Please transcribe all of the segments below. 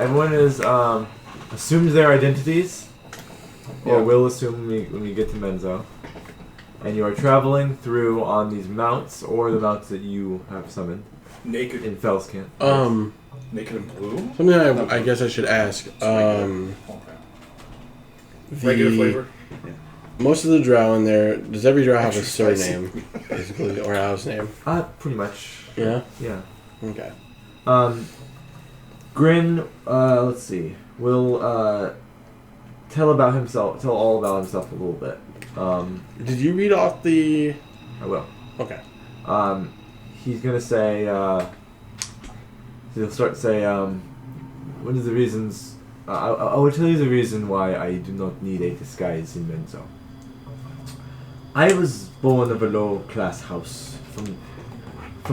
everyone is assumed their identities, or will assume when we get to Menzo. And you are traveling through on these mounts, or the mounts that you have summoned. Naked. In Fellscant. Naked and blue? Something I guess I should ask. Regular flavor? Yeah. Most of the drow in there, does every drow have a surname, basically, or a house name? Pretty much. Yeah? Yeah. Okay. Grin, let's see, will tell all about himself a little bit. Did you read off the... I will. Okay. He's gonna say, he'll start to say, one of the reasons, I will tell you the reason why I do not need a disguise in Menzo. I was born of a low-class house from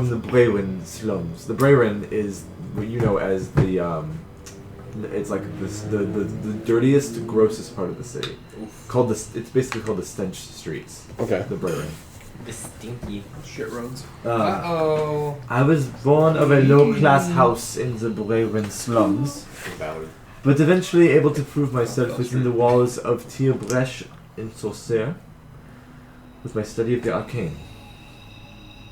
the Brewen slums. The Brewen is what you know as the, it's like the dirtiest, grossest part of the city. It's basically called the Stench Streets. Okay. The Brewen. The stinky shit roads. I was born of a low-class house in the Brewen slums, but eventually able to prove myself within the walls of Tierbreche in Sorcerer with my study of the arcane.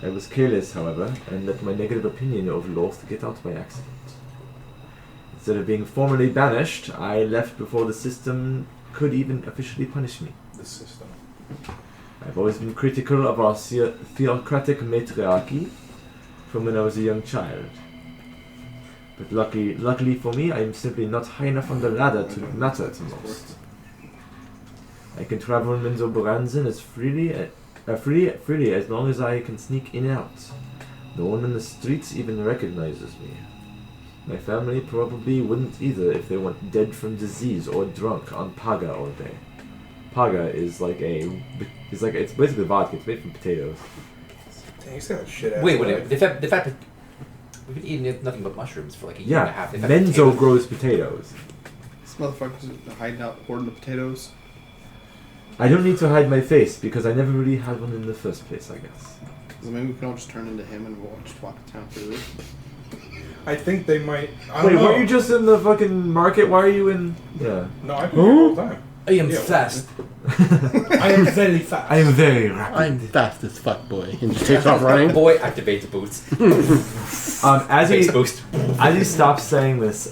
I was careless, however, and let my negative opinion of Loth get out by accident. Instead of being formally banished, I left before the system could even officially punish me. The system. I've always been critical of our theocratic matriarchy from when I was a young child. But luckily for me, I am simply not high enough on the ladder to matter to most. I can travel in Menzo Branzen as freely as long as I can sneak in and out. No one in the streets even recognizes me. My family probably wouldn't either if they went dead from disease or drunk on paga all day. Paga is it's basically vodka. It's made from potatoes. Dang, you said that shit ass. Wait. The fact we've been eating nothing but mushrooms for like a year and a half. Menzo grows potatoes. This motherfucker's hiding out, hoarding the potatoes. I don't need to hide my face because I never really had one in the first place, I guess. So maybe we can all just turn into him and we'll just walk to town through it. I think they might. Wait, weren't you just in the fucking market? Why are you in? Yeah. No, I've been here all the time. I am fast. I am very fast. I am very rapid. I'm fast as fuck, boy. And just takes off running. Boy activates boots. As he stops saying this,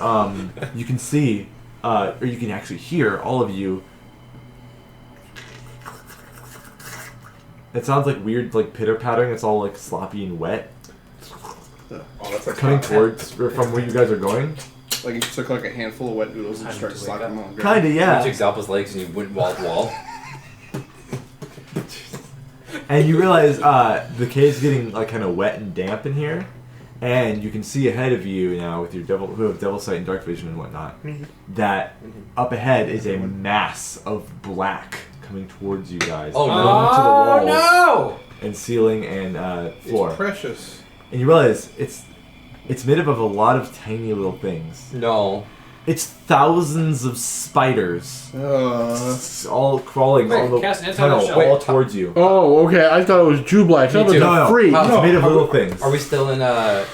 you can see, or you can actually hear, all of you. It sounds like weird, like pitter-pattering. It's all like sloppy and wet. Oh, that's like coming towards from where you guys are going. Like you took like a handful of wet noodles and start slapping them on. Kinda, yeah. You took Zalpa's legs and you went wall to wall. And you realize the cave's getting like kind of wet and damp in here, and you can see ahead of you now with your devil sight and dark vision and whatnot that up ahead is a mass of black coming towards you guys. Oh no! To the walls No! and ceiling and floor. It's precious. And you realize it's made up of a lot of tiny little things. No. It's thousands of spiders. All crawling all the tunnel all towards you. Oh, okay. I thought it was Jew Black. No, it's made of little things. Are we still in like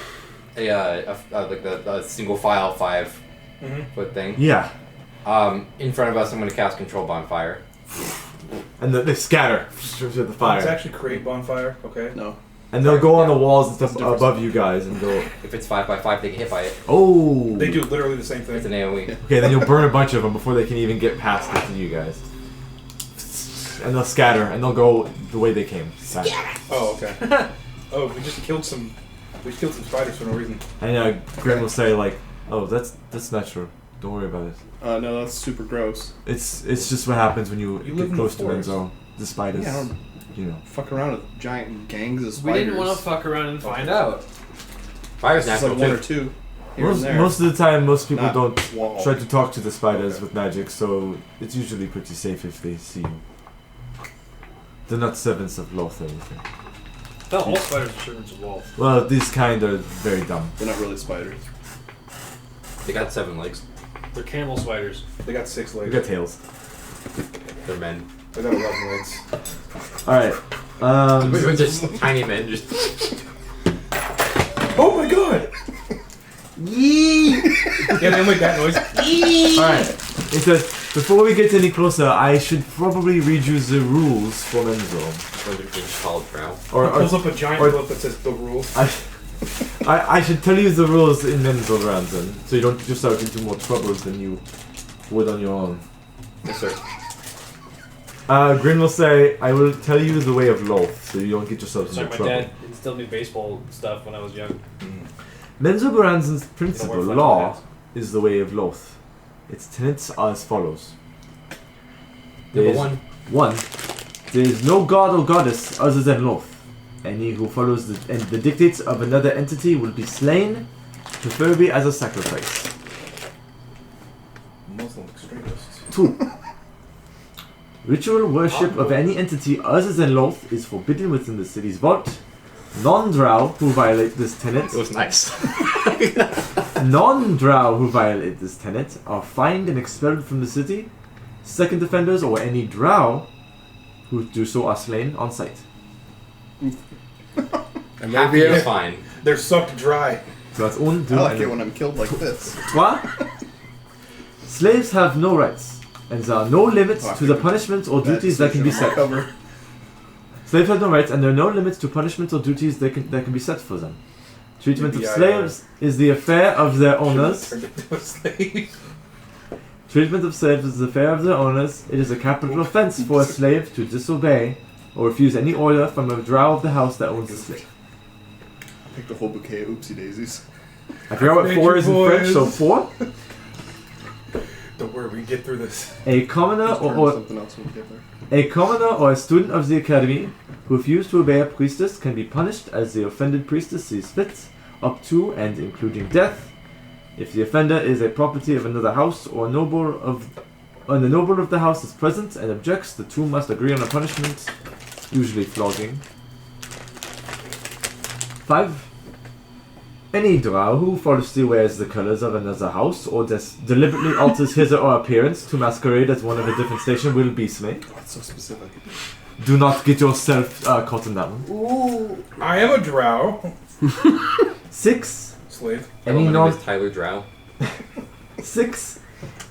the single file 5-foot thing? Yeah. In front of us, I'm going to cast Control Bonfire. And they scatter through the fire. It's actually create bonfire. Okay. No. And they'll go on the walls and stuff above you guys and go. If it's 5x5, they get hit by it. Oh. They do literally the same thing. It's an AoE. Okay, then you'll burn a bunch of them before they can even get past it to you guys. And they'll scatter and they'll go the way they came. Oh, okay. Oh, we killed some spiders for no reason. And Grim will say like, "Oh, that's not true. Don't worry about it." No, that's super gross. It's just what happens when you get close to Menzo. The spiders. Yeah, you know. Fuck around with giant gangs of spiders. We didn't want to fuck around and find out. Fire's It's natural like one or too. two. Most of the time, most people Not don't wall. try to talk to the spiders with magic, so it's usually pretty safe if they see you. They're not servants of Loth or anything. Not all spiders are servants of Loth. Well, these kind are very dumb. They're not really spiders. They got 7 legs. They're camel spiders. They got 6 They legs. got tails. They're men. They got 11 legs. Alright. We're just tiny men. Just. Oh my god! Yee! Yeah, they make that noise. Alright. It says, before we get any closer, I should probably read you the rules for Menzo. What is it called, bro? Or, Pulls up a giant or- book that says the rules. I should tell you the rules in Menzo Ransom, so you don't get yourself into more troubles than you would on your own. Yes, sir. Grin will say, I will tell you the way of Loth, so you don't get yourself Sorry, into my trouble. dad instilled me baseball stuff when I was young. Menzo Baranzan's You don't principle, wear flat law, hats. is the way of Loth. Its tenets are as follows. Number There's- 1. 1. There is no god or goddess other than Loth. Any who follows the dictates of another entity will be slain, preferably as a sacrifice. Muslim extremists. 2. Ritual worship of any entity other than Loth is forbidden within the city's vault. Non-drow who violate this tenet It was nice. Non-drow who violate this tenet are fined and expelled from the city. Second offenders or any drow who do so are slain on sight. And Happy maybe is fine. They're sucked dry. So that's un, I deux, like and it when I'm killed like this. 3. Slaves have no rights, and there are no limits to the punishments or duties that can be set. Cover. Slaves have no rights, and there are no limits to punishments or duties that can be set for them. Treatment of Yeah, slaves is the affair of their owners. Turned into a slave. Treatment of slaves is the affair of their owners. It is a capital offense for a slave to disobey or refuse any order from a drow of the house that owns the slave. Picked a whole bouquet of oopsie daisies. I forgot what 4 is in French, so 4. Don't worry, we can get through this. A commoner Just turn or something else when we get there. a commoner or a student of the academy who refuse to obey a priestess can be punished as the offended priestess sees fit, up to and including death. If the offender is a property of another house or the noble of the house is present and objects, the two must agree on a punishment, usually flogging. 5. Any drow who falsely wears the colors of another house or deliberately alters his or her appearance to masquerade as one of a different station will be slain. Oh, it's so specific. Do not get yourself caught in that one. Ooh. I am a drow. 6. Slave. Any My name non is Tyler Drow. 6.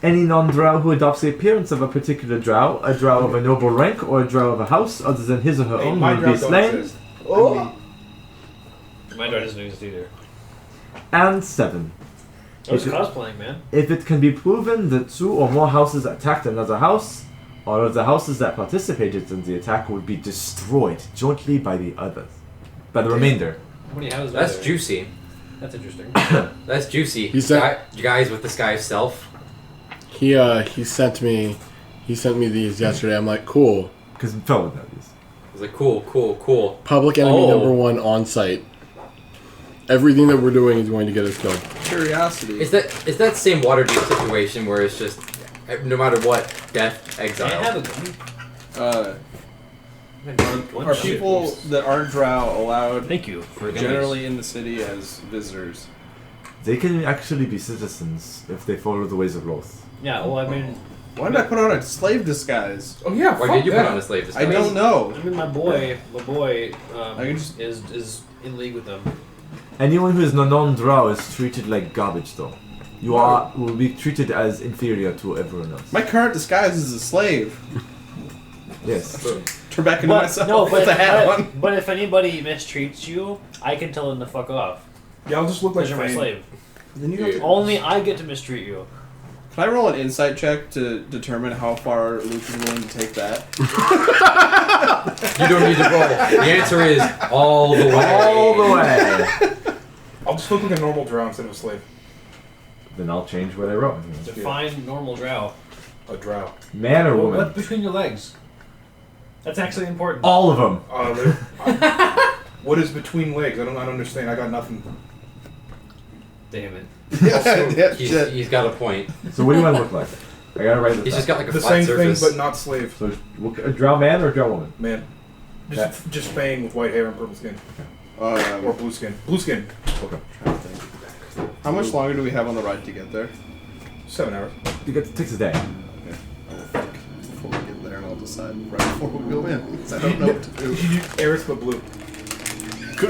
Any non-drow who adopts the appearance of a particular drow, a drow of a noble rank, or a drow of a house other than his or her Hey, own my will drow be don't slain. exist. Oh. My dad doesn't exist either. And 7. I was If it- cosplaying, man. If it can be proven that 2 or more houses attacked another house, all of the houses that participated in the attack will be destroyed jointly by the others. By the remainder. How many houses are That's there? juicy. That's interesting. That's juicy. He said- You guys with the sky self. he sent me these yesterday. I'm like, cool. Because fell with that. I was like, cool, cool, cool. Public enemy Oh. number 1 on site. Everything that we're doing is going to get us killed. Curiosity. Is that same Waterdeep situation where it's just no matter what, death, I exile? have a gun. Are people that aren't drow allowed Thank you for generally in the city as visitors? They can actually be citizens if they follow the ways of Loth. Yeah, well, I mean, Why did I put on a slave disguise? Oh yeah, Why fuck did you that. put on a slave disguise? I don't know. my boy, I can just- is in league with them. Anyone who is non-drow is treated like garbage, though. You will be treated as inferior to everyone else. My current disguise is a slave. Yes. Turn back into myself no, with the hat on. but if anybody mistreats you, I can tell them to fuck off. Yeah, I'll just look like Because you're my Fane. slave. Then you have to- Only I get to mistreat you. Can I roll an insight check to determine how far Luke is willing to take that? You don't need to roll. The answer is all the way. All the way. I'll just look like a normal drow instead of a slave. Then I'll change what I wrote. Define normal drow. A drow. Man or woman? What's between your legs? That's actually important. All of them. What is between legs? I don't understand. I got nothing. Damn it. Yeah, shit. He's got a point. So what do you want to look like? I gotta write this He's down. just got like a The flat same thing, surface. but not slave. So a drow man or a drow woman? Man. Just Fane with white hair and purple skin. Or blue skin. Blue skin. Okay. How much longer do we have on the ride to get there? 7 hours. It takes a day. Before we get there, and I'll decide right before we go in. 'Cause I don't know what to do. You do Aerith but blue.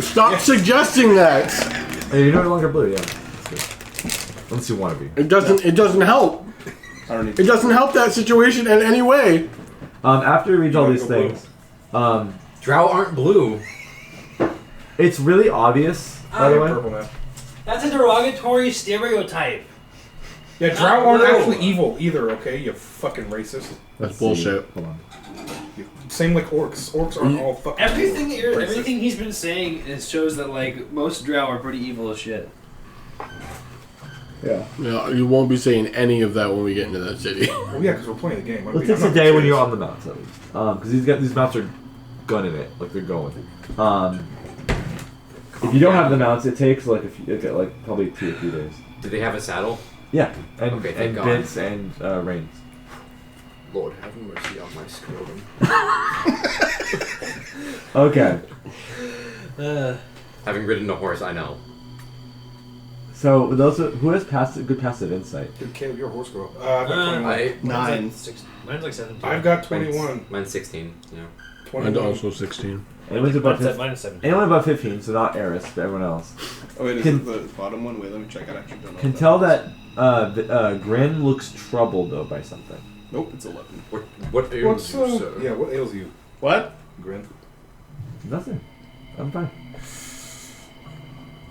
Stop suggesting that! Hey, you're no longer blue, yeah. That's good. Unless you want to be. It doesn't help. I don't need It doesn't help that situation in any way. After you read all these things, Drow aren't blue. it's really obvious, by the way. Purple now. That's a derogatory stereotype. Yeah, Not drow aren't blue. actually evil either, okay? You fucking racist. That's bullshit. Hold on. Same like orcs. Orcs aren't all fucking racist. Everything he's been saying shows that like most drow are pretty evil as shit. Yeah. No, you won't be saying any of that when we get into that city. Well, yeah, because we're playing the game. It takes a day when you're on the mounts, at least. Because these mounts are gunning it, like they're going. If you don't have the mounts, it takes like probably 2 or 3 days. Do they have a saddle? Yeah, and Okay, thank God. bits and reins. Lord, have mercy on my scrotum. Okay, Having ridden a horse, I know. so who has good passive insight? Dude, Kaleb, you're a horse girl. I've got 21. 9. Mine's like 17. I've got 21. Mine's 16. Yeah. 21. And also 16. Anyone's above Mine's 15. minus 17. Anyone above 15, so not Eris, but everyone else. Oh wait, is Can- it the bottom one? Wait, let me check. I actually don't know. Can what tell is. that Grin looks troubled though by something. Nope, it's 11. What ails What's you, sir? yeah? What ails you, What? Grin? Nothing. I'm fine.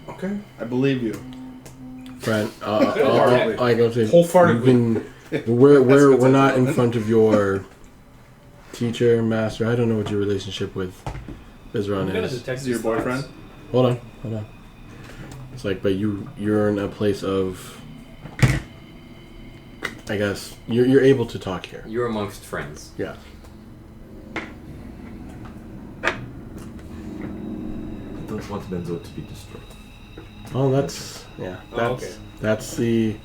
Okay. I believe you. Friend, Wholeheartedly. I go say, Wholeheartedly. we're not in front of your teacher, master. I don't know what your relationship with Bizron is. Is he your boyfriend? Hold on. It's like, but you're in a place of, I guess you're able to talk here. You're amongst friends. Yeah. I don't want Menzo to be destroyed. Oh, that's yeah. That's okay.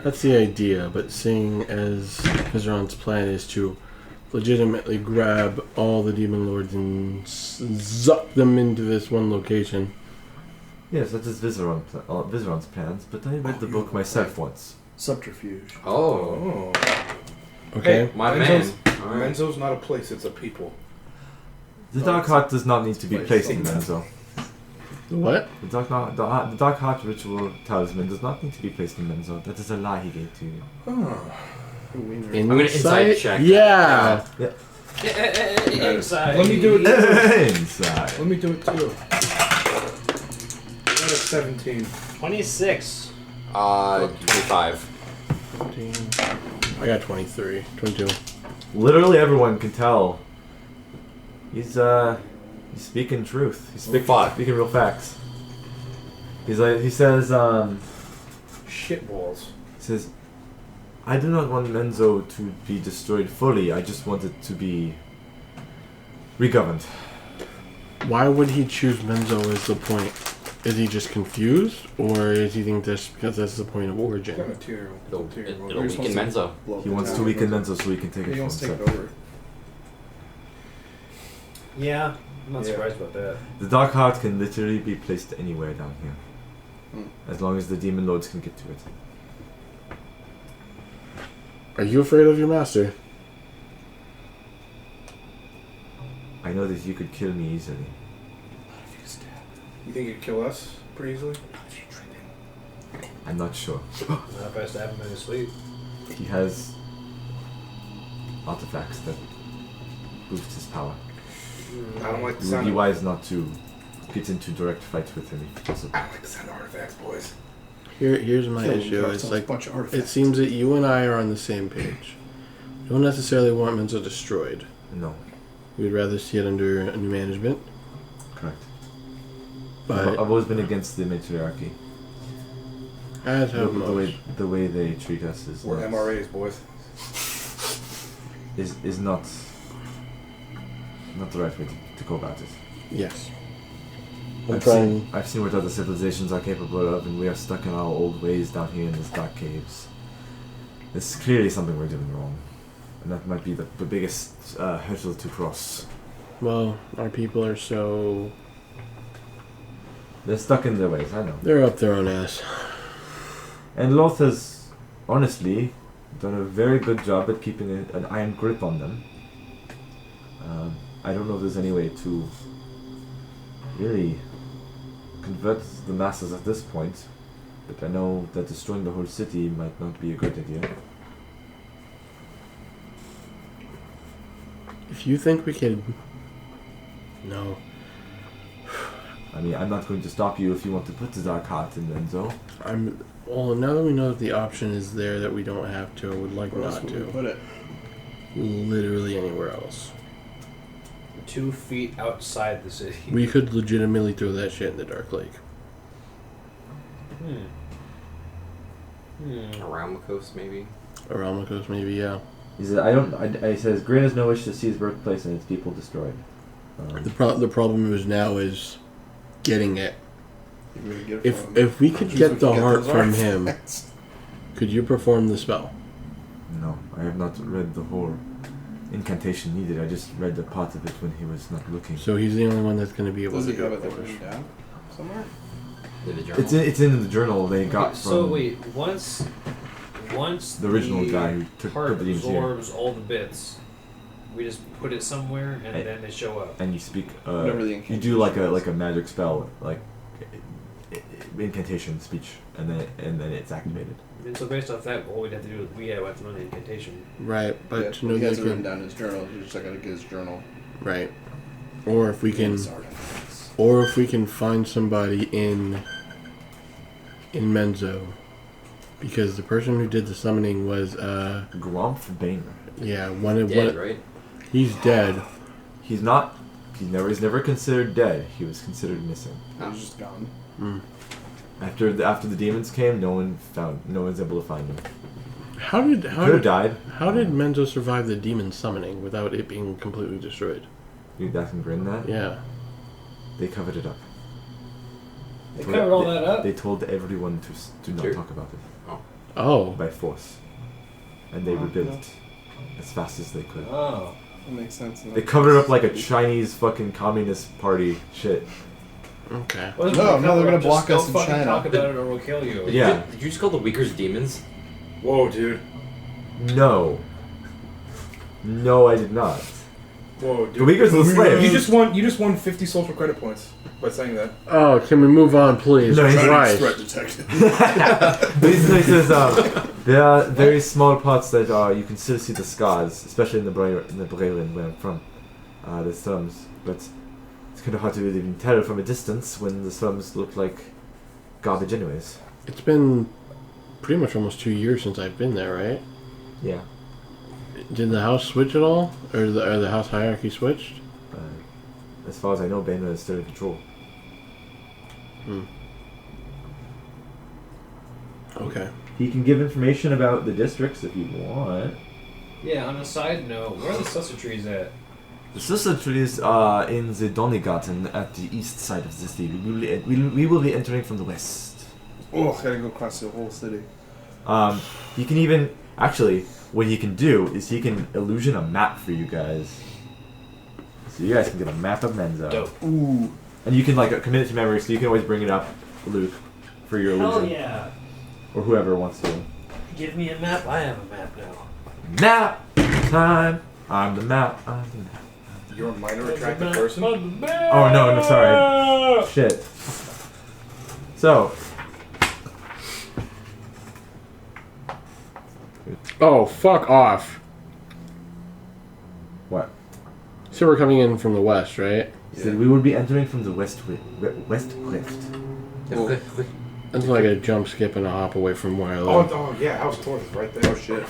that's the idea. But seeing as Bizron's plan is to legitimately grab all the demon lords and zuck them into this one location. Yes, that is Vizeron's plans, but I read the book myself once. Subterfuge. Oh. Okay. Hey, My Menzo's, man. All right. Menzo's not a place; it's a people. The Dark Heart does not need to be Place placed in something. Menzo. What? The Dark Heart ritual talisman does not need to be placed in Menzo. That is a lie he gave to you. I'm gonna inside check. Yeah. Inside. Let me do it. Inside. Let me do it too. I got a 17. 26. 25. I got 23, 22. Literally everyone can tell. He's speaking truth. He's speaking real facts. He says, Shitballs. he says, I do not want Menzo to be destroyed fully. I just want it to be regoverned. Why would he choose Menzo as the point? Is he just confused, or is he think that's because that's the point of Got origin? material. It'll Material. weaken Menzo. He wants to weaken Menzo so he can take it He for wants to take himself. it over. Yeah, I'm not Yeah. surprised about that. The Dark Heart can literally be placed anywhere down here. Hmm. As long as the Demon Lords can get to it. Are you afraid of your master? I know that you could kill me easily. You think you'd kill us pretty easily? I'm not sure. Not if I stab him in his sleep. He has artifacts that boost his power. I don't like the It would sound be of wise not to get into direct fight with him if possible. I don't like the sound of artifacts, boys. Here's my Kill him, issue. got It's some like bunch of it artifacts. seems that you and I are on the same page. We don't necessarily want Menzo destroyed. No, We'd rather see it under a new management. correct. But I've always been against the matriarchy. as have most. The way they treat us is We're not, MRAs, boys. is not the right way to go about it. Yes. I'm I've trying. seen what other civilizations are capable of, and we are stuck in our old ways down here in these dark caves. There's clearly something we're doing wrong, and that might be the biggest hurdle to cross. Well, our people are so. They're stuck in their ways, I know. They're up their own ass. And Loth has, honestly, done a very good job at keeping an iron grip on them. I don't know if there's any way to really convert the masses at this point. But I know that destroying the whole city might not be a great idea. If you think we could... No. I mean, I'm not going to stop you if you want to put the Dark Heart in Enzo. Well, now that we know that the option is there that we don't have to, I would like Where else not would we to. put it? Literally anywhere else. 2 feet outside the city. We could legitimately throw that shit in the Dark Lake. Around the coast, maybe. Around the coast, maybe, yeah. He says, I says, Grin has no wish to see his birthplace and its people destroyed. The problem is now is getting it. You really get it from him. If we could Jeez, get we the could heart those from him, artifacts. could you perform the spell? No, I have not read the whole incantation needed. I just read the part of it when he was not looking. So he's the only one that's going to be able Does to he do have it it there for us. written down somewhere? In the journal. It's in the journal they got from So wait, once the original guy who took heart the demons here. absorbs all the bits, we just put it somewhere and then they show up. And you speak. Whatever the You do incantation like is. a magic spell, like incantation speech, and then it's activated. And so based off that, all we'd have to do is we have to run the incantation. Right, but Yeah, to know he that has it written can, down in his journal. He's just like, I gotta get his journal. right. Or if we can, His artifacts. or if we can find somebody in Menzo, because the person who did the summoning was Grumpf Bainer. yeah, Dead, right? he's dead. He's not. He's never considered dead. He was considered missing. He's just gone. Mm. After the demons came, no one's able to find him. How did Could have died. how did Menzo survive the demon summoning without it being completely destroyed? You that can grin that. Yeah. They covered it up. They covered all that up? They told everyone to not Sure. talk about it Oh. by force, and they rebuilt as fast as they could. Oh. That makes sense. They covered it up like a Chinese fucking communist party shit. Okay. Well, No, no, they're gonna just block go us in fucking China. talk about it or we'll kill you. Yeah. Did you just call the Weakers demons? Whoa, dude. No, I did not. Whoa, dude. The Uyghurs are the slaves. You just won 50 social credit points by saying that. Oh, can we move on, please? No, he's Christ. Threat detected. These places, there are very small parts that you can still see the scars, especially in the Breland where I'm from, the slums. But it's kind of hard to really even tell from a distance when the slums look like garbage anyways. It's been pretty much almost 2 years since I've been there, right? Yeah. Did the house switch at all? Or the house hierarchy switched? As far as I know, Bainer is still in control. Okay. He can give information about the districts if you want. Yeah, on a side note, where are the sussur trees at? The sister trees are in the Donnygarten at the east side of the city. We will be entering from the west. Oh, gotta go across the whole city. He can even... Actually, what he can do is he can illusion a map for you guys. So you guys can get a map of Menzo. Dope. Ooh. And you can commit it to memory, so you can always bring it up, Luke, for your Hell illusion. yeah. Or whoever wants to. Give me a map. I have a map now. Map time! I'm the map. You're a minor attractive person? Oh, no, sorry. Shit. So... Oh, fuck off. What? So we're coming in from the west, right? So we will be entering from the west rift. Cool. That's like a jump, skip, and a hop away from where I live. Oh, yeah, House Torth is right there. Oh shit.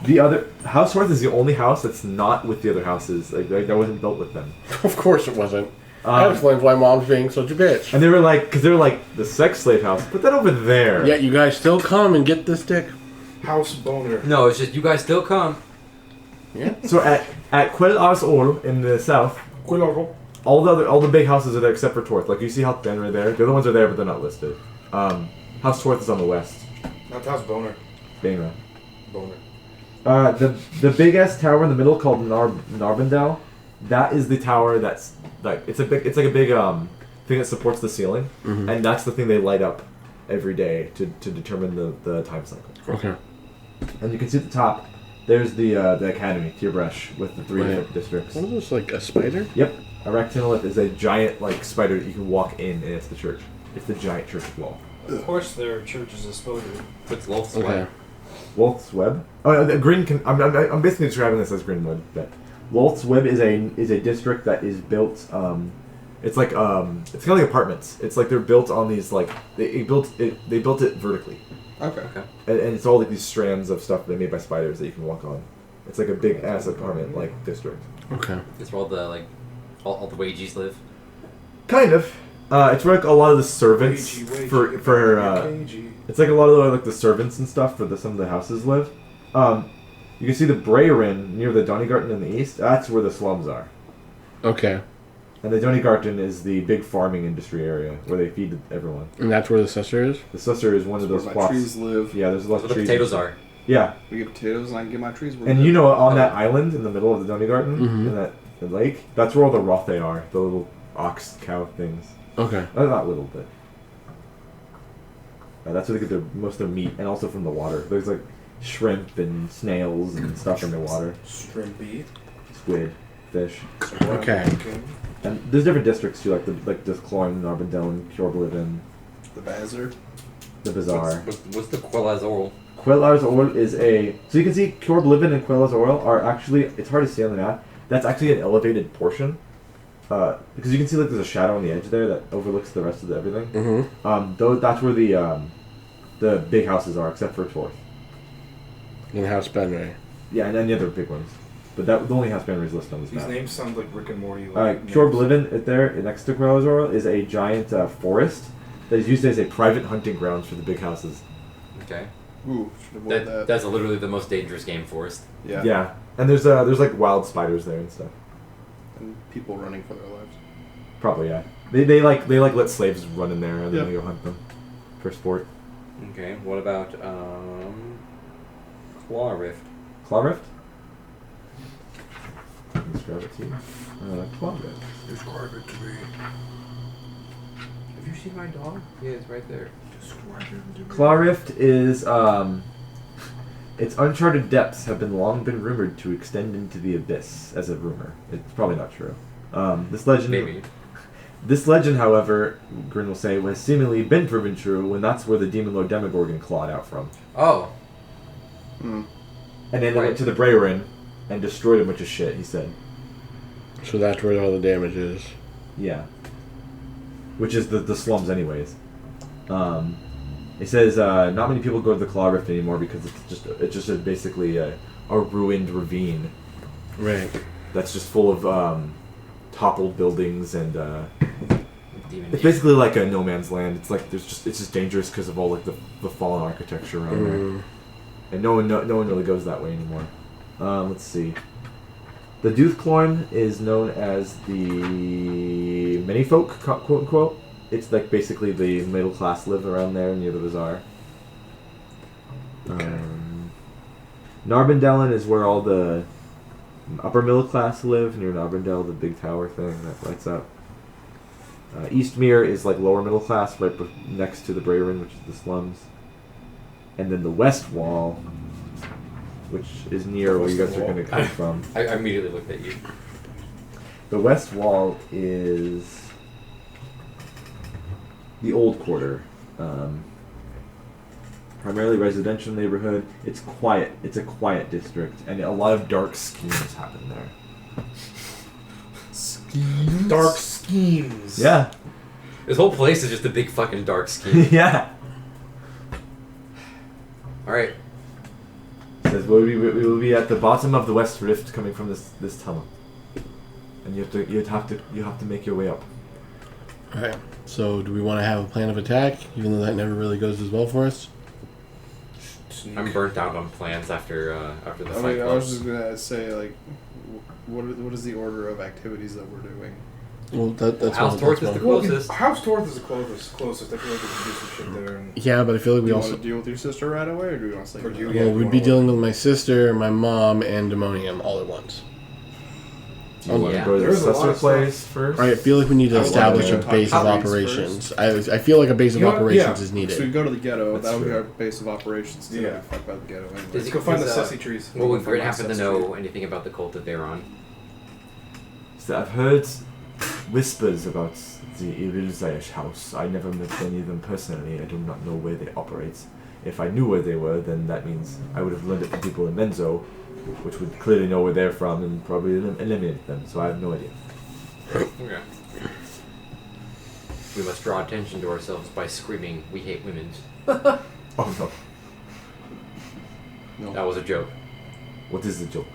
The other House North is the only house that's not with the other houses. Like that wasn't built with them. Of course it wasn't. That explains why mom's being such a bitch. And they were like, because they were like the sex slave house. Put that over there. Yet you guys still come and get this dick. House Boner. No, it's just you guys still come. Yeah. So at Quel Ars Ol in the south, Quiloro. all the big houses are there except for Torth. Like you see House Banner there. The other ones are there, but they're not listed. House Torth is on the west. Not House Boner. Bainra. Boner. The big ass tower in the middle called Narbendel, that is the tower that's like it's like a big thing that supports the ceiling, and that's the thing they light up every day to determine the time cycle. Okay. And you can see at the top, there's the academy, Tierbresh, with the three different districts. What is this, like a spider? Yep, a rectangle is a giant spider that you can walk in, and it's the church. It's the giant church wall. Of course, their church's exposure. What's Wolf's Okay. Way? Wolf's Web. Oh, the green. I'm basically describing this as Greenwood. But Wolf's Web is a district that is built. It's like it's kind of like apartments. It's like they're built on these like they built it vertically, Okay. and it's all like these strands of stuff they made by spiders that you can walk on. It's like a big ass apartment like district. Okay. It's where all the all the wages live. Kind of. It's where like a lot of the servants for it's like a lot of like the servants and stuff for some of the houses live. You can see the Breyerin near the Donnygarten in the east. That's where the slums are. Okay. And the Donnygarten is the big farming industry area where they feed everyone. And that's where the sister is? The Susser is one of those Where my spots. trees live. Yeah, there's lots Where of the trees. potatoes are. Yeah, We get potatoes and I can get my trees. and you know on that island in the middle of the Donnygarten, Mhm. in that the lake, that's where all the Rothe are, the little ox cow things. Okay. Not little, but that's where they get most of their meat, and also from the water. There's like shrimp and snails and stuff in the water. Shrimpy. Squid, fish. Okay. And there's different districts too, like this Cloyne, Narbondellen, Kjorbliden, The Bazar. the Bazaar. What's the Quellazorl? Quellar's Oil is so you can see Kjorbliden and Quellar's Oil are actually, it's hard to see on the map, that's actually an elevated portion. Because you can see like there's a shadow on the edge there that overlooks the rest of everything. Mm-hmm. That's where the big houses are, except for Torth. In House Benray. Yeah, and then the other big ones. But the only house Banner is listed on this These map. names sound like Rick and Morty. Kjorbliden, there next to Quellar's Oil, is a giant forest that is used as a private hunting grounds for the big houses. Okay. Ooh, should avoid that. That's literally the most dangerous game forest. Yeah. Yeah, and there's like wild spiders there and stuff. And people running for their lives. Probably, yeah. They let slaves run in there and then Yep. they go hunt them for sport. Okay. What about Claw Rift? Claw Rift? Let's grab it to you. Claw Rift. Describe it to me. Have you seen my dog? Yeah, it's right there. Describe it to me. Claw Rift is its uncharted depths have long been rumored to extend into the abyss as a rumor. It's probably not true. This legend Maybe. This legend, however, Grin will say, has seemingly been proven true when that's where the Demon Lord Demogorgon clawed out from. Oh. Hmm. And then they went to the Breyerin and destroyed a bunch of shit, he said. So that's where all the damage is. Yeah. Which is the slums anyways. It says not many people go to the Claw Rift anymore because it's just basically a ruined ravine. Right. That's just full of toppled buildings and Demon. it's basically like a no man's land. It's like it's just dangerous because of all like the fallen architecture around there, and no one really goes that way anymore. Let's see. The Doothcloyne is known as the many folk, quote unquote. It's like basically the middle class live around there near the bazaar. Okay. Narbondellen is where all the upper middle class live, near Narbondell, the big tower thing that lights up. Eastmere is like lower middle class, right next to the Breyerin, which is the slums. And then the West Wall, which is near where you guys are going to come from. I immediately looked at you. The West Wall is the old quarter. Primarily residential neighborhood. It's quiet. It's a quiet district, and a lot of dark schemes happen there. Dark schemes. Yeah. This whole place is just a big fucking dark scheme. Yeah. Alright. It says we will be at the bottom of the West Rift, coming from this tunnel, and you have to make your way up. Alright. So do we want to have a plan of attack, even though that never really goes as well for us? I'm burnt out on plans after the I fight mean, I was clubs. just gonna say, like, what is the order of activities that we're doing? Well, that's House one- Torth that's is the one. closest. House Torth is the closest. I feel like we can do some shit there. And Yeah, but I feel like Do we you also. want to deal with your sister right away, or do we want to stay? Or do you- with yeah, Well, we'd be wanna- dealing with my sister, my mom, and Demonium all at once. Do you want to yeah. go to the There's a lot Suster of place first? Alright, I feel like we need to I would establish like a to base talk of to operations. I feel like a base of You know what? operations Yeah. is So we needed. go to the ghetto. That's That'll be true. our base of operations. To Yeah. fuck about the ghetto anyway. Does Let's it- go find the does, Sessi trees. Well, would Find Grit my happen to Sessi know tree. anything about the cult of Veyron? So I've heard whispers about the Irilzaish house. I never met any of them personally. I do not know where they operate. If I knew where they were, then that means I would have learned it from people in Menzo, which would clearly know where they're from and probably eliminate them. So I have no idea. Okay. We must draw attention to ourselves by screaming, "We hate women." Oh no. No. That was a joke. What is the joke?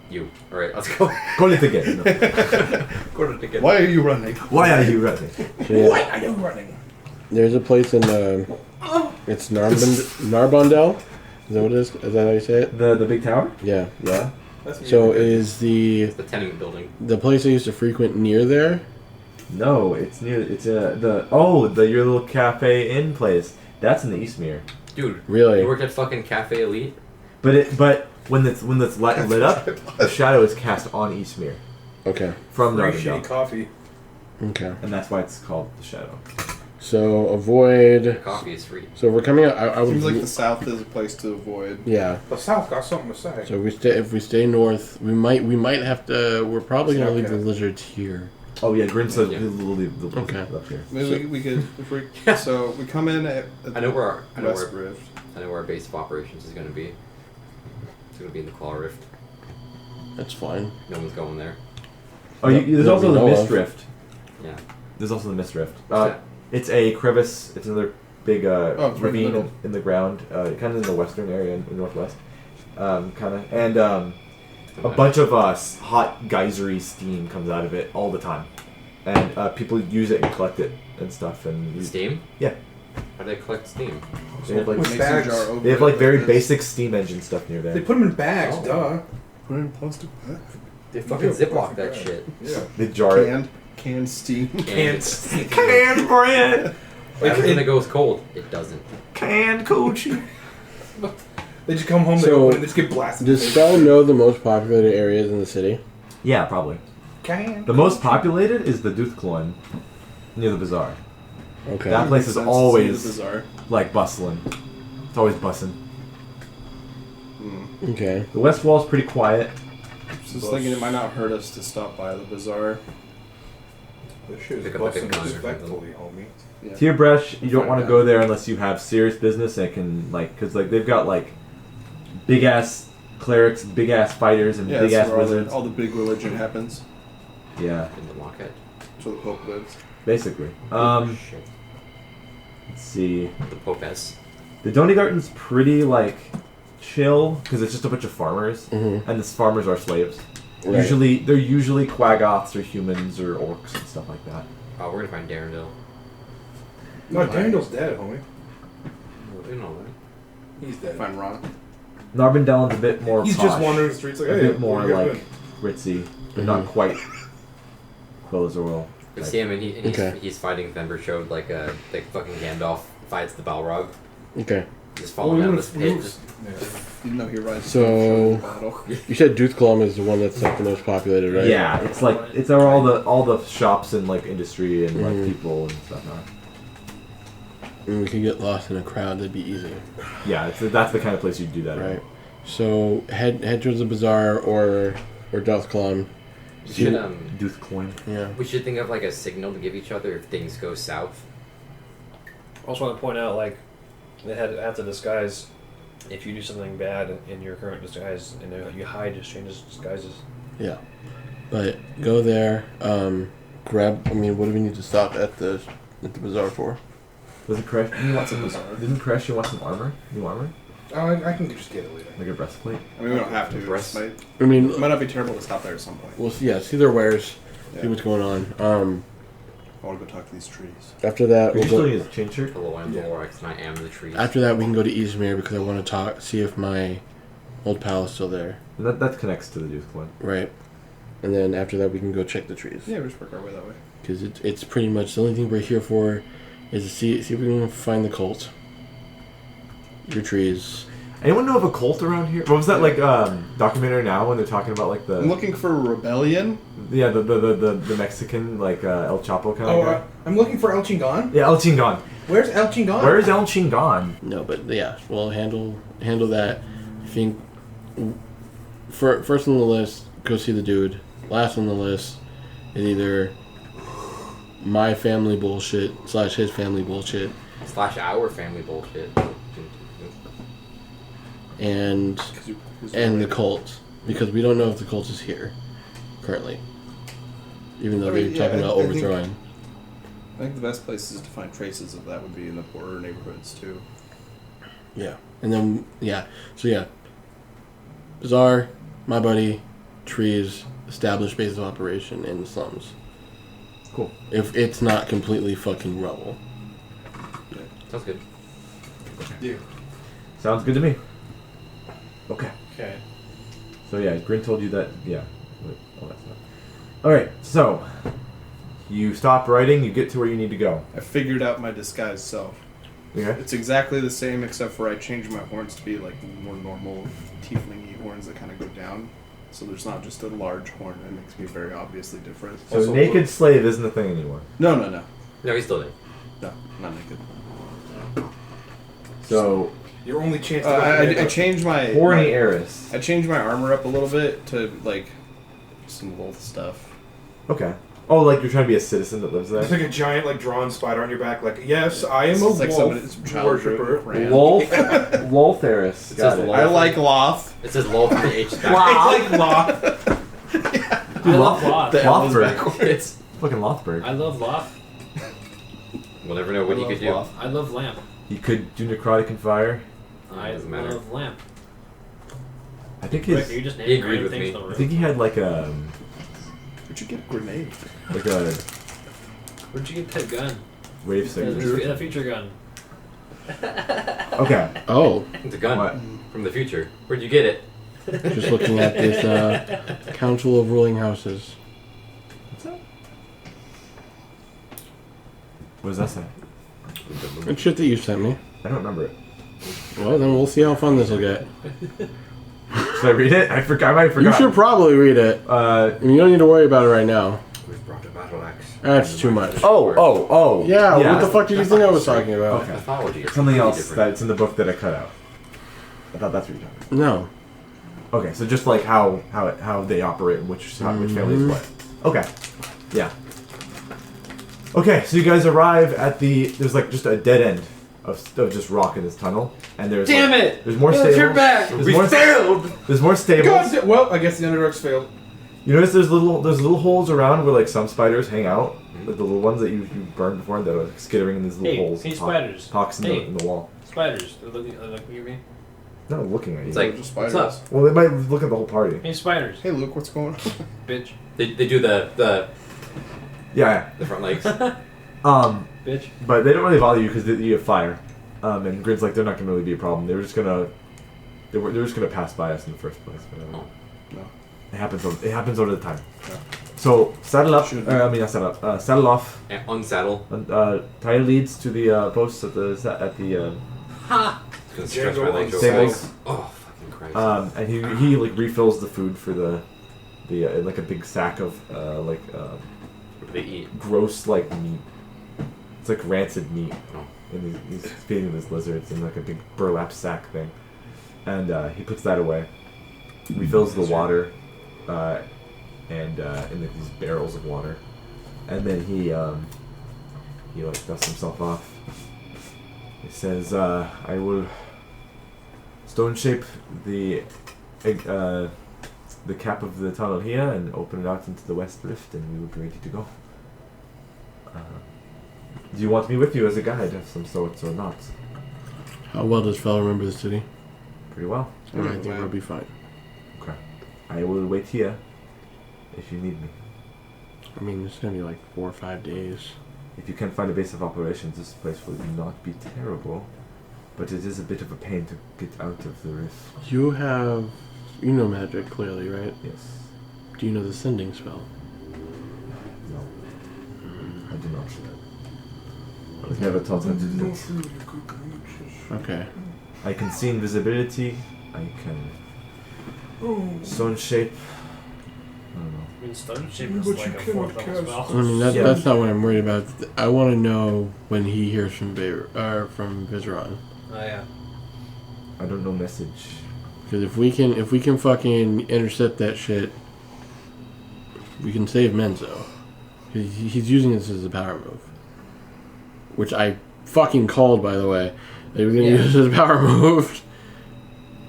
You. Alright, let's go. Call it again. No. Go to it again. Why are you running? Why are you running? So, yeah, Why are you running? there's a place in it's Narbondel. Is that what it is? Is that how you say it? The big tower? Yeah. Yeah. That's So weird. is the The tenement building. place I used to frequent near there? No, it's near. It's your little cafe inn place. That's in the Eastmere. Dude, Really? you worked at fucking Cafe Elite? But when it's lit up, the shadow is cast on Eastmere Okay. from Free Narbondale, shitty coffee. Okay. and that's why it's called the shadow. So avoid. Coffee is free. So if we're coming out. I would. Seems like the south is a place to avoid. Yeah. The South got something to say. So if we stay north, we might have to. We're probably gonna leave the Okay. lizards here. Oh yeah, Grim said Yeah. we'll leave the Okay. up here. Maybe we could, if we, Yeah. so we come in at I know where West Rift. I know where our base of operations is going to be. It's going to be in the Claw Rift. That's fine. No one's going there. Oh, there's that also we the know Mist of. Rift. Yeah. There's also the Mist Rift. What's that? It's a crevice. It's another big it's right in the ravine middle. in the ground, kind of in the western area, in the northwest, kind of, and a bunch of hot geysery steam comes out of it all the time, and people use it and collect it and stuff. And Steam? Yeah. How do they collect steam? They have like With Mason bags. jar over they have it like very this. basic steam engine stuff near They there. put them in bags, Oh. duh. Put it in plastic bag. They fucking Yeah, ziplock plastic that bag. shit. Yeah. They jar it. Canned steam. And Canned bread, everything that goes cold, it doesn't. canned coochie. They just come home, they So, open it, they just get blasted. Does Spell know the most populated areas in the city? Yeah, probably. Can. The most populated is the Duthcloin, near the bazaar. Okay. That place Makes is sense to always see the bazaar. like bustling. It's always bussing. Okay. The west wall's pretty quiet. Just thinking it might not hurt us to stop by the bazaar. This shit is Pick up a busting big gun or respectfully, homie. Yeah. Tierbresh, you don't Find want to out. go there unless you have serious business and can because they've got like big ass clerics, big ass fighters, and Yeah, big that's ass where wizards. all the big religion happens. Yeah, In the locket. That's where the Pope lives. basically. Shit. Let's see. The Popes. The Donny Garden's pretty like chill because it's just a bunch of farmers, Mm-hmm. and the farmers are slaves. Right. They're usually quaggoths or humans or orcs and stuff like that. Oh, we're gonna find Darendale. No, Daniel's dead, homie. You know that. He's dead. Find Ron. Narbendellen's a bit more He's posh, just wandering the streets like, a hey, bit more what are you like doing? ritzy, but not quite Quilazorwell. You see him and he's, Okay. he's fighting Thember showed like fucking Gandalf fights the Balrog. Okay. Just falling down this pit. Didn't know he rises So- to the battle. You said Duthclum is the one that's like the most populated, right? Yeah, it's like it's where all the shops and like industry and like Mhm. people and stuff are. And we could get lost in a crowd. That'd be easy, Yeah, that's the kind of place you'd do that. right? So head towards the bazaar or Duthclum. We should Duth coin. Yeah. we should think of like a signal to give each other if things go south. I also want to point out, like, they have to disguise if you do something bad in your current disguise, and you hide, just changes disguises. Yeah. But go there. Grab. I mean, what do we need to stop at the bazaar for? Doesn't Crash? You want some? Bizarre. Didn't Crash? You want some armor? New armor? Oh, I can just get it later. Like a breastplate? I mean, we don't have to. Breast. It I mean, might not be terrible to stop there at some point. we'll see. Yeah, see their wares. Yeah. See what's going on. I want to go talk to these trees. After that, Are we'll you still go. use a chain shirt? Hello, I'm Yeah. Vorax, and I am the trees. After that, we can go to Izmir because I want to see if my old pal is still there. And that connects to the Duth coin. Right. And then after that, we can go check the trees. Yeah, we just work our way that way. Because it's pretty much the only thing we're here for is to see if we can find the cult. Your trees. Anyone know of a cult around here? What was that like documentary now when they're talking about like I'm looking for a rebellion. the Mexican like El Chapo kind Oh, of guy? I'm looking for El Chingon. Yeah, El Chingon. Where's El Chingon? Where is El Chingon? No, but yeah, we'll handle that. I think first on the list, go see the dude. Last on the list is either my family bullshit / his family bullshit / our family bullshit. and the cult, because we don't know if the cult is here currently, even though they're talking about overthrowing. I think the best places to find traces of that would be in the poorer neighborhoods too. Yeah, and then Bazaar, my buddy, trees, established base of operation in the slums. Cool. If it's not completely fucking rubble. Sounds good. Yeah. Sounds good to me. Okay. Okay. So yeah, Grin told you that. Yeah. All that stuff. All right. So you stop writing. You get to where you need to go. I figured out my disguised self. Okay. It's exactly the same, except for I changed my horns to be like more normal tiefling-y horns that kind of go down. So there's not just a large horn. That makes me very obviously different. So Also, naked slave isn't a thing anymore. No. No, he's still there. No, not naked. So Your only chance to I changed my horny heiress. I changed my armor up a little bit to like some wolf stuff. Okay. Oh, like you're trying to be a citizen that lives It's there. like a giant, like, drawn spider on your back. Like, yes, I am a It's like wolf some child worshiper. brand. Wolf. Wolf heiress. It Got says it. wolf. I like Loth. It says low from the H back. It's like Loth. I love Loth. The L is Lothberg. backwards. Fucking Lothberg. I love Loth. We'll never know what he could do. Loth. I love Lamp. He could do necrotic and fire. I Doesn't matter. love Lamp. I think Rick, his. are you just He naming agreed random with things me. in the I room? think he had like a Where'd you get a grenade? Where'd you get that gun? wave That's signature. a future gun. Okay. Oh, It's a gun What? from the future. Where'd you get it? just looking at this Council of Ruling Houses. What does that say? It's shit that you sent me. I don't remember it. Well, then we'll see how fun this will get. Should I read it? I forgot. I might have You forgotten. should probably read it. I mean, you don't need to worry about it right now. We've brought a battle axe. That's too much. Oh. Yeah, what the fuck did you think I was talking about? Okay. Mythology is Something completely else different. that's in the book that I cut out. I thought that's what you're talking No. about. Okay, so just like how they operate and which family is what. Okay. Yeah. Okay, so you guys arrive at there's like just a dead end of just rock in this tunnel, and there's it! there's more stables. Turn back! There's more stables. God, well, I guess the underdogs failed. You notice there's little holes around where like some spiders hang out, like the little ones that you burned before that are skittering in these little holes. Hey, spiders. Pox in, Hey. in the wall. Spiders. They're looking at me. They're not looking at you. It's like, Just what's spiders. up? well, they might look at the whole party. Hey, spiders. Hey Luke, what's going on? Bitch. They do the Yeah. front legs. Bitch. But they don't really bother you because you have fire. And Grid's like they're not gonna really be a problem. They're just gonna pass by us in the first place. Whatever. Oh. No. It happens over the time. Yeah. So saddle up. Shouldn't. Not saddle up. Saddle off. And unsaddle. Tie your leads to the posts at the It's gonna stretch my Django legs over. stables. Oh, fucking Christ. And he like refills the food for the like a big sack of What do they eat? gross like meat. It's like rancid meat. Oh. And he's feeding these lizards in like a big burlap sack thing. And he puts that away. Refills the water and in like these barrels of water. And then he like dusts himself off. He says, I will stone shape the cap of the tunnel here and open it out into the west rift, and we will be ready to go. Do you want me with you as a guide of some sorts or not? How well does Fel remember the city? Pretty well. I think we'll be fine. Okay. I will wait here if you need me. I mean, it's gonna be like 4 or 5 days. If you can find a base of operations, this place will not be terrible, but it is a bit of a pain to get out of the rift. You know magic clearly, right? Yes. Do you know the sending spell? No. I do not. I was never taught how to do that. Okay. I can see invisibility. I can stone shape. I don't know. I mean, stone shape is like a 4th level spell. I mean, Yeah. that's not what I'm worried about. I want to know when he hears from from Vizeron. Oh, yeah. I don't know message. Because if we can fucking intercept that shit, we can save Menzo. He's using this as a power move. Which I fucking called, by the way. They were going to use it as a power move.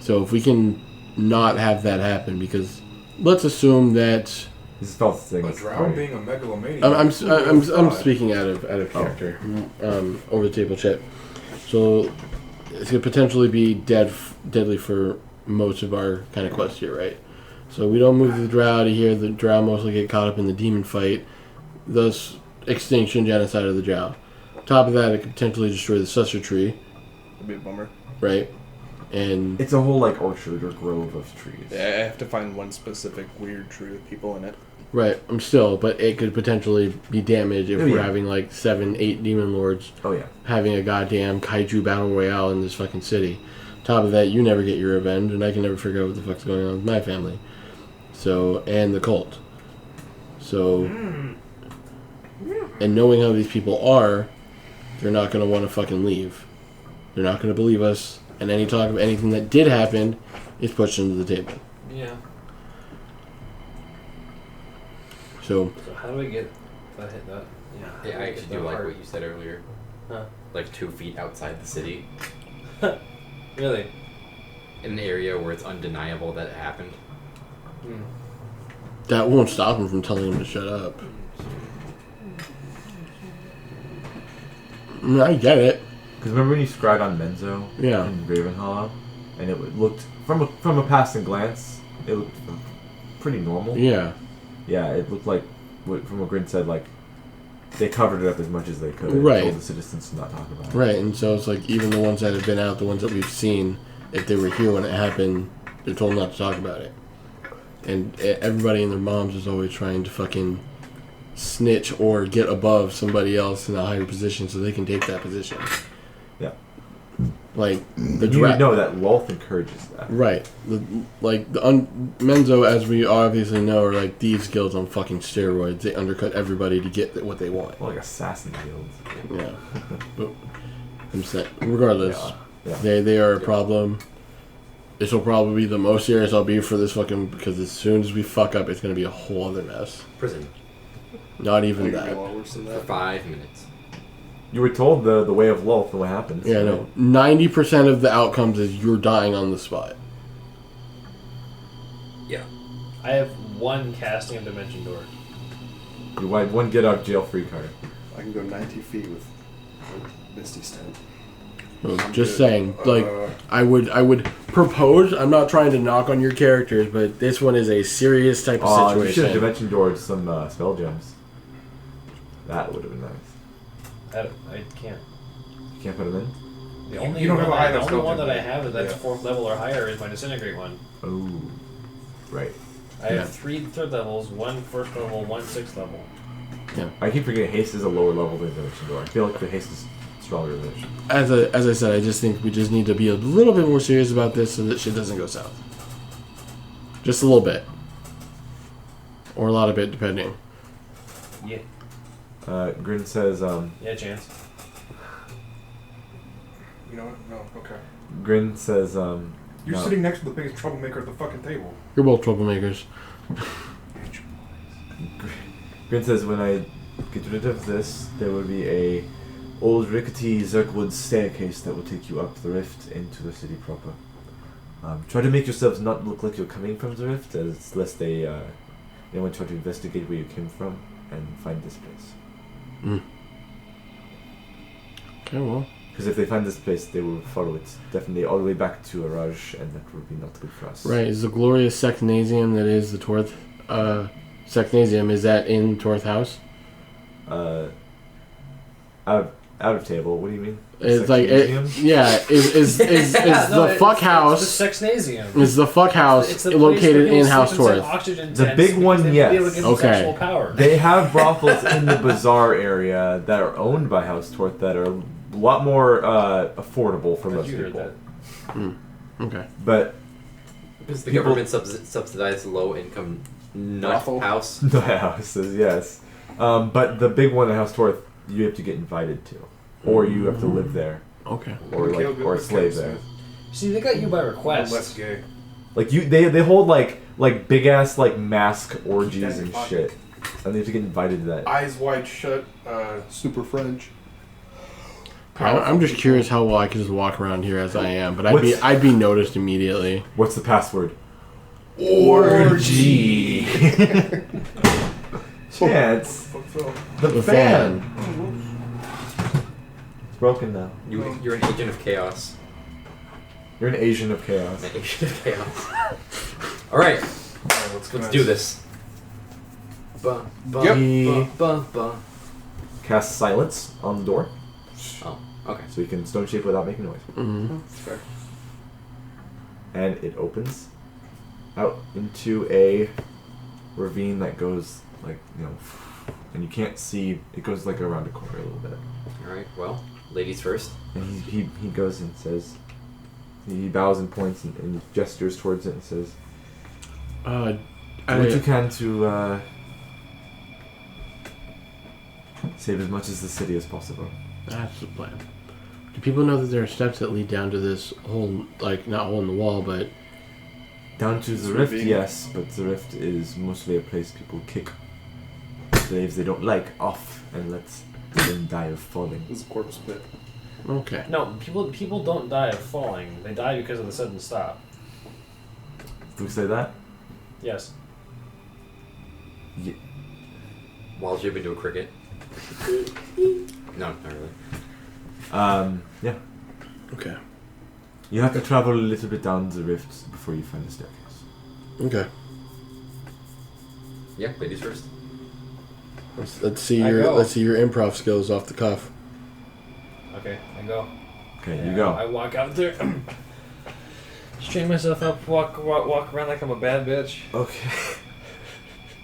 So if we can not have that happen, because let's assume that... This felt thing. A drow being a megalomaniac. I'm speaking out of character over the table chat. So it's gonna potentially be deadly for most of our kind of quest here, right? So we don't move the drow out of here. The drow mostly get caught up in the demon fight, thus extinction, genocide of the drow. Top of that, it could potentially destroy the sussur tree. That'd be a bummer. Right, and it's a whole like orchard or grove of trees. Yeah, I have to find one specific weird tree with people in it. right. But it could potentially be damaged if we're having like 7-8 demon lords. Oh yeah. Having a goddamn kaiju battle royale in this fucking city. Top of that, you never get your revenge, and I can never figure out what the fuck's going on with my family. So, and the cult. So, and knowing how these people are, they're not going to want to fucking leave. They're not going to believe us, and any talk of anything that did happen is pushed into the table. Yeah. So how do we get that hit that? Yeah, I actually do like what you said earlier. Huh? Like 2 feet outside the city. Really? In an area where it's undeniable that it happened. that won't stop him from telling him to shut up. I mean, I get it. Because remember when you scryed on Menzo in Raven Hollow? And it looked, from a passing glance, it looked pretty normal. Yeah. Yeah, it looked like, from what Grin said, like, they covered it up as much as they could. Right. Told the citizens to not talk about it. Right, and so it's like, even the ones that have been out, the ones that we've seen, if they were here when it happened, they're told not to talk about it. And everybody and their moms is always trying to fucking snitch or get above somebody else in a higher position so they can take that position. Yeah. Like, the you know that wealth encourages that. Right. Menzo, as we obviously know, are like thieves guilds on fucking steroids. They undercut everybody to get what they want. Well, like assassin guilds. Yeah. But I'm saying, regardless, yeah. they are a problem. This will probably be the most serious I'll be for this fucking, because as soon as we fuck up, it's going to be a whole other mess. Prison. Not even It'll be that. a lot worse than For that. 5 minutes. You were told the way of wealth and what happens. Yeah, no. 90% of the outcomes is you're dying on the spot. Yeah. I have 1 casting of Dimension Door. You want one get out jail free card. I can go 90 feet with Misty Step. So I'm just good. saying, like, I would propose. I'm not trying to knock on your characters, but this one is a serious type of You should have situation. dimension doored some spell gems. That would have been nice. I can't. You can't put them in? The only you don't have a high enough the skill only one check. that I have that's Yeah. 4th level or higher is my Disintegrate one. Oh, right. I have 3 3rd levels, 1 1st level, 1 6th level. I keep forgetting haste is a lower level than dimension door. I feel like the haste is stronger than it. As I said, I just think we just need to be a little bit more serious about this so that shit doesn't go south. Just a little bit. Or a lot of it, depending. Yeah. Grin says, Yeah, chance. You know what? No, okay. Grin says, You're no. sitting next to the biggest troublemaker at the fucking table. You're both troublemakers. Grin says, when I get rid of this, there will be a old rickety Zerkwood staircase that will take you up the rift into the city proper. Try to make yourselves not look like you're coming from the rift, as lest anyone try to investigate where you came from and find this place. Okay, well. Because if they find this place, they will follow it definitely all the way back to Araj, and that would be not good for us. Right, is the glorious Secnasium that is the Torth, Secnasium, is that in Torth House? Out of table. What do you mean? It's like, Museum? is the fuck house... It's the Sexnasium. Is the fuck house It's the place located where in people House sleep inside Torth? oxygen The tents big one, because they yes. feel like it's Okay. sexual power. They have brothels in the bazaar area that are owned by House Torth that are a lot more affordable for most You heard people. that. Okay. But Because the People- government subsidizes low-income nut Brothel? house. the houses, yes. But the big one in House Torth, you have to get invited to, or you have to live there, Okay. or or a slave there. See, they got you by I'm request. less gay. Like they hold like big ass like mask orgies and Dead shit. I need to get invited to that. Eyes wide shut, super French. I'm just curious how well I can just walk around here as I am, but What's- I'd be noticed immediately. What's the password? Orgy. Chance. The The fan. It's broken now. You're an agent of chaos. You're an Asian of chaos. An agent of chaos. All right, let's do this. Ba, ba, Yep. ba, ba, ba. Cast silence on the door, Oh, okay. so you can stone shape without making noise. Mm-hmm. Fair. And it opens out into a ravine that goes like, and you can't see. It goes like around a corner a little bit. All right. Well, ladies first. And he goes and says, he bows and points and gestures towards it and says, "Do what you can to save as much as the city as possible." That's the plan. Do people know that there are steps that lead down to this hole, like not hole in the wall, but Down to It's the rift, ravine. yes, but the rift is mostly a place people kick slaves they don't like off and let them die of falling. This is a corpse pit. okay? No, people don't die of falling. They die because of the sudden stop. Do we say that? Yes. Ye- While Jib into a cricket. No, not really. Yeah. Okay. You have to travel a little bit down the rift before you find the staircase. Okay. Yeah, ladies first. Let's see I your go. improv skills off the cuff. Okay, I go. Okay, Yeah, you go. I walk out there. Strain myself up. Walk around like I'm a bad bitch. Okay.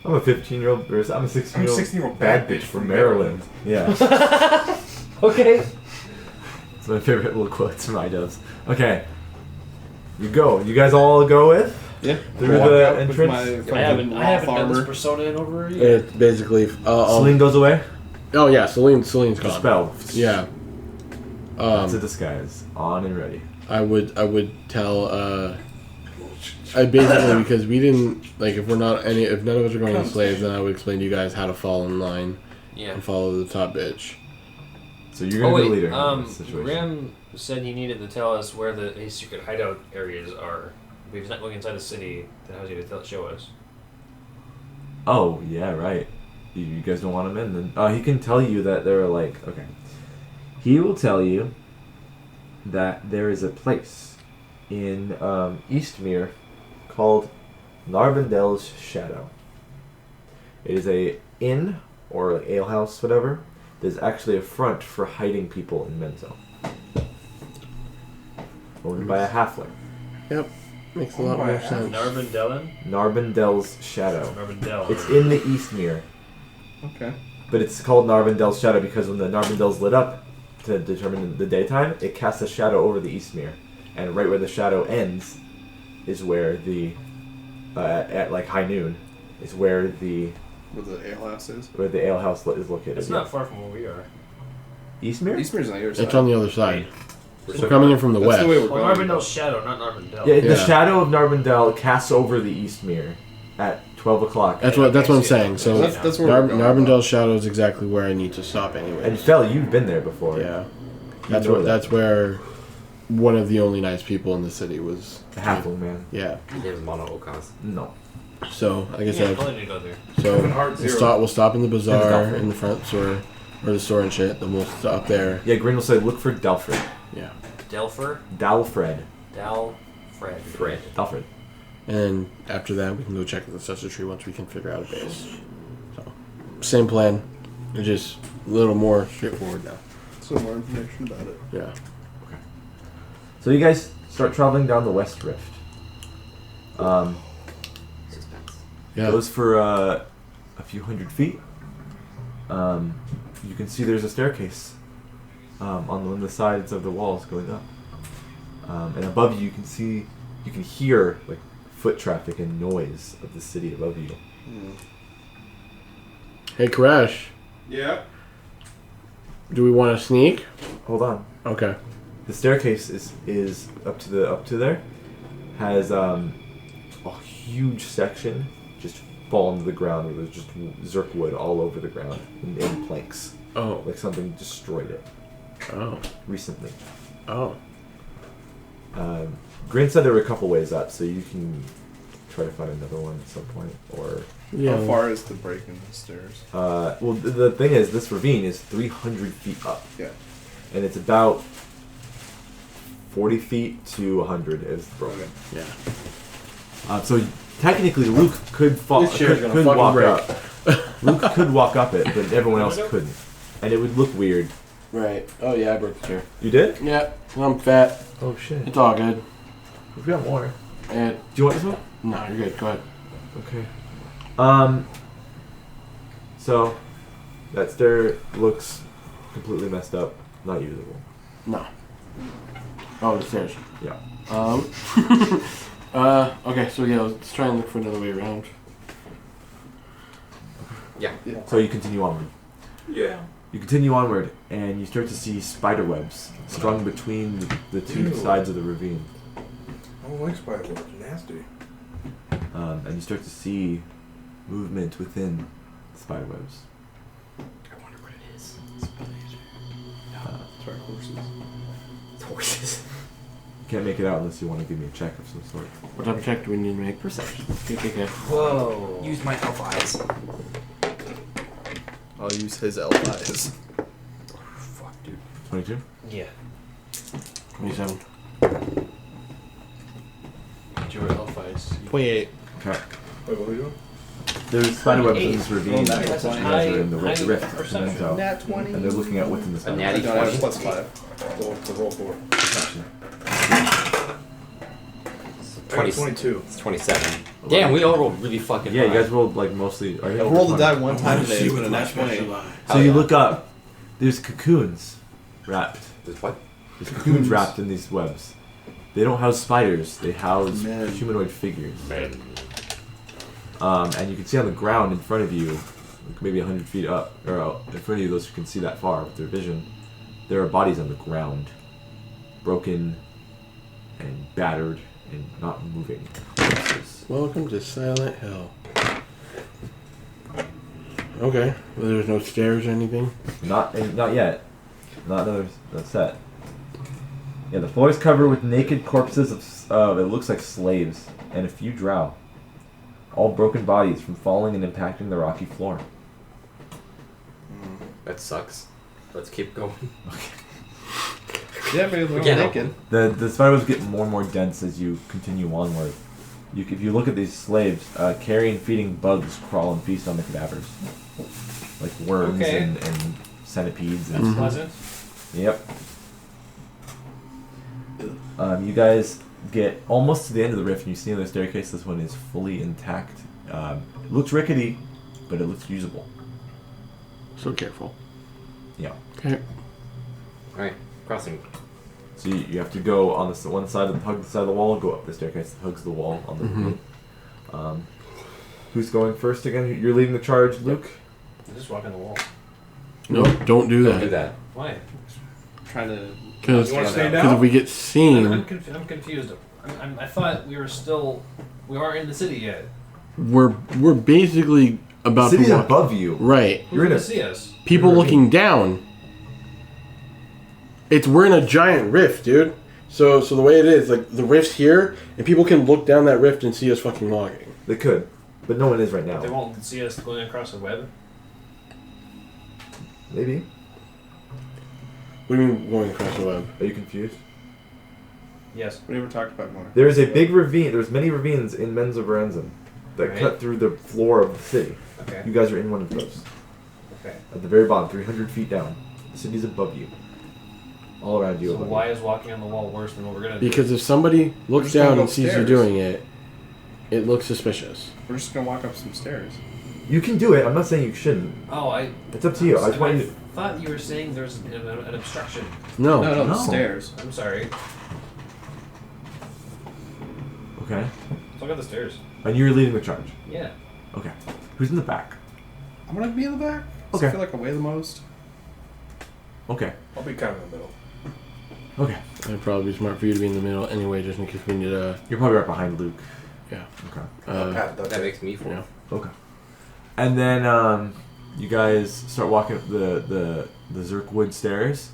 I'm a 15-year-old, or I'm a 16-year-old 16-year-old bad bitch from Maryland. Yeah. Okay. It's my favorite little quotes from iDubbbz. Okay. You go. You guys all go with? Yeah. Through Walk the out with entrance? my I fucking haven't cloth done this armor. persona in over a year. It's basically. Celine goes away? Oh yeah, Celine's gone. Dispel. Yeah. It's a disguise. On and ready. I would tell. I basically because we didn't like if none of us are going as slaves, then I would explain to you guys how to fall in line Yeah. and follow the top bitch. So you're going to be the leader in this situation. Ram said he needed to tell us where his secret hideout areas are. If he's not going inside the city, then how's he going to show us? Oh, yeah, right. You guys don't want him in then? He can tell you that there are okay. He will tell you that there is a place in Eastmere called Narvandel's Shadow. It is a inn or alehouse, whatever. There's actually a front for hiding people in Menzo. Owned by a halfling. Yep, makes a lot Oh, more yeah. sense. Narvandel's Shadow. Narvandel. It's in the Eastmere. Okay. But it's called Narvandel's Shadow because when the Narvandel's lit up to determine the daytime, it casts a shadow over the Eastmere. And right where the shadow ends is where the, at high noon, is where the Where the alehouse is. alehouse is located. It's not far from where we are. Eastmere? Eastmere's on the other side. It's on the other side. We're We're coming in from the That's west. the way we're Well, going. Narvandel's shadow, not Narvandel. Yeah, the Yeah. shadow of Narvandel casts over the Eastmere at 12 o'clock. That's what I'm saying. So That's where we're going. Narvandel's shadow is exactly where I need to stop anyway. And Fel, you've been there before. Yeah, You know that. that's where one of the only nice people in the city was. The halfling man. Yeah. His name is Mono Okaz. No. So like I Yeah, said, I need to go there. so Heart we'll stop in the bazaar Delphin. in the front store or the store and shit. Then we'll stop there. Yeah, Green will say, look for Dalfred. Yeah. Delfer? Dalfred. Dalfred. Fred. Dalfred. And after that, we can go check the ancestor tree once we can figure out a base. So, same plan, just a little more straightforward now. Some more information about it. Yeah. So you guys start traveling down the West Rift. Suspense. Yeah. Goes for a few hundred feet. You can see there's a staircase on one of the sides of the walls going up. And above you can hear foot traffic and noise of the city above you. Hey, Koresh, Yeah. do we want to sneak? Hold on. Okay. The staircase is up to there. Has a huge section just fall into the ground where there's just zerk wood all over the ground in planks. Oh. Like something destroyed it Oh. recently. Oh. Grin said there were a couple ways up, so you can try to find another one at some point. Or Yeah. How far is the break in the stairs? well, the thing is, this ravine is 300 feet up. Yeah. And it's about 40 feet to 100 is broken. Yeah. So technically, Luke could fall. This chair's Could gonna fucking walk break. up. Luke could walk up it, but everyone else couldn't, and it would look weird. Right. Oh yeah, I broke the chair. You did? Yeah. I'm fat. Oh shit! It's all good. We've got more. And Do you want this one? no, you're good. Go ahead. Okay. So that stair looks completely messed up, not usable. No. Oh, the stairs. Yeah. Okay, so yeah, let's try and look for another way around. Yeah. So you continue onward. Yeah. You continue onward, and you start to see spider webs strung between the two Ew. sides of the ravine. I don't like spider webs. Nasty. And you start to see movement within the spider webs. I wonder what it is. Sorry, horses. It's horses. You can't make it out unless you want to give me a check of some sort. What type of check do we need to make? Perception. Okay. Whoa. Use my elf eyes. I'll use his elf eyes. Fuck, dude. 22? Yeah. 27. Your elf eyes. 28. Okay. Wait, what are we doing? There's spider webs in this ravine. Oh, You that's guys a are in the high rift. perception. So- Nat 20. and they're looking at what's in the A spider natty web. I have 20. +5. The roll for. Perception. 22. It's 27. Damn, we all rolled really fucking Yeah, you high. guys rolled like mostly. Or I rolled the die one time today. It's been a nat 20. So Hell you yeah. look up. There's cocoons wrapped. There's what? There's cocoons wrapped in these webs. They don't house spiders. They house Man. humanoid figures. And you can see on the ground in front of you, like maybe 100 feet up, or in front of you, those who can see that far with their vision, there are bodies on the ground, broken and battered and not moving. Corpses. Welcome to Silent Hill. Okay. Well, there's no stairs or anything. Not yet. Not another set. Yeah, the floor is covered with naked corpses of it looks like slaves and a few drow. All broken bodies from falling and impacting the rocky floor. That sucks. Let's keep going. Yeah, but we're can't help naked. The spiders get more and more dense as you continue onward. If you look at these slaves, carrying and feeding bugs crawl and feast on the cadavers. Like worms Okay. and centipedes. And That's pleasant. Yep. You guys get almost to the end of the rift and you see on the staircase this one is fully intact. Looks rickety, but it looks usable. So careful. Yeah. Okay. Alright, crossing. So you have to go on the one side of the wall, go up the staircase that hugs the wall on the ravine. Who's going first again? You're leading the charge, Luke? Just walk on the wall. No, don't do Don't do that. that. Why? Trying to. Because You want to stay if down? we get seen, I'm confused. I thought we aren't in the city yet. we're basically about City's to walk. above you. Right. Who's You're in gonna a- see us? People You're in a looking down. We're in a giant rift, dude. So the way it is, like the rift's here, and people can look down that rift and see us fucking walking. They could, but no one is right now. They won't see us going across the web. Maybe. What do you mean going across the web? Are you confused? Yes. We never talked about more. There is a big ravine. There's many ravines in Menzo Berenzin that Right. cut through the floor of the city. Okay. You guys are in one of those. Okay. At the very bottom, 300 feet down. The city's above you. All around you. So above why you. is walking on the wall worse than what we're gonna do? Because if somebody looks just gonna down go and sees you upstairs. doing it, it looks suspicious. We're just gonna walk up some stairs. You can do it. I'm not saying you shouldn't. Oh, It's up to you. I just want you to. thought you were saying there's an obstruction. No. No, no. stairs. I'm sorry. Okay. Let's look at the stairs. And you're leading the charge. Yeah. Okay. Who's in the back? I'm gonna be in the back. Okay. I feel like I weigh the most. Okay. I'll be kind of in the middle. Okay. It'd probably be smart for you to be in the middle anyway, just in case we need a. You're probably right behind Luke. Yeah. Okay. That makes me 4. Yeah. Okay. And then you guys start walking up the Zerkwood stairs.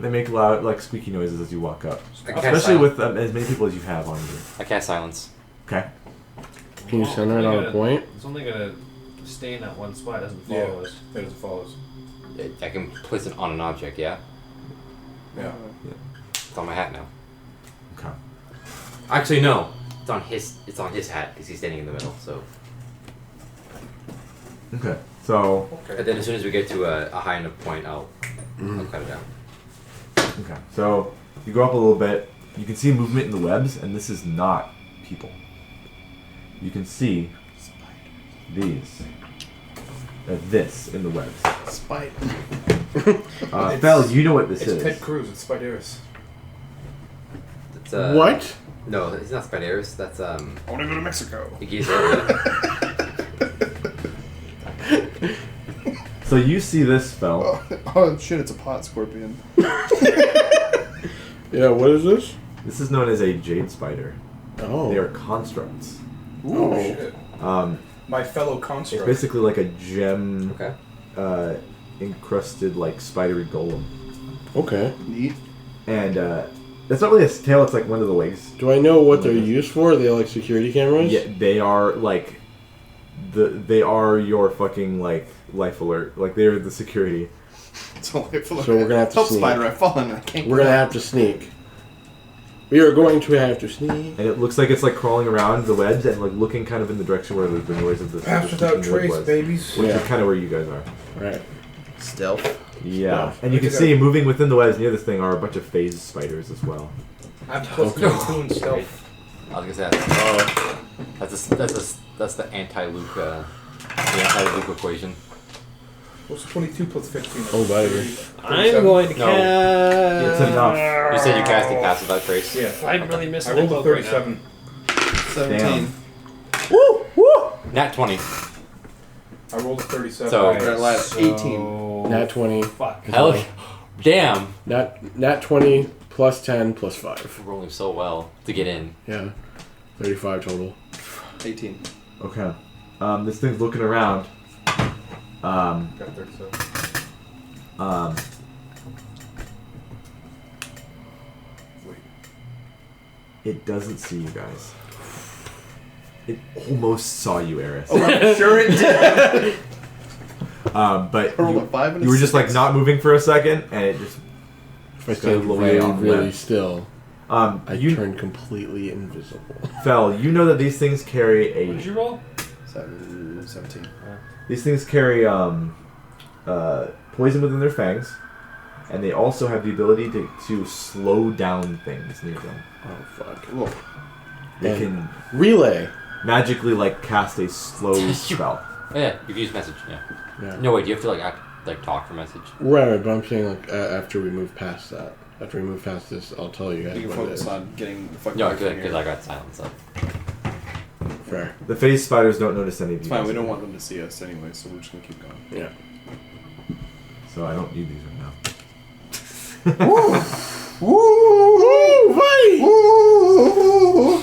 They make loud, like, squeaky noises as you walk up. Especially with as many people as you have on you. I cast silence. Okay. Can you center it on a point? It's only gonna stay in that one spot. It doesn't Yeah. follow us. It as follows. I can place it on an object, yeah? Yeah. It's on my hat now. Okay. Actually, no. It's on his hat because he's standing in the middle. So. Okay. So. And then as soon as we get to a high enough point, I'll cut it down. Okay. So you go up a little bit. You can see movement in the webs, and this is not people. You can see these. This in the webs. Spider. Bell, you know what this It's is. Ted Cruz. It's Spideris. It's, What? No, it's not Spideris. That's I want to go to Mexico. Xavier. So you see this spell. Oh shit! It's a pot scorpion. Yeah, what is this? This is known as a Jade Spider. Oh. They are constructs. Ooh, shit. My fellow It's construct. basically like a gem Okay. encrusted like spidery golem. Okay. Neat. And it's not really a tail, it's like one of the legs. Do I know what they're used for? Are they like security cameras? Yeah, they are like they are your fucking like life alert. Like they're the security. So we're gonna have to help sneak. Spider. I've fallen. I can't. We're gonna have to sneak. We are going to have to sneak. And it looks like it's like crawling around the webs and like looking kind of in the direction where the noise of the Paths the without squeaking wood trace, was, babies. which Yeah. is kind of where you guys are. Right. Stealth. Yeah, Stealth. and you can see moving within the webs near this thing are a bunch of phase spiders as well. I'm plus Okay. 22 in stealth. I was gonna say that's the anti-Luke equation. What's 22 plus 15? Oh, baby. I'm going to No. cast. It's enough. You said you casted Pass Without Trace. Yeah. I'm really missing I rolled a the book right now. 37. 17. Woo! Woo! Nat 20. I rolled a 37. So- We're at last 18. Nat 20. Fuck. Hell, damn. Nat 20 plus 10 plus 5. We're rolling so well to get in. Yeah. 35 total. 18. Okay. This thing's looking around. Got 37. Wait. It doesn't see you guys. It almost saw you, Eris. Oh, I'm sure it did. But I rolled a 5 and a you were just like 6. not moving for a second, and it just If I Just stay goes way really, off the really web. still, I you turn completely invisible. Fel, you know that these things carry What did a you roll? 17. these things carry poison within their fangs, and they also have the ability to slow down things near them. Oh, fuck. Whoa. They And- can Relay. magically like cast a slow spell. Oh, yeah, you can use message. Yeah. Yeah. No, wait. Do you have to like talk for message? Right, but I'm saying like after we move past that. After we move past this, I'll tell you guys You can what it focus is. on getting the fucking. No, good, because I got silence up. Fair. The phase spiders don't notice any of It's you. fine. guys We don't right want them to see us anyway, so we're just gonna keep going. Yeah. now. So I don't need these right now. Woo! Buddy! Woo!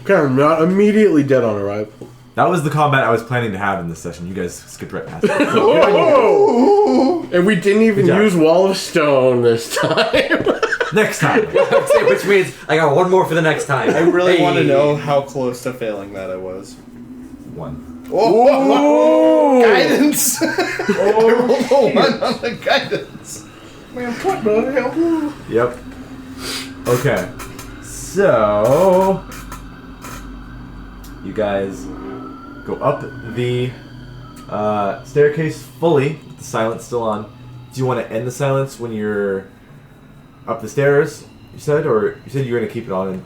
Okay, I'm not immediately dead on arrival. That was the combat I was planning to have in this session. You guys skipped right past it. Whoa! And we didn't even Good job. use Wall of Stone this time. Next time. Which means I got one more for the next time. I really Hey. want to know how close to failing that I was. 1. Oh, guidance! I rolled a 1 on the guidance. Man, what the hell? Yep. Okay. So you guys go up the staircase fully, with the silence still on. Do you want to end the silence when you're up the stairs? You said, or you said you were gonna keep it on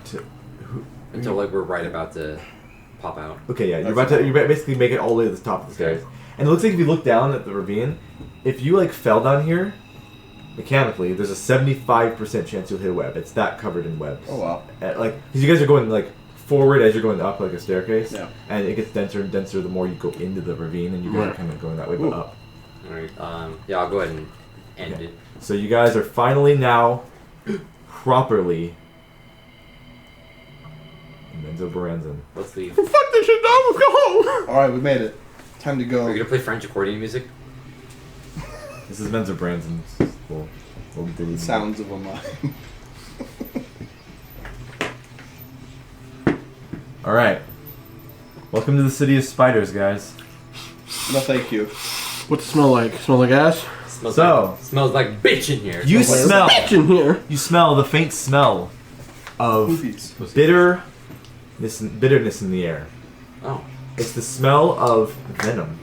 Until like we're right about to pop out. Okay, yeah, you basically make it all the way to the top of the stairs. And it looks like if you look down at the ravine, if you like fell down here, mechanically, there's a 75% chance you'll hit a web. It's that covered in webs. Oh wow. Like, because you guys are going like forward as you're going up like a staircase, Yeah. and it gets denser and denser the more you go into the ravine, and you guys are kind of going that way, but Ooh. up. All right. Yeah, I'll go ahead and end Okay. it. So you guys are finally now properly in Menzo Baranzan. Let's leave. Fuck this shit, dog. Let's go home. Alright, we made it. Time to Are go. we gonna play French accordion music? This is Menzo Baranzan's little ditty. Sounds of a mine. Alright. Welcome to the city of spiders, guys. No, thank you. What's it smell like? Smell like ass? Smells like bitch in here. You There's smell. a bitch in here. You smell the faint smell of Movies. bitterness in the air. Oh. It's the smell of venom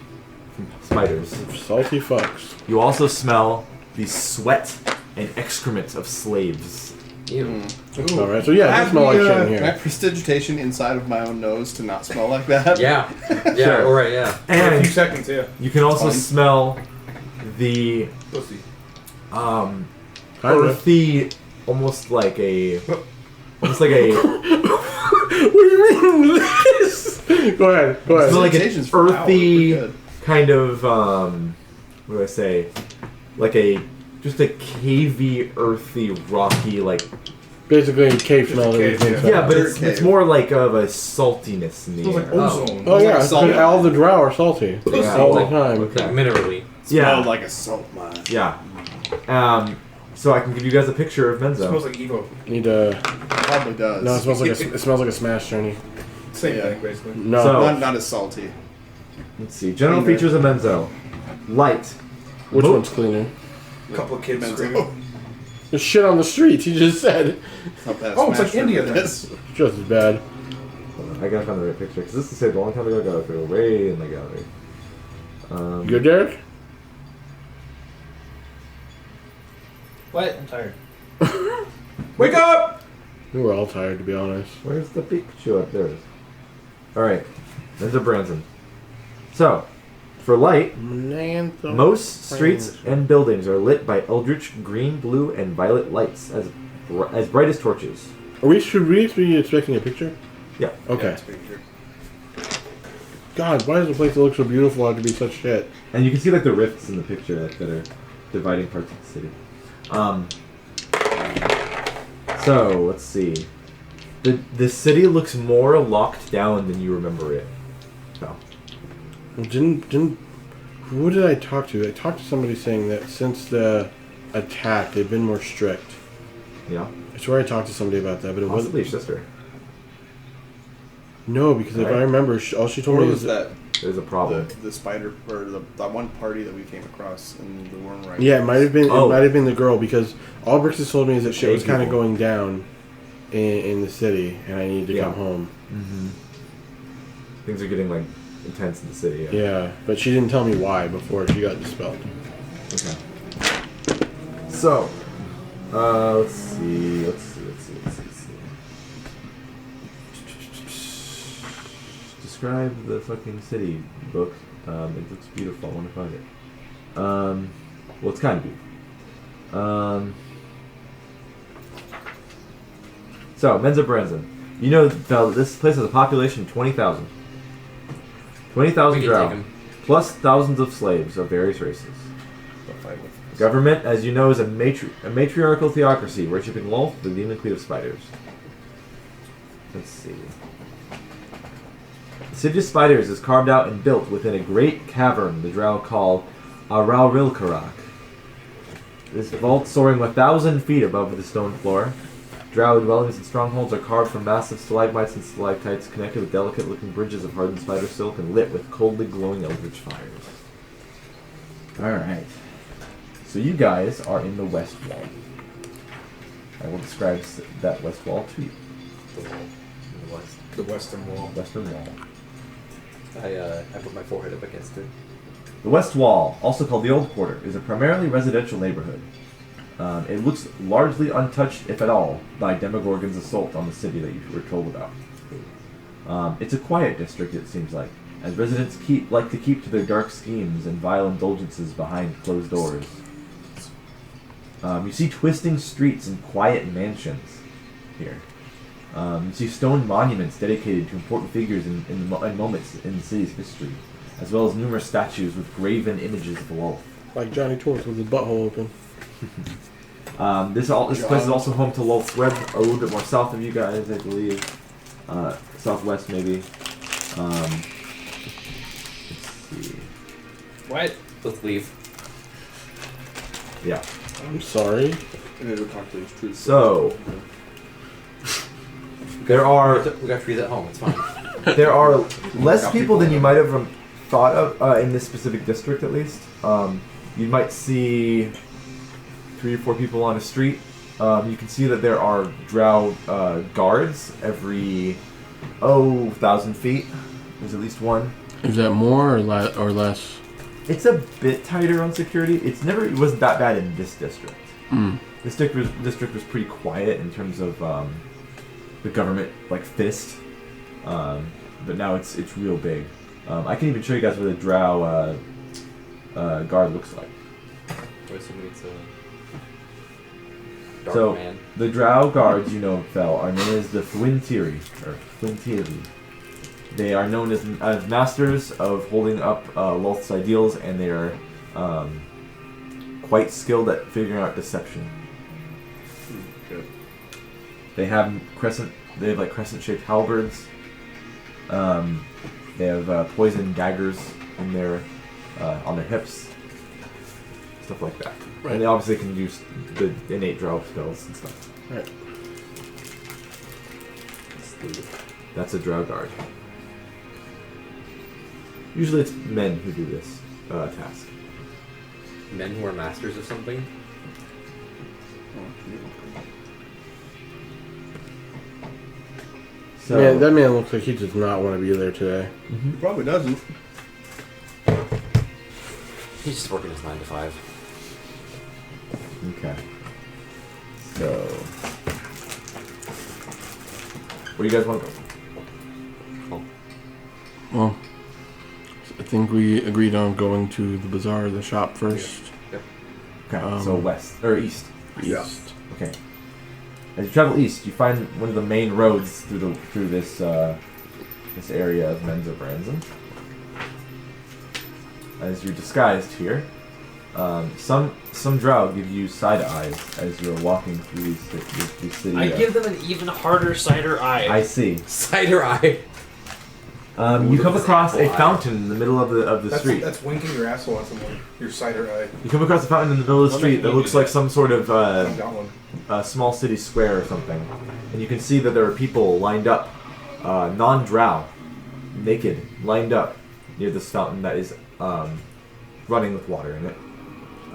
from spiders. Salty fucks. You also smell the sweat and excrement of slaves. Ew. Alright, so yeah, it does smell like shit in Can I have here. prestidigitation inside of my own nose to not smell like that? Yeah. Yeah, Sure. alright, yeah. For a few And seconds, yeah. you can also Fun. smell the Pussy. Kinda. earthy, almost like a What do you mean this? Go ahead. smell like an Presentation's for an hour, earthy we're good. kind of what do I say? Like just a cavey, earthy, rocky, like Basically, a cave smell. Just a cave, everything's yeah. yeah, but Dirt it's cave. more like of a saltiness in the Smells air. like ozone. Oh yeah, like salt. because all the drow are salty. Yeah. All the Like- time. Like minerally. Yeah. Smelled like a salt mine. Yeah. So I can give you guys a picture of It smells Menzo. like Evo. Need to. Probably does. No, it smells like it smells like a smash journey. Same Yeah. thing, basically. No. So- Not as salty. Let's see. General Cleaner. features of Menzo. Light. Which Mo- one's cleaner? A couple of kids. Menzo. There's shit on the streets. He just said. Not that Oh, it's like smash India for then. this. Just as bad. Hold on, I gotta find the right picture because this is saved a long time ago. I gotta go way in the gallery. You good, Derrick? What? I'm tired. Wake up! We were all tired, to be honest. Where's the picture? There it is. Alright. Menzo Branson. So, for light, most streets and buildings are lit by eldritch green, blue, and violet lights as bright as torches. Should we be expecting a picture? Yeah. Okay. God, why does a place that looks so beautiful have to be such shit? And you can see like the rifts in the picture like that are dividing parts of the city. So let's see. The city looks more locked down than you remember it. So Who did I talk to? I talked to somebody saying that since the attack, they've been more strict. yeah. I swear I talked to somebody about that, but it Possibly wasn't. your sister. No, because if Right. I remember, all she told Or me was is that There's a problem. the spider or that one party that we came across in the worm right? yeah, it might have been. Oh. It might have been the girl because all Brix has told me is that shit Jade was kind of people. going down in the city, and I needed to Yeah. come home. Mm-hmm. Things are getting like intense in the city. Yeah, but she didn't tell me why before she got dispelled. Okay. So, let's see. Describe the fucking city book. It looks beautiful. I want to find it. Well, it's kind of beautiful. So, Menzo Branson. You know, this place has a population of 20,000. 20,000 We can take drow. 'em. Plus thousands of slaves of various races. Don't fight with us. Government, as you know, is a matriarchal theocracy worshipping Lolth, the demon queen of spiders. Let's see. The city of spiders is carved out and built within a great cavern the drow call Araurilkarak. This vault soaring 1,000 feet above the stone floor. Drow dwellings and strongholds are carved from massive stalagmites and stalactites connected with delicate-looking bridges of hardened spider silk and lit with coldly glowing eldritch fires. Alright. So you guys are in the west wall. I will describe that west wall to you. The wall. In the west. The western wall. Western wall. I put my forehead up against it. The West Wall, also called the Old Quarter, is a primarily residential neighborhood. It looks largely untouched, if at all, by Demogorgon's assault on the city that you were told about. It's a quiet district, it seems like, as residents like to keep to their dark schemes and vile indulgences behind closed doors. You see twisting streets and quiet mansions here. You see stone monuments dedicated to important figures and moments in the city's history, as well as numerous statues with graven images of the wolf. Like Johnny Torch with his butthole open. This place is also home to Lulth's Web, a little bit more south of you guys, I believe. Southwest, maybe. Let's see. What? Let's leave. Yeah. I'm sorry. I need to talk to these truths. So, there are We got trees at home. It's fine. there are less people than you might have thought of in this specific district, at least. You might see 3 or 4 people on a street. You can see that there are drow guards every 1,000 feet. There's at least one. Is that more or less? It's a bit tighter on security. It wasn't that bad in this district. Mm. This district was pretty quiet in terms of the government fist, but now it's real big. I can even show you guys what a drow guard looks like. I'm assuming it's a dark So man. the drow guards, Fel, are known as the Flintiri or Flintiri. They are known as masters of holding up Lulth's ideals, and they are quite skilled at figuring out deception. Good. They have crescent-shaped halberds. They have poison daggers in on their hips, stuff like that. Right. And they obviously can use the innate drow spells and stuff. Right. That's a drow guard. Usually it's men who do this task. Men who are masters of something. So Man, that man looks like he does not want to be there today. He probably doesn't. He's just working his 9 to 5. Okay. So where do you guys want to go? Well, I think we agreed on going to the bazaar, the shop first. Okay, so west or east. East. Okay. As you travel east, you find one of the main roads through this this area of Menza Branson. As you're disguised here, some drow give you side eyes as you're walking through these city. I give them an even harder cider eye. I see. Cider eye. You come across a Apple eye. fountain in the middle of the street. That's winking your asshole at someone. Your cider eye. You come across a fountain in the middle of the street that looks like some sort of I've got one. small city square or something, and you can see that there are people lined up, non-drow, naked, lined up near this fountain that is running with water in it.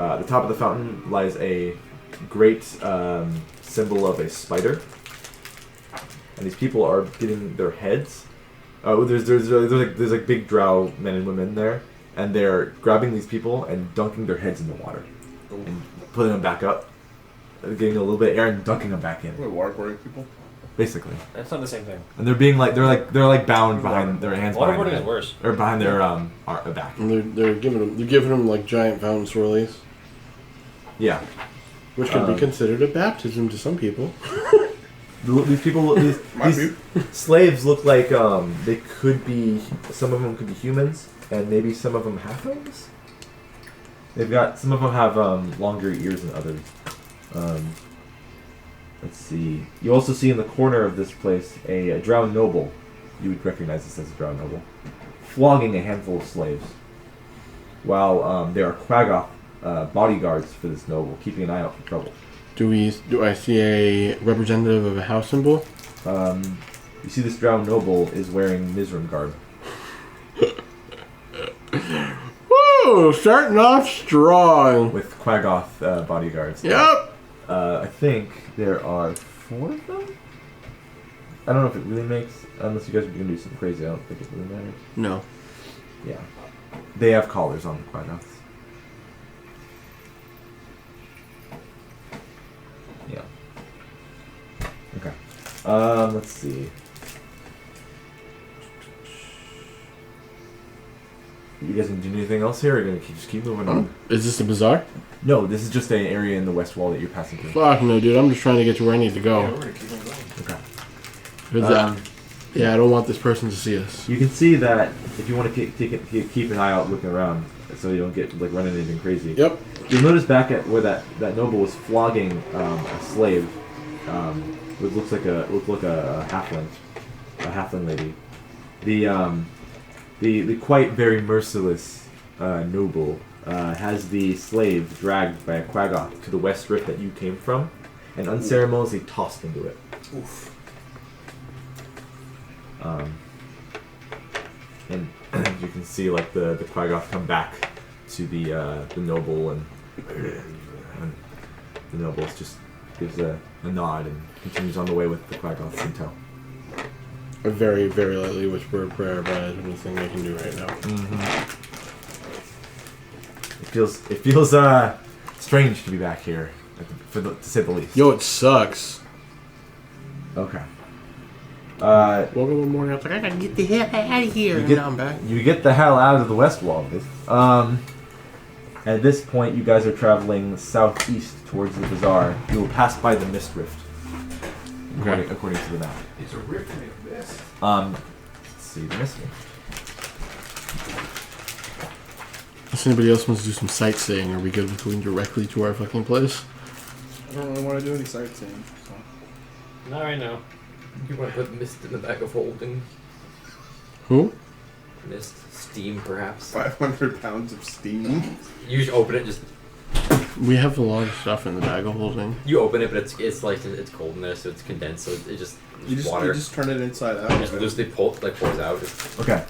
At the top of the fountain lies a great symbol of a spider, and these people are getting their heads. There's like big drow men and women there, and they're grabbing these people and dunking their heads in the water, and putting them back up, getting a little bit of air and dunking them back in, Wait, waterboarding people? basically. That's not the same thing. And they're being they're bound behind their hands behind Waterboarding their is worse. or behind their back. And they're giving them like giant fountain swirlies, Yeah. which could be considered a baptism to some people. These people, these slaves look like they could be. Some of them could be humans, and maybe some of them halflings. Some of them have longer ears than others. Let's see. You also see in the corner of this place a drow noble. You would recognize this as a drow noble, flogging a handful of slaves, while there are Quaggoth bodyguards for this noble, keeping an eye out for trouble. Do I see a representative of a house symbol? You see this drow noble is wearing Mizram garb. Woo! Starting off strong. With Quaggoth bodyguards. Yep. I think there are 4 of them? I don't know if it really makes, unless you guys are going to do something crazy, I don't think it really matters. No. Yeah. They have collars on the Quaggoths. Yeah. Okay. Let's see. You guys gonna do anything else here, or are you gonna just keep moving on? Is this a bazaar? No, this is just an area in the west wall that you're passing through. Fuck no, dude. I'm just trying to get to where I need to Yeah, go. we're gonna keep on going. Okay. 'Cause, yeah, I don't want this person to see us. You can see that if you want to keep an eye out looking around, so you don't get running anything crazy. Yep. You'll notice back at where that noble was flogging a slave. It looked like a halfling lady. The quite very merciless noble has the slave dragged by a quaggoth to the west rift that you came from, and unceremoniously tossed into it. Oof. And you can see like the quaggoth come back to the noble, and the noble just gives a nod and continues on the way with the quaggoths in tow. I very, very lightly whisper a prayer, but I don't think I can do right now. Mm-hmm. It feels strange to be back here, to say the least. Yo, it sucks. Okay. Woke up one morning, I was like, I gotta get the hell out of here. And now I'm back. You get the hell out of the West Wall. At this point, you guys are traveling southeast towards the bazaar. You will pass by the Mist Rift, according to the map. It's a rift made of this. Let's see the Mist Rift. If anybody else wants to do some sightseeing, are we good with going directly to our fucking place? I don't really want to do any sightseeing. So. Not right now. You want to put mist in the bag of holding? Who? Mist, steam, perhaps. 500 pounds of steam. You just open it, just We have a lot of stuff in the bag of holding. you open it, but it's like it's cold in there, so it's condensed, so it just water. You just turn it inside out. Just loosely pours out. Okay.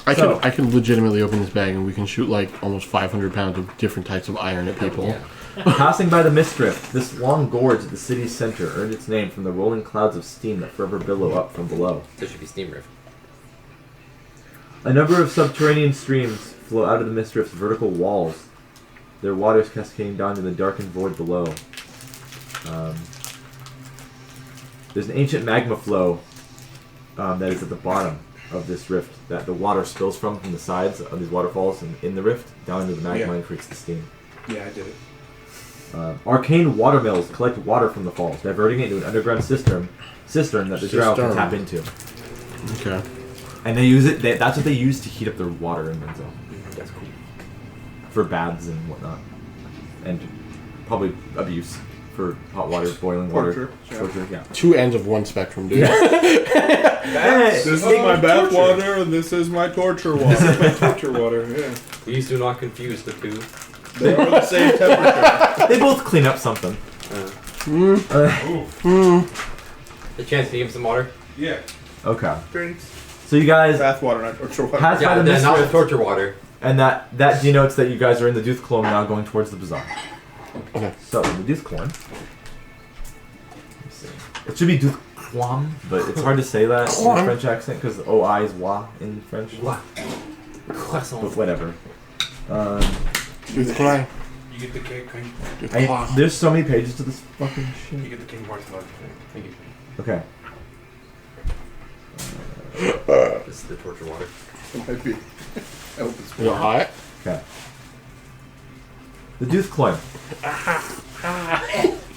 I So- can legitimately open this bag and we can shoot like almost 500 pounds of different types of iron at people. Yeah. Passing by the Mist Rift, this long gorge at the city's center earned its name from the rolling clouds of steam that forever billow up from below. There should be steam rift. A number of subterranean streams flow out of the Mist Rift's vertical walls, their waters cascading down to the darkened void below. There's an ancient magma flow that is at the bottom of this rift that the water spills from the sides of these waterfalls and in the rift down into the magma and creates the steam. Yeah, I did it. Arcane water mills collect water from the falls, diverting it into an underground cistern that the drow can tap into. Okay. And they use it. That's what they use to heat up their water in Menzo. That's cool. For baths and whatnot, and probably abuse for hot water, boiling water, torture. Yeah. Two ends of one spectrum, dude. This is my bath water and this is my torture water. This is my torture water, yeah. Please do not confuse the two. They are the same temperature. They both clean up something. The chance to give him some water? Yeah. Okay. Drinks. So you guys Bath water, not torture water. pass by Yeah, the Mist not the Rift, torture water. and that denotes that you guys are in the Duthclone now, going towards the bazaar. Okay. So the Duthclone. Let's see. It should be Duthclone, but it's hard to say that in a French accent because OI is wa in French. What? But whatever. Dude, cry. You get the cake, king. There's so many pages to this fucking You shit. get the king horse love. Thank you. Okay. This is the torture water. It might be. I hope it's Is it hot? Okay. The Duthclone.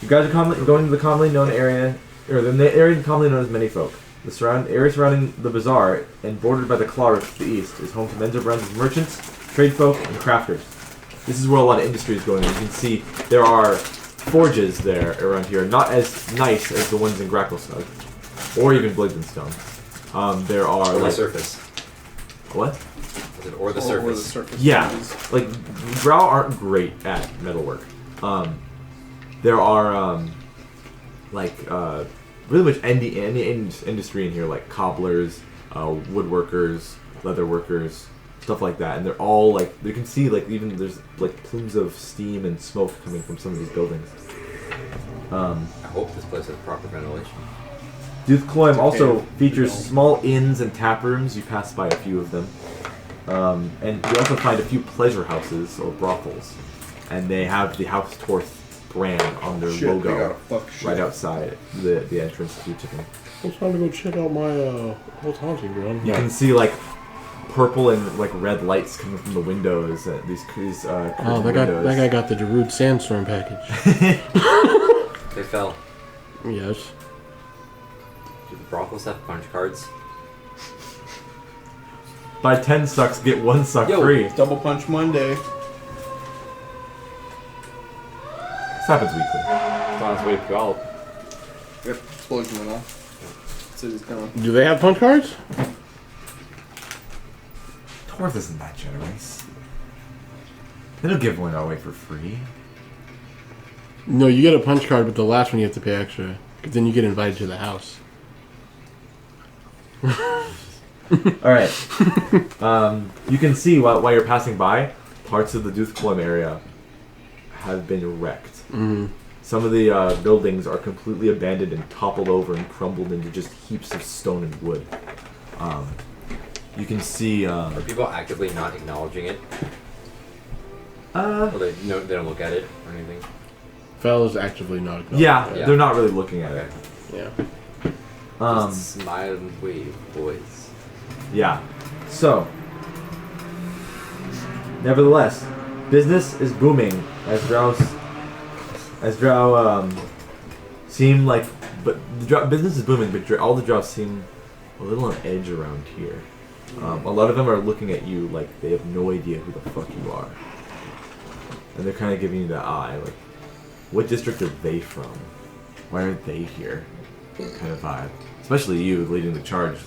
You guys are going to the commonly known area, or the area commonly known as Manyfolk. The area surrounding the bazaar and bordered by the Claw Rift to the east is home to Menzo brands of merchants, trade folk, and crafters. This is where a lot of industry is going on. You can see there are forges there around here, not as nice as the ones in Gracklesnug, or even Bladenstone. There are Or the like surface. what? Is it or the Or the surface? surface. Yeah, is. like drow aren't great at metalwork. There are really much any industry in here, like cobblers, woodworkers, leather workers, stuff like that, and they're all like you can see like even there's like plumes of steam and smoke coming from some of these buildings. I hope this place has proper ventilation. Duthclone also Okay. features small inns and tap rooms. You pass by a few of them. And you also find a few pleasure houses or brothels. And they have the House Torth brand on their Shit, they logo gotta fuck shit. right outside the entrance to the chicken. It's time to go check out my old haunting ground. You can see like purple and like red lights coming from the windows. These Oh, curtained that windows. guy got the Darude Sandstorm package. They fell. Yes. Do the brothels have punch cards? Buy 10 sucks, get 1 suck Yo. free. Double Punch Monday. happens weekly. It's on its way to Kaleb. Yep, explosion went off. City's coming. Do they have punch cards? Torth isn't that generous. They don't give one away for free. No, you get a punch card, but the last one you have to pay extra. Because then you get invited to the house. Alright. You can see while you're passing by, parts of the Duthkolm area have been wrecked. Mm-hmm. Some of the buildings are completely abandoned and toppled over and crumbled into just heaps of stone and wood. You can see... Are people actively not acknowledging it? Uh, Or they don't look at it or anything? Fellas actively not. yeah, Yeah. they're not really looking at it. Yeah. Just smile and wave, boys. Yeah. So, nevertheless, business is booming as Drow seem like, but business is booming, but all the Drow seem a little on edge around here. A lot of them are looking at you like they have no idea who the fuck you are, and they're kind of giving you the eye, like, what district are they from? Why are they here? Kind of vibe. Especially you leading the charge,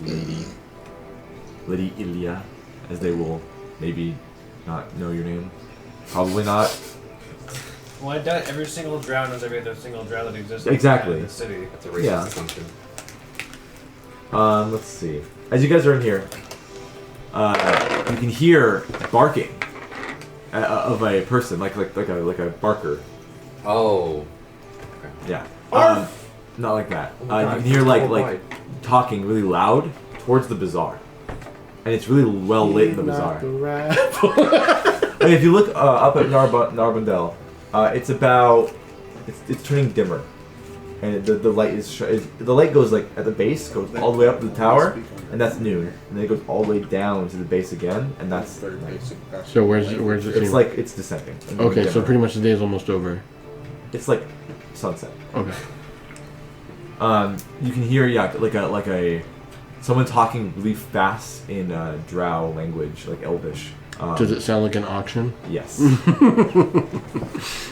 Lady Ilya, as they will maybe not know your name. Probably not. Well, I doubt every single drow knows every other single drow that exists Exactly. in the city. That's a racist Yeah. assumption. Let's see. As you guys are in here, you can hear barking of a person, like a barker. Oh. Yeah. Not like that. Oh my You God, can hear it's like worldwide. talking really loud towards the bazaar, and it's really well lit in the bazaar. Like, if you look up at Narbondel, it's about it's turning dimmer, and the light the light goes like at the base, goes all the way up to the tower, and that's noon, and then it goes all the way down to the base again, and that's Third night. basic. So where's it? It's seem? like it's descending. and going Okay, so dimmer. pretty much the day is almost over. It's like sunset. Okay. You can hear like a someone talking really fast in Drow language, like Elvish. Does it sound like an auction? Yes.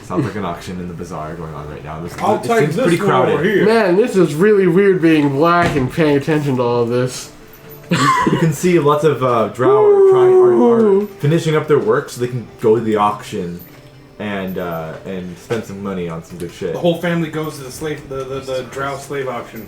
Sounds like an auction in the bazaar going on right now. I'll It take seems this pretty one crowded. over here. Man, this is really weird being black and paying attention to all of this. You can see lots of Drow are finishing up their work so they can go to the auction and spend some money on some good shit. The whole family goes to the drow slave auction.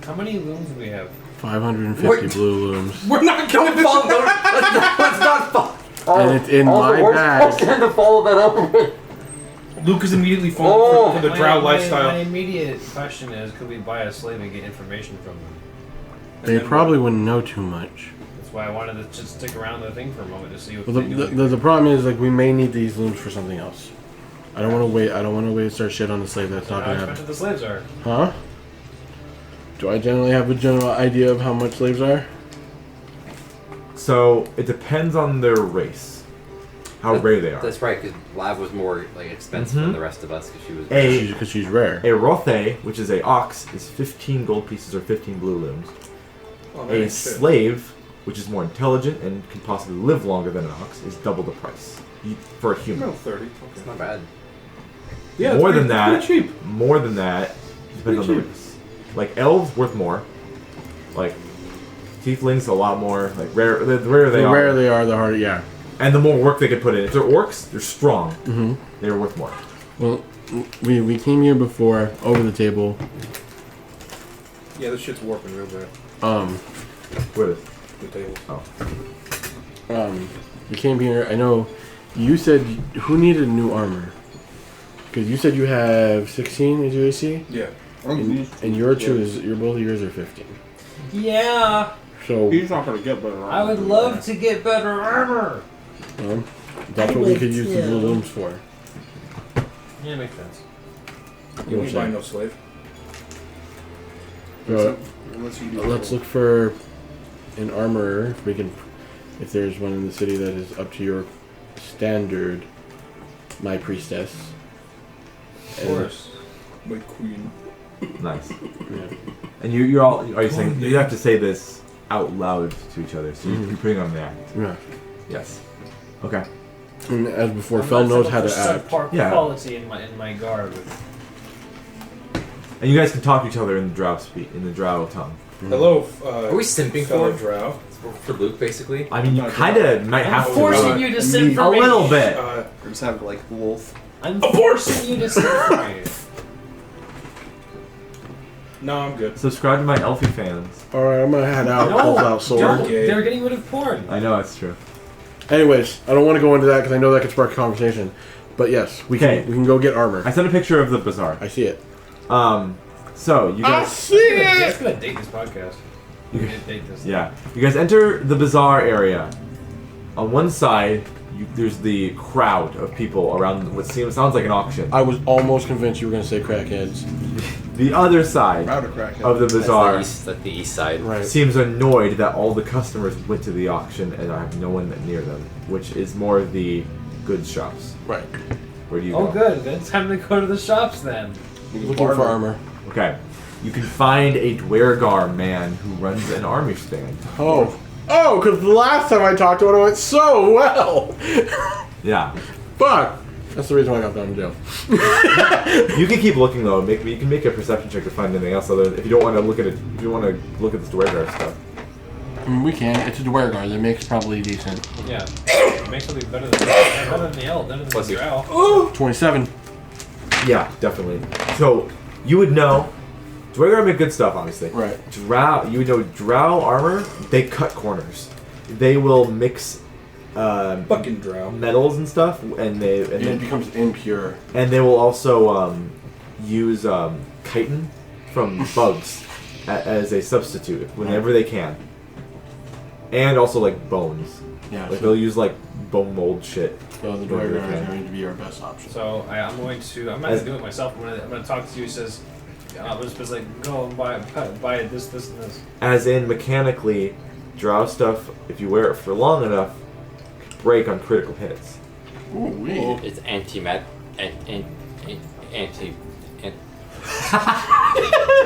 How many looms do we have? 550 What? blue looms. We're not going to Follow, let's not follow. And it's in my bag. Tend to follow that up. Luke is immediately falling for the drow My lifestyle. immediate question is, could we buy a slave and get information from them? They probably wouldn't know too much. That's why I wanted to just stick around the thing for a moment to see what Well, they do. the problem is, like, we may need these looms for something else. I don't want to wait. I don't want to waste our shit on the slave. That's not How gonna happen. expensive the slaves are. Huh? Do I generally have a general idea of how much slaves are? So it depends on their race, how rare they are. That's right, because Lav was more like expensive than the rest of us because she was. Because she's rare. A Rothe, which is a ox, is 15 gold pieces or 15 blue looms. Oh, A slave, which is more intelligent and can possibly live longer than an ox, is double the price for a human. No, 30. It's Okay. not bad. Yeah, More it's than pretty- that, it's pretty cheap. more than that, depends on the cheap. race. Like elves, worth more. Like tieflings, a lot more. Like rare, the rarer they The are, rarer they are, the harder. Yeah. and the more work they can put in. If they're orcs, they're strong. Mm-hmm. They're worth more. Well, we came here before over the table. Yeah, this shit's warping real bad. What is? The tables. We came here. I know you said who needed new armor because you said you have 16 as your AC, Yeah. and your two is both of yours are 15. Yeah, So He's not gonna get better. I would love to get better armor. that's what we could use the blue looms for. Yeah, makes sense. You ain't buying no slave. But Unless you do. let's look for an armorer. If there's one in the city that is up to your standard, my priestess. Of course. My queen. Nice. Yeah. And you're all. Are you saying you have to say this out loud to each other? So you're putting on the act. Yeah. Yes. Okay. And as before, Fel knows how to act. Subpar Yeah. quality in my garb. And you guys can talk to each other in the drow tongue. Hello. Are we simping fellow for drow? For Luke, basically? I mean, you kind of might have to. forcing you to simp for a me. little bit. I just have like wolf. I'm forcing you to simp for me. No, I'm good. Subscribe to my Elfie fans. Alright, I'm gonna head out. No, Pulls out sword. Don't. They're getting rid of porn. I know that's true. Anyways, I don't want to go into that because I know that could spark a conversation. But yes, we Okay. can go get armor. I sent a picture of the bazaar. I see it. So you guys. see it! It's gonna date this podcast. You can date this. Yeah. You guys enter the bazaar area. On one side, there's the crowd of people around what sounds like an auction. I was almost convinced you were gonna say crackheads. The other side Proud of crackhead. of the bazaar That's the east side. Right. seems annoyed that all the customers went to the auction and I have no one near them, which is more of the goods shops. Right. Where do you Oh, go? good. Then it's time to go to the shops then. Looking for armor. Okay. You can find a Dwergar man who runs an army stand. Oh, because the last time I talked to him, it went so well. Yeah. Fuck. That's the reason why I got thrown in jail. You can keep looking though. You can make a perception check to find anything else other if you don't want to look at it. If you want to look at this Dwergar stuff. I mean, we can. It's a Dwergar. That makes probably decent. Yeah. Make something better than the elf, better than Plus the you. drow. 27. Yeah, definitely. So you would know. Dwergar make good stuff, obviously. Right. Drow, you would know drow armor. They cut corners. They will mix Fucking drow. metals and stuff, and It becomes impure. and they will also use chitin from bugs as a substitute whenever they can, and also like bones. Yeah. Like they'll use like bone mold shit. So the whenever they Dwergar is can. going to be our best option. So I'm not gonna do it myself. I'm gonna talk to you. He says, I'm just like go and buy this, and this. As in mechanically, drow stuff. If you wear it for long enough, can break on critical hits. Ooh, wee. It's anti.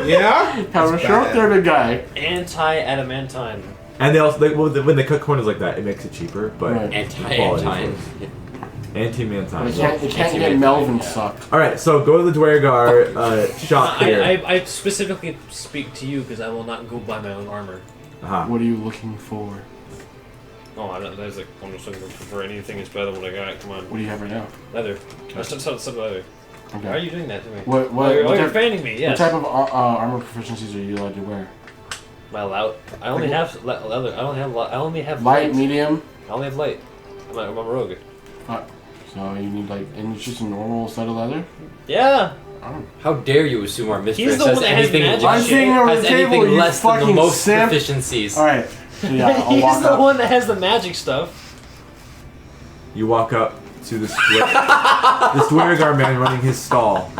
Yeah? Have a short there, big guy. Anti-adamantine. And they also when they cut corners like that, it makes it cheaper, but Right. the quality is worse. But Anti-mantine. it can't get Melvin sucked. All right, so go to the Dwergar shop here. I specifically speak to you because I will not go buy my own armor. Uh-huh. What are you looking for? Oh, I'm just looking for anything that's better than what I got. Come on, What do you have right now? leather. Some leather. Okay. Why are you doing that to me? What You're type, fanning me. Yes. what type of armor proficiencies are you allowed to wear? Am I allowed? I only have leather. I only have Light, medium? I only have light. I'm a rogue. Fuck. So you need like, and it's just a normal set of leather? Yeah. Oh. How dare you assume our mistress He's the has one that has anything, magic I'm shit. sitting over has the table, anything you less than the fucking most simp. proficiencies? Alright. So yeah, I'll He's walk the up. one that has the magic stuff. You walk up to this Dwergar man running his stall,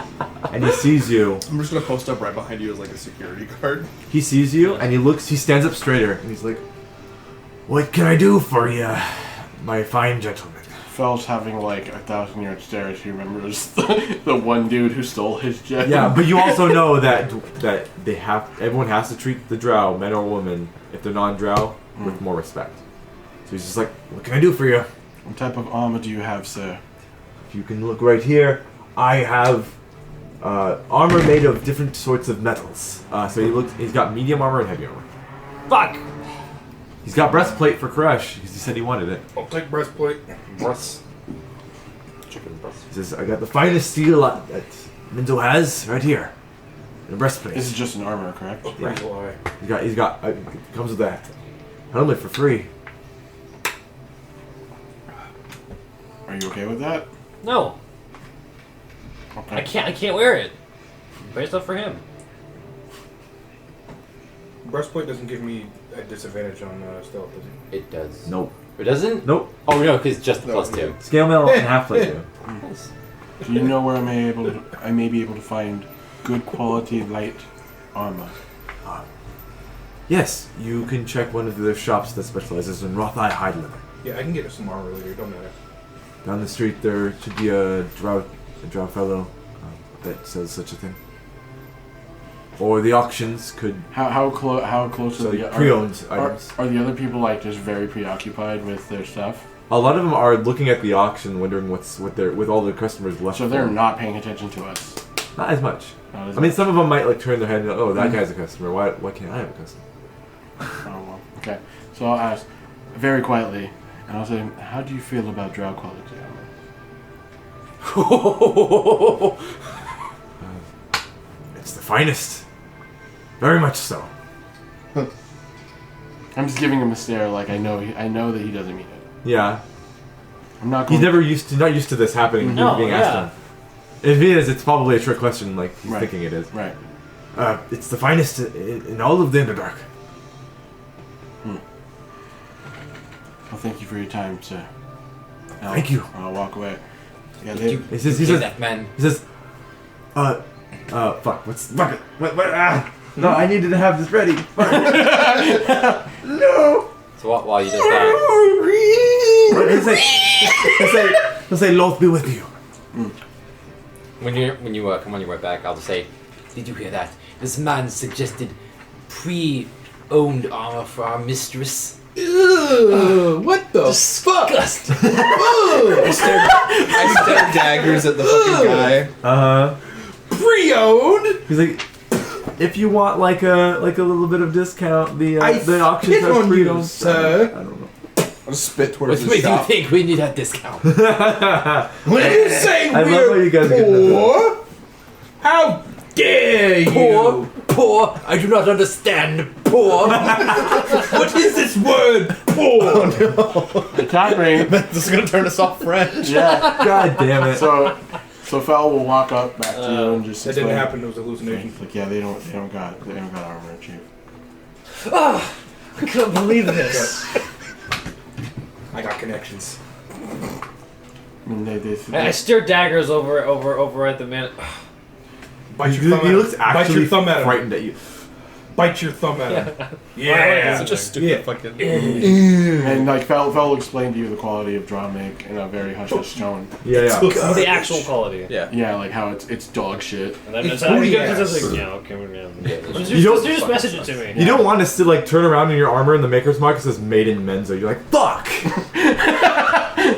and he sees you. I'm just gonna post up right behind you as like a security guard. He sees you, and he stands up straighter, and he's like, "What can I do for you, my fine gentleman?" Fel's having like 1,000-yard stare as he remembers the one dude who stole his jet. Yeah, but you also know that everyone has to treat the drow, men or women, if they're non-drow, with more respect. So he's just like, "What can I do for you?" What type of armor do you have, sir? If you can look right here, I have armor made of different sorts of metals. So he's got medium armor and heavy armor. Fuck. He's got breastplate for Koresh because he said he wanted it. I'll take breastplate. Breasts. Chicken breasts. He says, "I got the finest steel that Minto has right here. And a breastplate." This is just an armor, correct? Yeah. Why? He's got it comes with that helmet for free. Are you okay with that? No, Okay. I can't wear it. Based off for him. Breastplate doesn't give me a disadvantage on stealth, does it? It does. Nope. It doesn't? Nope. Oh no, because just the No, +2. Scale mail and half plate do. Do you know where I may be able to find good quality light armor? Yes, you can check one of the shops that specializes in wrought eye hide leather. Yeah, I can get some armor later. Don't matter. Down the street there should be a drow fellow that says such a thing. Or the auctions could How close so are the pre-owned are, items. are the other people like just very preoccupied with their stuff? A lot of them are looking at the auction, wondering with all the customers left. So they're not paying attention to us. Not as much. Not as I mean, much. some of them might like turn their head and go, "Oh, that guy's a customer. Why can't I have a customer?" Oh, well. Okay. So I'll ask very quietly, and I'll say, how do you feel about drow quality armor? It's the finest. Very much so. I'm just giving him a stare, like I know that he doesn't mean it. Yeah. I'm not He's going. not used to this happening. No, being asked yeah. him. If he is, it's probably a trick question, like he's Right. thinking it is. Right. It's the finest in all of the Underdark. Well, thank you for your time, sir. Thank you. I'll walk away. Yeah, Did you He says, kill that man? fuck, fuck it. What, no, I needed to have this ready. Fuck. No. So while you just that, He'll say, Loth be with you. when you come on your way back, I'll just say, did you hear that? This man suggested pre-owned armor for our mistress. What the Disgusting. I stared daggers at the fucking guy. Pre-owned? He's like, if you want like a little bit of discount, the auction spit has on freedom. you, sir. I don't know. I'll spit towards What his makes you shop. think we need a discount? When you say I love we're how you guys are getting into poor, how dare you? Poor? I do not understand. Poor? What is this word, poor? Attack me. This is gonna turn us off French. Yeah. God damn it. So Fel will walk up back to you and just That didn't explain. happen. It was a hallucination. Like, yeah, they don't got armor, chief. I can't believe this. I got connections. I mean, I stare daggers over at the man. Bite He your thumb at looks him. Bite actually your thumb at him. frightened at you. Bite your thumb at him. Yeah. Such a stupid fucking. And like Fel will explain to you the quality of draw make in a very hush-hush tone. Yeah. The actual quality. Yeah. Yeah, like how it's dog shit. And then It's it's like, booty it's ass. like, yeah, okay, yeah. You don't- Just message it to me. You don't want to still like turn around in your armor and the maker's mark says "Made in Menzo." You're like, fuck.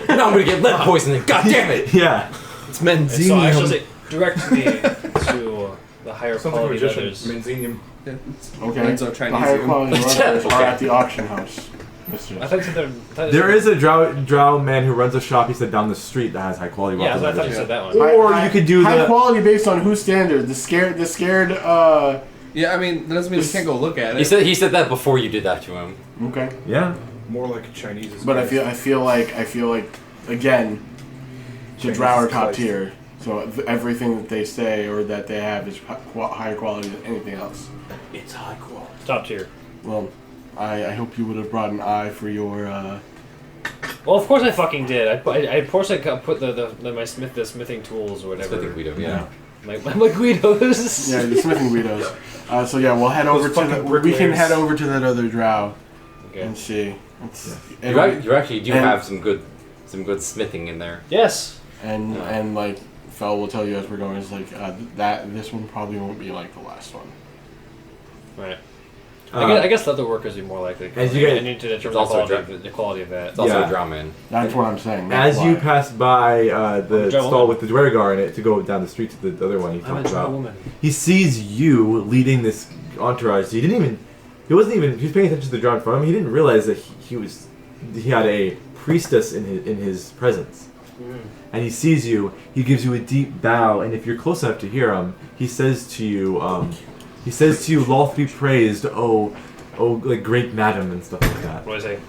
Now I'm gonna get lead poisoning. God damn it! Yeah. It's And so I should Menzinium. say, direct me to the higher Something quality magician. leathers. Menzinium. Okay. Menzo The Chinese higher room. quality leathers Okay. are at the auction house, mister. I thought you said There is a drow man who runs a shop. He said down the street that has high quality Yeah, I weapons. thought you said that one. Or you could do high the. quality based on whose standard? The scared. Yeah, I mean, that doesn't mean we can't go look at it. He said that before you did that to him. Okay. Yeah. More like Chinese. is But I Christ. feel like again, the Jesus drow are top Christ. tier. So everything that they say or that they have is higher quality than anything else. It's high quality. Top tier. Well, I hope you would have brought an eye for your. Well, of course I fucking did. I of course I put the smithing tools or whatever. I think we do. Yeah. My Guidos. Yeah, the smithing guidos. So yeah, we'll head over to fucking the, we can bricklayers. head over to that other drow Okay. and see. It's, You actually do and- have some good smithing in there. Yes. and like Fel will tell you as we're going, it's like this one probably won't be like the last one. Right. Uh, I guess leather workers are more likely. As you get- I need to determine also the quality of that. It's also Yeah. a drow man. That's what I'm saying. That's As you why. pass by the Drow stall woman. with the Dwergar in it to go down the street to the other one he I'm a talked drow about, woman. he sees you leading this entourage. He was paying attention to the drow in front of him. He didn't realize that he had a priestess in his presence. And he sees you. He gives you a deep bow, and if you're close enough to hear him, he says to you, "Loth be praised, oh, like great madam," and stuff like that. What do I say?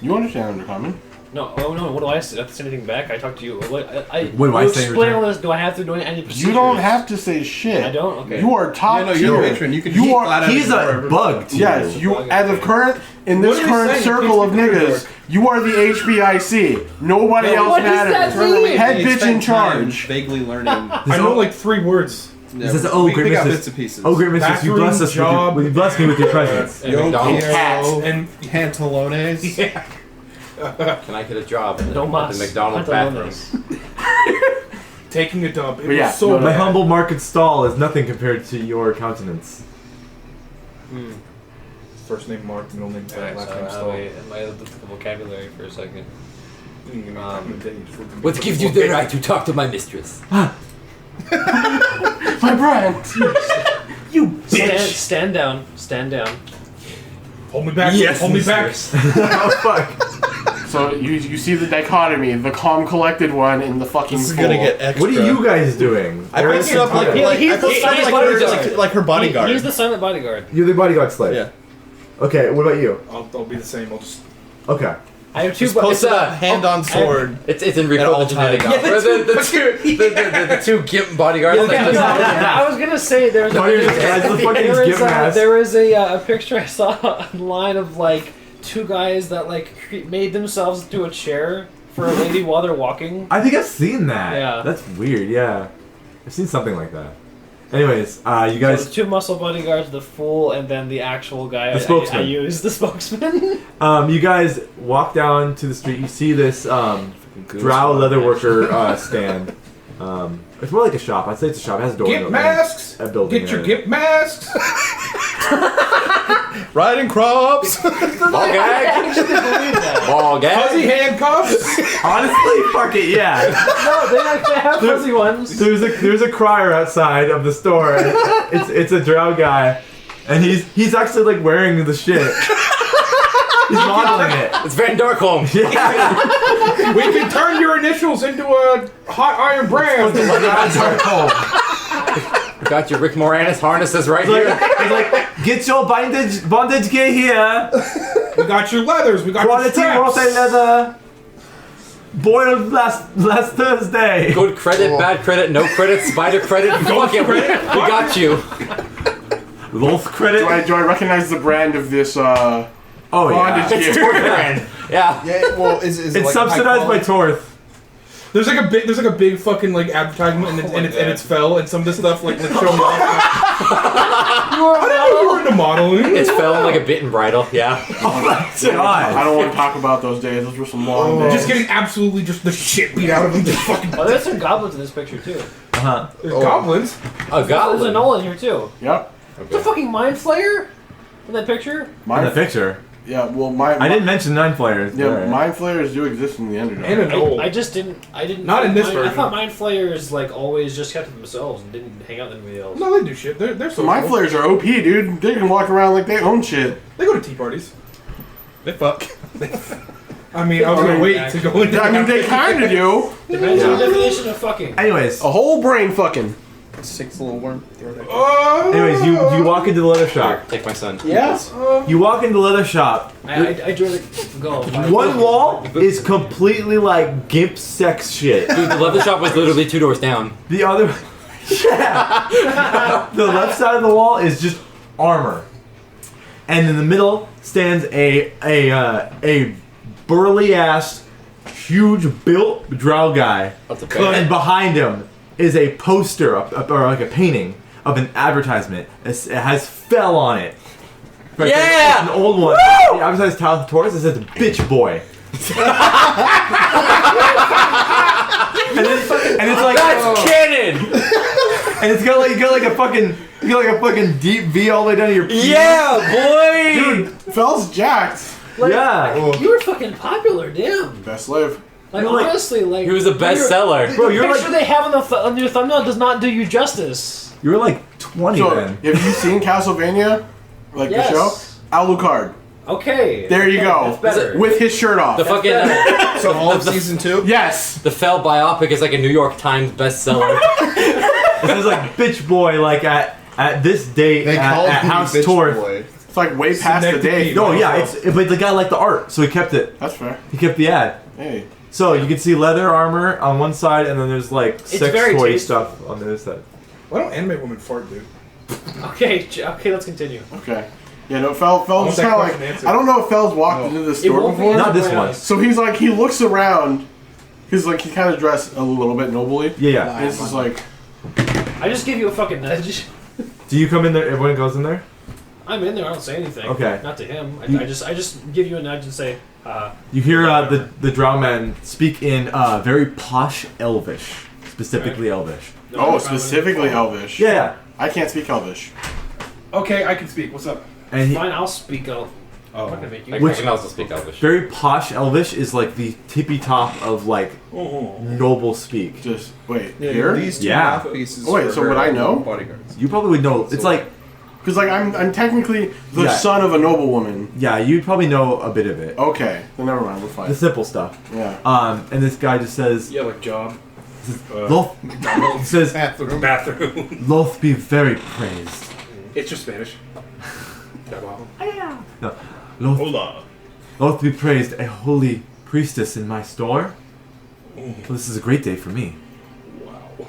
You understand Undercommon? No, oh no. What do I say? I have to say anything back? I talk to you. What do I you say in explain all return? this? Do I have to do any procedures? You don't have to say shit. I don't? Okay. You are top Yeah, no, tier. you're a patron. You can You eat are. flat out He's of a bug to Yes, you. you as of current in What this are you current saying? circle of It makes me niggas, dark. you are the HBIC. Nobody else what does matters. that mean? Head They bitch spend in time charge. Vaguely learning. I know like 3 words. Yeah, says, "Oh, we great got mistress. bits and pieces. Oh, great mistress, you Bathroom bless us. job. You bless me with your presence." And Yo, McDonald's. Piero, and pantalones. Can I get a job in No the mas. McDonald's bathroom? Taking a dump. It But yeah, was so no, My bad. humble market stall is nothing compared to your countenance. First name Mark, middle name Pat, Alright, last so name how Stoll. am I look at the vocabulary for a second? What gives you the right to talk to my mistress? My brand. You bitch! Stand down. Stand down. Hold me back. Yes, Hold me back. Oh fuck! So you see the dichotomy, the calm, collected one, and the fucking This is fool. gonna get extra. What are you guys doing? I posted up like her bodyguard. He's the silent bodyguard. You're the bodyguard slave. Yeah. Okay, what about you? I'll be the same. I'll just. Okay. I have two. Just posted it's, up hand on sword. It's in At Repo all the Genetic times. Opera. The two Gimp bodyguards. I was gonna say there's Why are you guys the fucking skip mask? there was a picture I saw online of like two guys that like made themselves into a chair for a lady while they're walking. I think I've seen that. Yeah. That's weird. Yeah, I've seen something like that. Anyways, you So guys. the two muscle bodyguards, the fool, and then the actual guy. The spokesman. I used the spokesman. You guys walk down to the street. You see this drow leatherworker stand. It's more like a shop. I'd say it's a shop. It has a door. Get masks. A building. Get your Gimp masks. Riding crops. Ball gag. Ball Fuzzy gag. handcuffs. Honestly, fuck it, yeah. No, they have fuzzy ones. There's a crier outside of the store. And it's a drow guy, and he's actually like wearing the shit. He's modeling it. It's Van Darkholm. Yeah. We can turn your initials into a hot iron brand. Got your Rick Moranis harnesses right He's here. like, get your bondage gear here. We got your leathers. We got Quality your rote straps. leather. Boiled last Thursday. Good credit, bad credit, no credit, spider credit. Fuck it, we got you. Loth credit. Do I recognize the brand of this? Oh bondage yeah. gear? Yeah. Yeah. Well, is it It's like subsidized by Torth. There's like a big fucking like advertisement and it's fell and some of this stuff like showing off. I didn't know you were into modeling. It's fell like a bit and bridle, yeah. Oh my I god. don't want to talk about those days. Those were some long days. Just getting absolutely just the shit beat out of them. Just fucking. Oh, there's some goblins in this picture too. Uh-huh. There's goblins. A There's a goblin. knoll in here too. Yep. It's a fucking mind flayer in that picture. In the Mind, picture. yeah. Well, I didn't mention Nine Flayers. Yeah, Alright. mind flayers do exist in the Underdark. And a knoll. I didn't. Not in this I version. thought mind flayers like always just kept to themselves and didn't hang out with anybody else. No, they do shit. They're so Mind flayers are OP, dude. They can walk around like they own shit. They go to tea parties. They fuck. I mean, I was gonna wait to go into. I mean, they kind of do. Depends on the definition of fucking. Anyways, A whole brain fucking. Six little worm. Throw that. you walk into the leather shop. Take my son. Yes. You walk into the leather shop. I drew the go. One wall is completely like gimp sex shit. Dude, the leather shop was literally 2 doors down. The other, yeah. The left side of the wall is just armor, and in the middle stands a burly ass, huge built drow guy, That's okay. and behind him is a poster or like a painting of an advertisement. It has "fell" on it. Right, Yeah! it's an old one. The advertised Taurus. It says "bitch boy." and it's like That's canon! and it's got like a fucking deep V all the way down to your penis. Yeah, boy! Dude, Fell's jacked. yeah. You were fucking popular, damn. Best slave. Like You're like- honestly, like He was a bestseller. Bro, The you're picture like they have on your thumbnail does not do you justice. you were like 20 So, then. have you seen Castlevania? Like Yes. the show? Alucard. Okay. There you go. That's better. With his shirt off. The fucking So all of season 2. Yes. the Fell biopic is like a New York Times bestseller. It says like bitch boy like at this date They called at me House bitch Torth. boy. It's like way past the day. No, yeah, but the guy liked the art, so he kept it. That's fair. He kept the ad. Hey. So you can see leather armor on one side, and then there's like sex very toy tasteful. stuff on the other side. Why don't anime women fart, dude? Okay, let's continue. Okay. Yeah, no, Fell want just that kind of question like, answered. I don't know if Fell's walked into the store won't be before. Not this Yeah. one. So he's like, he looks around. He's like, he kind of dressed a little bit nobly. Yeah. And it's just like, I just give you a fucking nudge. Do you come in there? Everyone goes in there. I'm in there. I don't say anything. Okay. Not to him. You- I just give you a nudge and say, You hear the drow man speak in very posh Elvish, specifically Elvish. no, oh, no specifically problem. Elvish. Yeah. I can't speak Elvish. Okay, I can speak. What's up? And he, Fine, I'll speak out. I'm not gonna make you. I Which- can also speak Elvish. Very posh Elvish is like the tippy top of like noble speak. Just wait Yeah, here. These two Yeah. mouthpieces. Oh, wait, for so her would I know? Bodyguards. You probably would know. It's like, Because like I'm technically the Yeah. son of a noblewoman. yeah, you'd probably know a bit of it. Okay, then never mind. We're The fine. simple stuff. Yeah. And this guy just says, Yeah, like job. Loth, he says, Bathroom. Bathroom. Loth be very praised. It's just Spanish. No, Loth, Hola. Loth be praised, a holy priestess in my store. Well, this is a great day for me.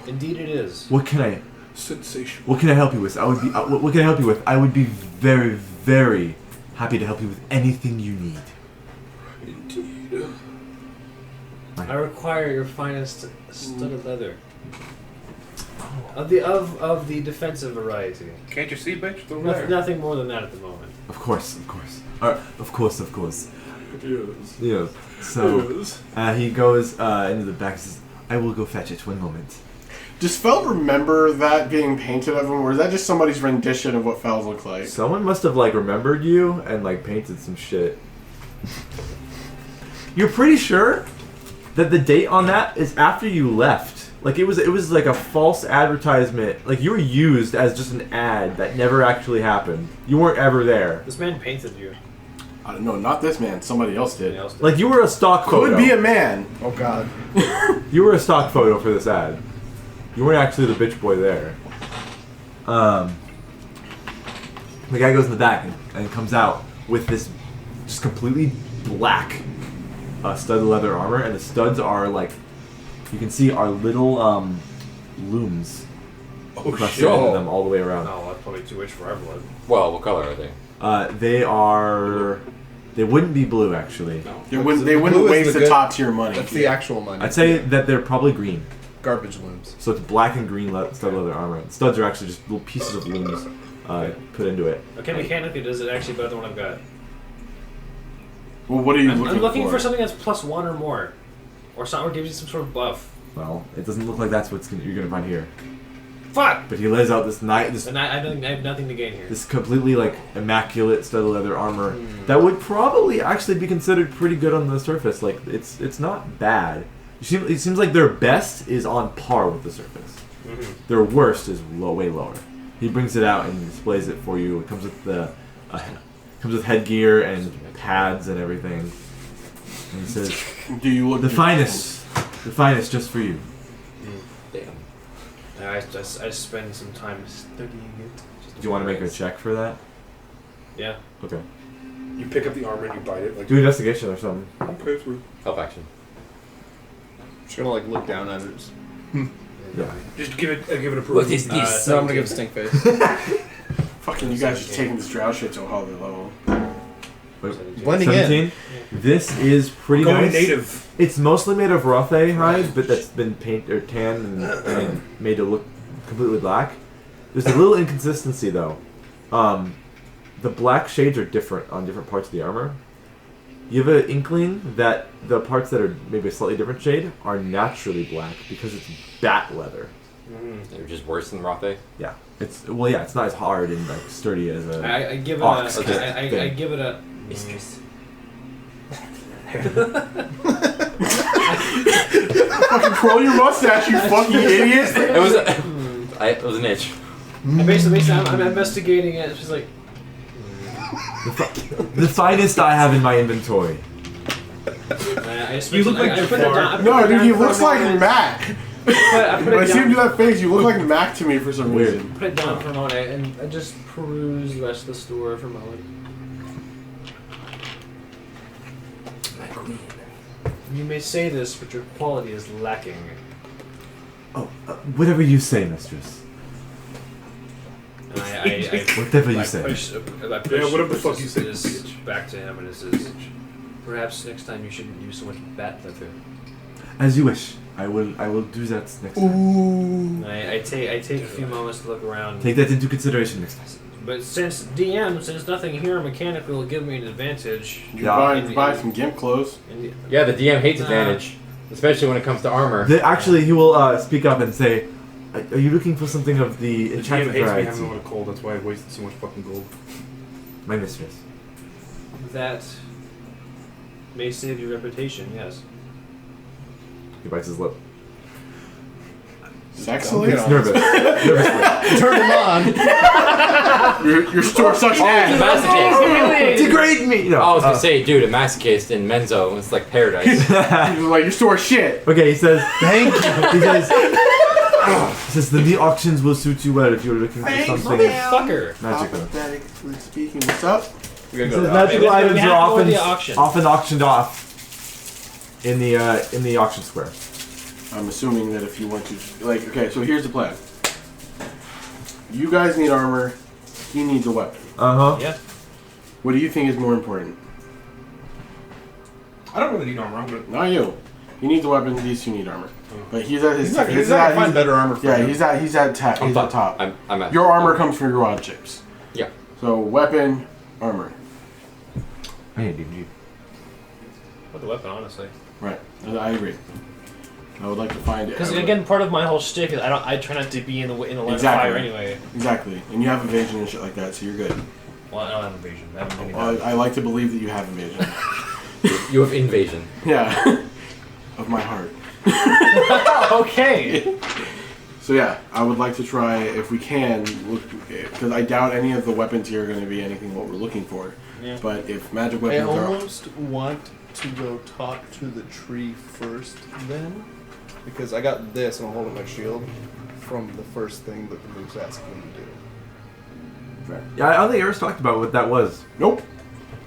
Indeed, it is. What can I Sensational. What can I help you with? What can I help you with? I would be very, very happy to help you with anything you need. Indeed. I require your finest studded leather. Of the defensive variety. Can't you see, bitch? It's over there. Nothing more than that at the moment. Of course. Of course. Yes. Yeah. So Yes. he goes into the back and says, I will go fetch it. One moment. Does Feld remember that being painted of him, or is that just somebody's rendition of what Feld looked like? Someone must have like remembered you and like painted some shit. You're pretty sure that the date on that is after you left. Like it was like a false advertisement. Like you were used as just an ad that never actually happened. You weren't ever there. This man painted you. I don't know, not this man. Somebody else did. Somebody else did. Like you were a stock photo. Could be a man. Oh God. You were a stock photo for this ad. You weren't actually the bitch boy there. The guy goes in the back and comes out with this just completely black studded leather armor, and the studs are like, you can see are little looms crusted into them all the way around. Oh, that's probably too rich for everyone. Well, what color are they? They wouldn't be blue actually. No. They wouldn't Blue is waste the the good- top tier money. That's the actual money. I'd say that they're probably green. Garbage looms. So it's black and green studded leather armor. Studs are actually just little pieces of looms put into it. Okay, mechanically, does it actually better than what I've got? Well, what are you I'm looking, looking for something that's +1 or more, or something, or gives you some sort of buff. Well, it doesn't look like that's you're gonna find here. Fuck. But he lays out this And I have nothing to gain here. this completely like immaculate studded leather armor that would probably actually be considered pretty good on the surface. Like it's not bad. It seems like their best is on par with the surface. Mm-hmm. Their worst is way lower. He brings it out and displays it for you. It comes with comes with headgear and pads and everything. And he says, Do you look the finest just for you." Damn. I spend some time studying it. Do you want to make a check for that? Yeah. Okay. You pick up the armor and you bite it. Like, Do investigation or something. okay, through. Help action. Just gonna like look down at it. Just, Yeah. Just give it a What proof. is this? so I'm gonna give a stink face. Fucking you guys are taking this drow shit to a whole other level. Blending in. 17. This is pretty Going nice. native. It's mostly made of Rothe hide, but that's been painted or tanned and made to look completely black. There's a little inconsistency though. The black shades are different on different parts of the armor. You have an inkling that the parts that are maybe a slightly different shade are naturally black because it's bat leather. They're just worse than Rothe. Yeah, it's not as hard and like sturdy as a. I give it Ox a. kit I thing. give it a. Mistress. Fucking twirl your mustache, you fucking idiot! It was it was an itch. And basically, I'm investigating it. She's like, The finest I have in my inventory. You look like Jafar. No, dude, he looks like Mac. I put When I it see him do down. that face, you look like Mac to me for some Weird. reason. Put it down for a moment and I just peruse the rest of the store for a moment. You may say this, but your quality is lacking. Oh, whatever you say, mistress. And I Whatever you I say. push, whatever the fuck you say, this bitch. back to him, and it says, perhaps next time you shouldn't use so much bat leather. As you wish. I will do that next time. And I take a few moments to look around. Take that into consideration next time. But since nothing here mechanically will give me an advantage. You Yeah. buy some gimp clothes. And Yeah, the DM hates advantage, especially when it comes to armor. Actually, he will speak up and say, "Are you looking for something of the The GM enchanted hates me variety?" having a lot of cold. That's why I wasted so much fucking gold. My mistress. that may save your reputation, yes. He bites his lip. Sexually? He's nervous. Nervously. Turn him on. your store sucks ass. Masochist. Degrade me! No, I was gonna say, dude, a masochist in Menzo, it's like paradise. He's like, your store shit. Okay, he says, Thank you. he says, the meat auctions will suit you well if you're looking for something Fucker. magical. Hypothetically speaking, what's up? We gotta He go says to magical we items have are to go to the auction. often auctioned off in the auction square. I'm assuming that if you want to, like, okay, so here's the plan. You guys need armor. He needs a weapon. Yeah. What do you think is more important? I don't really need armor. I'm good. Not you. He needs a weapon. These two need armor. But he's at his. He's not gonna find better armor for him. He's at top. I'm at. Your armor comes from your rod chips. Yeah. So weapon, armor. Hey, dude. With the weapon, honestly. Right. I agree. I would like to find it. Because again, part of my whole shtick is I try not to be in the line of Exactly. fire anyway. Exactly. And you have evasion and shit like that, so you're good. Well, I don't have evasion. I haven't Well, I like to believe that you have evasion. You have invasion. Yeah. Of my heart. Okay. So yeah, I would like to try, if we can, look, because I doubt any of the weapons here are going to be anything what we're looking for. Yeah. But if magic I weapons are... almost want to go talk to the tree first, then, because I got this and I'm holding my shield from the first thing that the move's asking me to do. Yeah, I don't think Eris talked about what that was. Nope.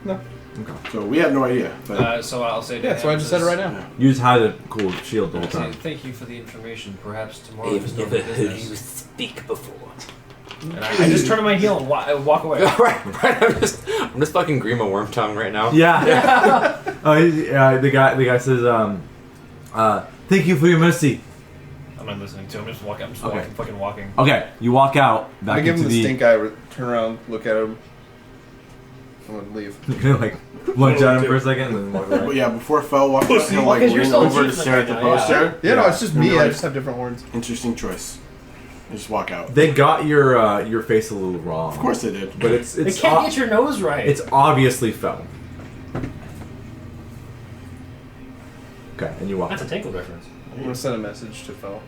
No. Okay. So we have no idea. But So I'll say. Yeah, so I just said it right now. You just had a cool shield the whole I'll say time. thank you for the information. Perhaps tomorrow. I've is never normal heard business. you speak before. And I just turn on my heel and walk away. right. I'm just fucking Grima Wormtongue right now. Yeah. The guy says, thank you for your mercy. I'm not listening to him. I'm just walking. I'm just Okay. fucking walking. Okay, you walk out back I give him into the stink eye, turn around, look at him, and then leave. like lunge at him for a second and then walk But away. yeah, before Fel walks out, he'll like Because you're lean still over to achievement stare at the right now, poster. Yeah, no, it's just And me. be I like, just have different horns. interesting choice. And just walk out. They got your face a little wrong. Of course they did. But it's They can't get your nose right. it's obviously fell. Okay, and you walk. That's a Tangled reference. I'm gonna send a message to Fel.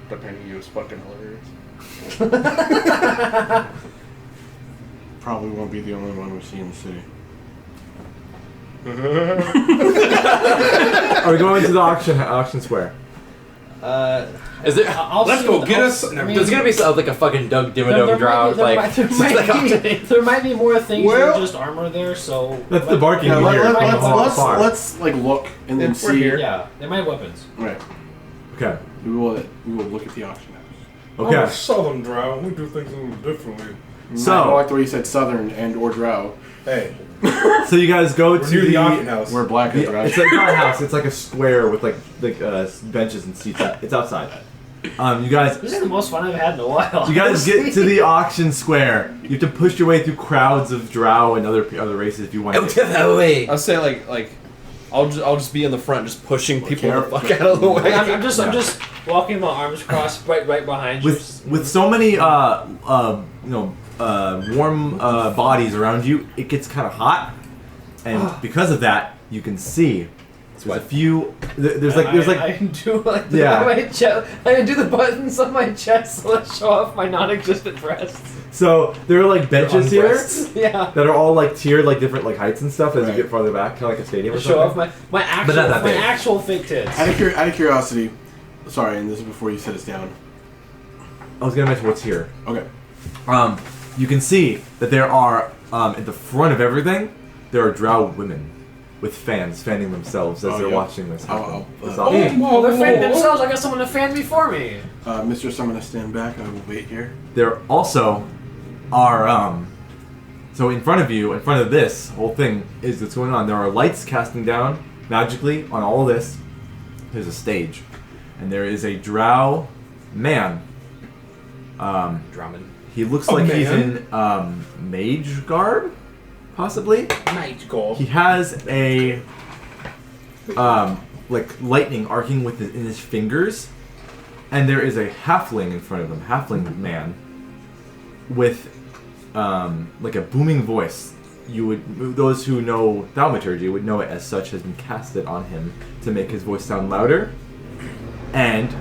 Pretending he was fucking hilarious. Probably won't be the only one we see in the city. Are we going to the auction square? Is it? Let's go get us. There's gonna be like a fucking Doug Dimmadome drow. There might be more things Well- than just armor there. So That's the barking Yeah, you hear from the far. let's like look and then If we're see. here. Yeah, they might have weapons. Right. Okay. We will look at the auction house. I'm a Okay. southern drow. We do things a little differently. I So like the way you said southern and or drow. Hey, so you guys go we're to near the auction house. We're black and drow. It's like not a house. It's like a square with like benches and seats. It's outside. You guys This is the most fun I've had in a while. You guys get to the auction square. You have to push your way through crowds of drow and other races if you want Out to. of the way. I'll say like I'll just be in the front, just pushing people the careful. fuck out of the way. I'm just walking my arms crossed right behind you. With so many warm bodies around you, it gets kind of hot, and because of that, you can see. There's a few. There's like I can do like Yeah. my chest. I can do the buttons on my chest so that show off my non-existent breasts. so there are like benches here Breasts. Yeah. that are all like tiered like different like heights and stuff as Right. you get farther back, kind of like a stadium or To show off something. my actual not that my big. actual fake tits. Out of curiosity, sorry, and this is before you set us down. I was gonna mention what's here. Okay. You can see that there are at the front of everything there are drow women with fans fanning themselves as Oh, they're yeah. watching this happen. This Oh, auction. Oh, they're fanning themselves. I got someone to fan me for me. Mistress, I'm gonna stand back. I will wait here. There also are so in front of you, in front of this whole thing is that's going on. There are lights casting down magically on all of this. There's a stage, and there is a drow man. Drummond. He looks A like he's man? in mage garb, possibly. Night goal. He has a like lightning arcing in his fingers, and there is a halfling in front of him, halfling man, with like a booming voice, those who know thaumaturgy would know it as such has been casted on him to make his voice sound louder, and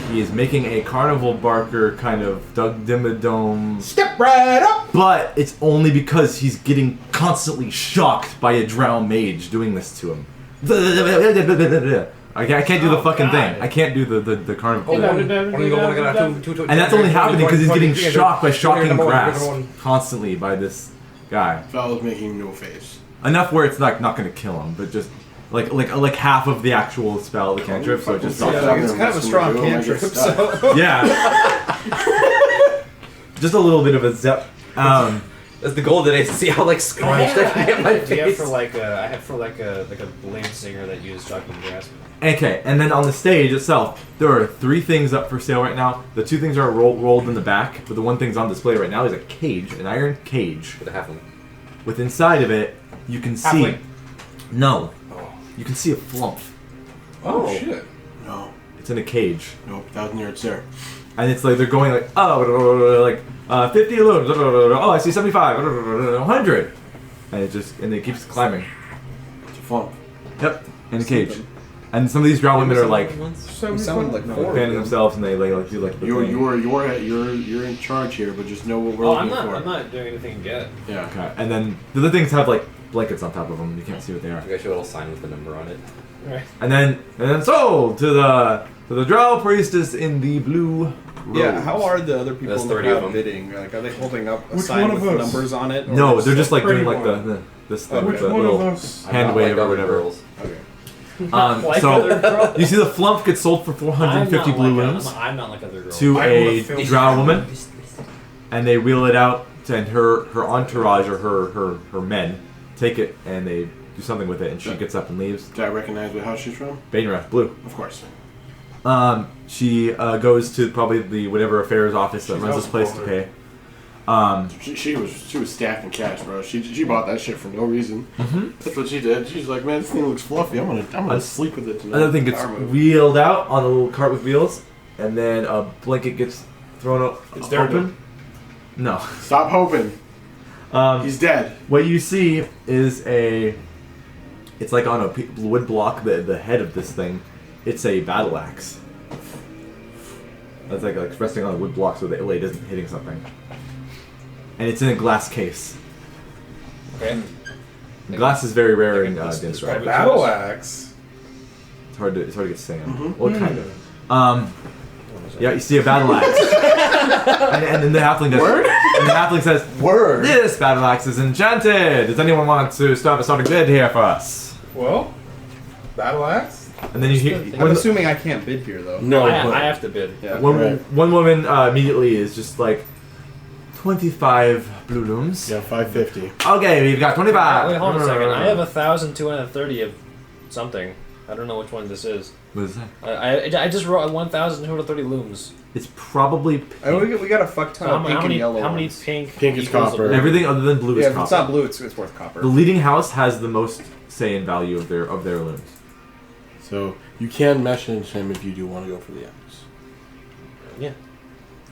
he is making a carnival barker kind of Doug Dimmadome. Step right up! But it's only because he's getting constantly shocked by a drow mage doing this to him. I can't do the fucking thing. I can't do the carnival. And that's only happening because he's getting shocked by shocking grasp constantly by this guy. Val's making no face. Enough where it's not going to kill him, but just like half of the actual spell, the cantrip. So it just it's kind of a strong cantrip. So yeah, just a little bit of a zep. That's the goal today, to see how like scrunched I can get my I face. had for a blade singer that used shocking grasp. Okay, and then on the stage itself, there are 3 things up for sale right now. The 2 things are rolled in the back, but the one thing's on display right now is a cage, an iron cage. For the halfling. With inside of it, you can see. Halfling. No. You can see a flump. Oh, shit. No. It's in a cage. Nope, 1,000 yards there. And it's like they're going like, oh, like 50 looms, oh, I see 75, 100. And it keeps climbing. It's a flump. Yep, in a cage. And some of these drow women are like You sounded like 4 of fanning them. themselves, and they like do like the thing. You're in charge here, but just know what we're looking for. I'm not doing anything yet. Yeah. Okay, and then the other things have like blankets on top of them. You can't see what they are. I got you a little sign with the number on it. Right. And then sold to the drow priestess in the blue robe. Yeah, how are the other people There's in the 30 of crowd them. bidding? Like, are they holding up a Which sign one with of us? numbers on it? Or No, they're just like pretty doing like one. the this thing Which with the one of little us? hand Not wave like or other whatever. girls. Okay. So you see the flump gets sold for 450 blue looms I'm not like other girls. to I a will fill drow woman, and they wheel it out, and her entourage or her men take it and they do something with it, and she gets up and leaves. Did I recognize what house she's from? Bainrath, blue. Of course. She goes to probably the whatever affairs office that She's runs this place to alcohol. pay. She was stacked in cash, bro. She bought that shit for no reason. Mm-hmm. That's what she did. She's like, man, this thing looks fluffy. I'm gonna sleep with it tonight. Another thing gets Power move. wheeled out on a little cart with wheels, and then a blanket gets thrown It's open. No. Stop hoping. He's dead. What you see is it's like on a wood block, the head of this thing, it's a battle axe. That's like resting on a wood block so the blade isn't hitting something. And it's in a glass case. Okay. Glass is very rare in Let's Din's describe it. Battle axe. It's hard to get sand. Mhm. Well, kind of. Yeah, you see a battle axe. and then the halfling does. Word? And the halfling says, Word. "This battle axe is enchanted. Does anyone want to start a bid here for us?" Well, battle axe? And then you hear I'm assuming I can't bid here, though. No, but I have to bid. Yeah. one woman immediately is just like 25 blue looms. yeah, 550. Okay, we've got 25. Wait, hold on a second. I have 1,230 of something. I don't know which one this is. What is that? I just wrote 1,230 looms. It's probably pink. We got a fuck ton So of pink and yellow how many ones. pink? Pink is equals copper. a- Everything other than blue Yeah, is if it's copper. not blue, it's worth copper. The leading house has the most say in value of their looms. So you can message him if you do want to go for the axe. Yeah.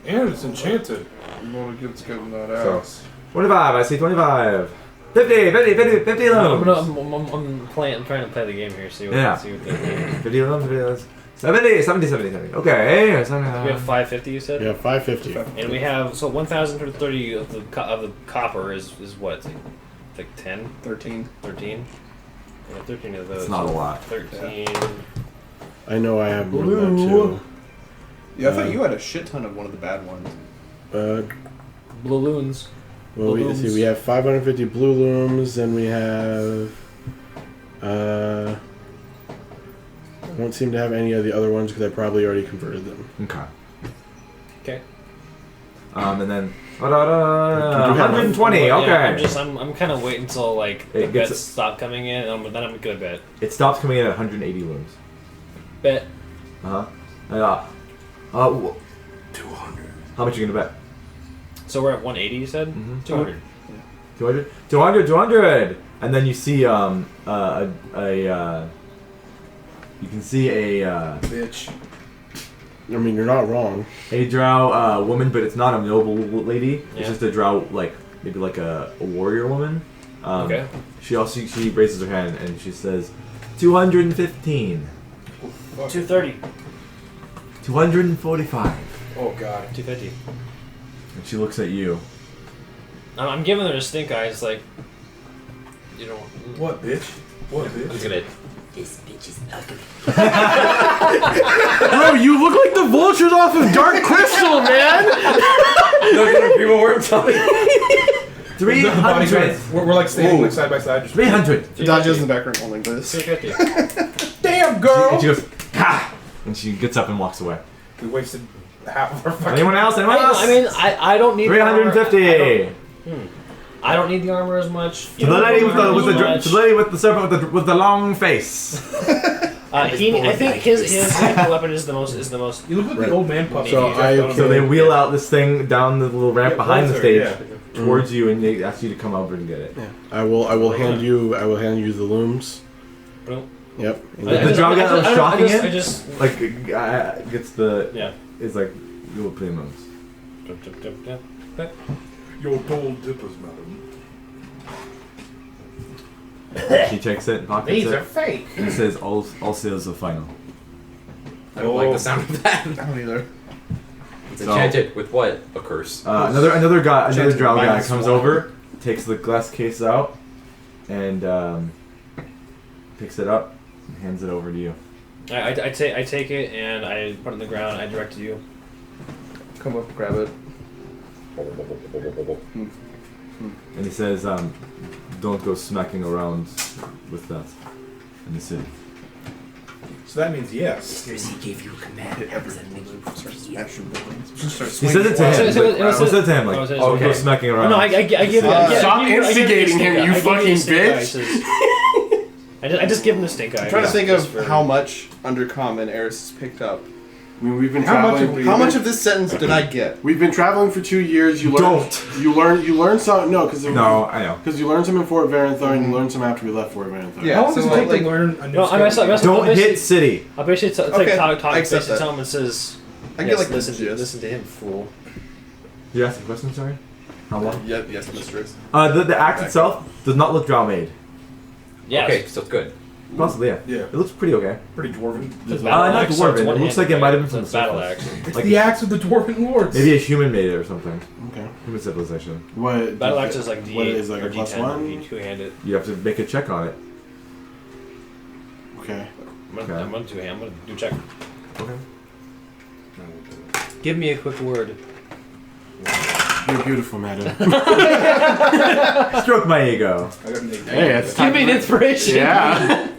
And it's enchanted. Well, it's getting that So- ass. 25, I see 25. 50 looms. I'm trying to play the game here. See what. Yeah. See what they 50 looms. 70. Okay. we have 550. You said. Yeah, 550. And we have 1,230 of the copper is what? Like 10, 13. 13. Yeah, 13 of those. It's not a lot. 13. I know I have more than that too. Yeah, I thought you had a shit ton of one of the bad ones. Balloons. Well, Blue looms. we have 550 blue looms, and we have. I don't seem to have any of the other ones because I probably already converted them. Okay. Okay. And then you have 120. Yeah, Okay. I'm kind of waiting until like the It gets bets stop coming in, and then I'm gonna bet. It stops coming in at 180 looms. Bet. Uh huh. 200. How much are you gonna bet? So we're at 180. You said. Mhm. 200. 200. And then you see you can see a Bitch. I mean, you're not wrong. drow woman, but it's not a noble lady. It's Yeah. just a drow like maybe like a warrior woman. Okay. She raises her hand and she says, 215. 230. 245. Oh god. 250. And she looks at you. I'm giving her a stink eye. It's like, you know. What, bitch? What, I'm bitch? gonna. This bitch is ugly. Bro, you look like the vultures off of Dark Crystal, man! No, people were telling me. 300. We're like standing like side by side. Just 300. The Dodge is in the background going like this. 250. Damn, girl! And she goes, ha! And she gets up and walks away. We wasted half of our fucking... Anyone else? Anyone else? I mean, I don't need 350. I don't need the armor as much. To the lady with the serpent with the long face. I think his weapon is the most. You look like the old man puppy. So they wheel out this thing down the little ramp behind the stage yeah. towards you, and they ask you to come over and get it. Yeah. I will hand you the looms. Bro. Yep. The drow guy that was shocking him, I just like gets the yeah. It's like little primos. Your gold dippers, madam. She checks it and pockets These it. are fake. And it says all sales are final. I don't like the sound of that. I don't either. It's enchanted with what? A curse. Another drow guy minus comes one. over, takes the glass case out, and picks it up and hands it over to you. I take it and I put it on the ground. I direct to you. Come up, grab it. And he says, don't go smacking around with that in the city. So that means yes. He gave you a command. How does that make you Action buildings. He says it to him. He says it to him, like, don't go smacking around. No, I give it. Stop instigating him, you fucking bitch! I just give him the stink eye. I'm trying to think of how much Undercommon Eris has picked up. I mean, we've been How much traveling. How much of this sentence did I get? We've been traveling for 2 years. You learn. You learn some. No, because No, I know. Because you learned some in Fort Varanthar and you learned some after we left Fort Varanthar. Yeah. How long does it so, take like- to learn a new No, I skill? messed up. Don't hit city. I'll basically Okay, talk I accept basically that. tell him and says, I get yes, like listen to him, fool. You asked a question, sorry? How long? Yes, mistress. The axe itself does not look drow made. Yes. Okay, so it's good. Possibly, yeah. Yeah. It looks pretty okay. Pretty dwarven. Not axe, so it's dwarven. It looks like it might have been from the battle surface. axe. It's Like- the axe of the dwarven lords. Maybe a human made it or something. Okay. Human civilization. What? Battle axe is like D8 What is like or a plus D10 one? if you two-handed. You have to make a check on it. Okay. I'm gonna two-hand. I'm gonna do a check. Okay. Give me a quick word. You're beautiful, madam. Stroke my ego. I got an 18. Hey, that's Give me an inspiration. Yeah.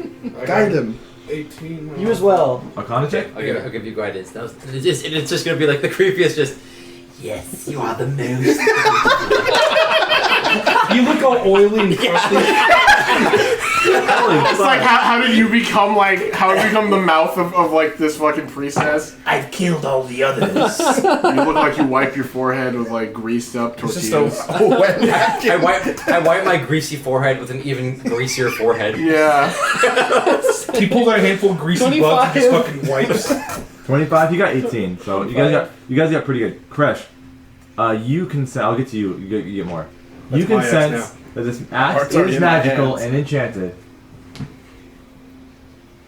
Guide him. 18. You as well. Arcana check? I'll give you guidance. Now, it's just gonna be like the creepiest. Just yes, you are the most. You look all oily and crusty. It's like how did you become the mouth of like this fucking priestess? I've killed all the others. You look like you wipe your forehead with like greased up It's just tortillas. Wet napkin. I wipe my greasy forehead with an even greasier forehead. Yeah. He pulled out a handful of greasy bugs and just fucking wipes. 25, you got 18. So you guys got pretty good. Kresh, you can sense, I'll get to you, you get more. You can my axe sense that this axe Heart's already is in my magical hands. and enchanted.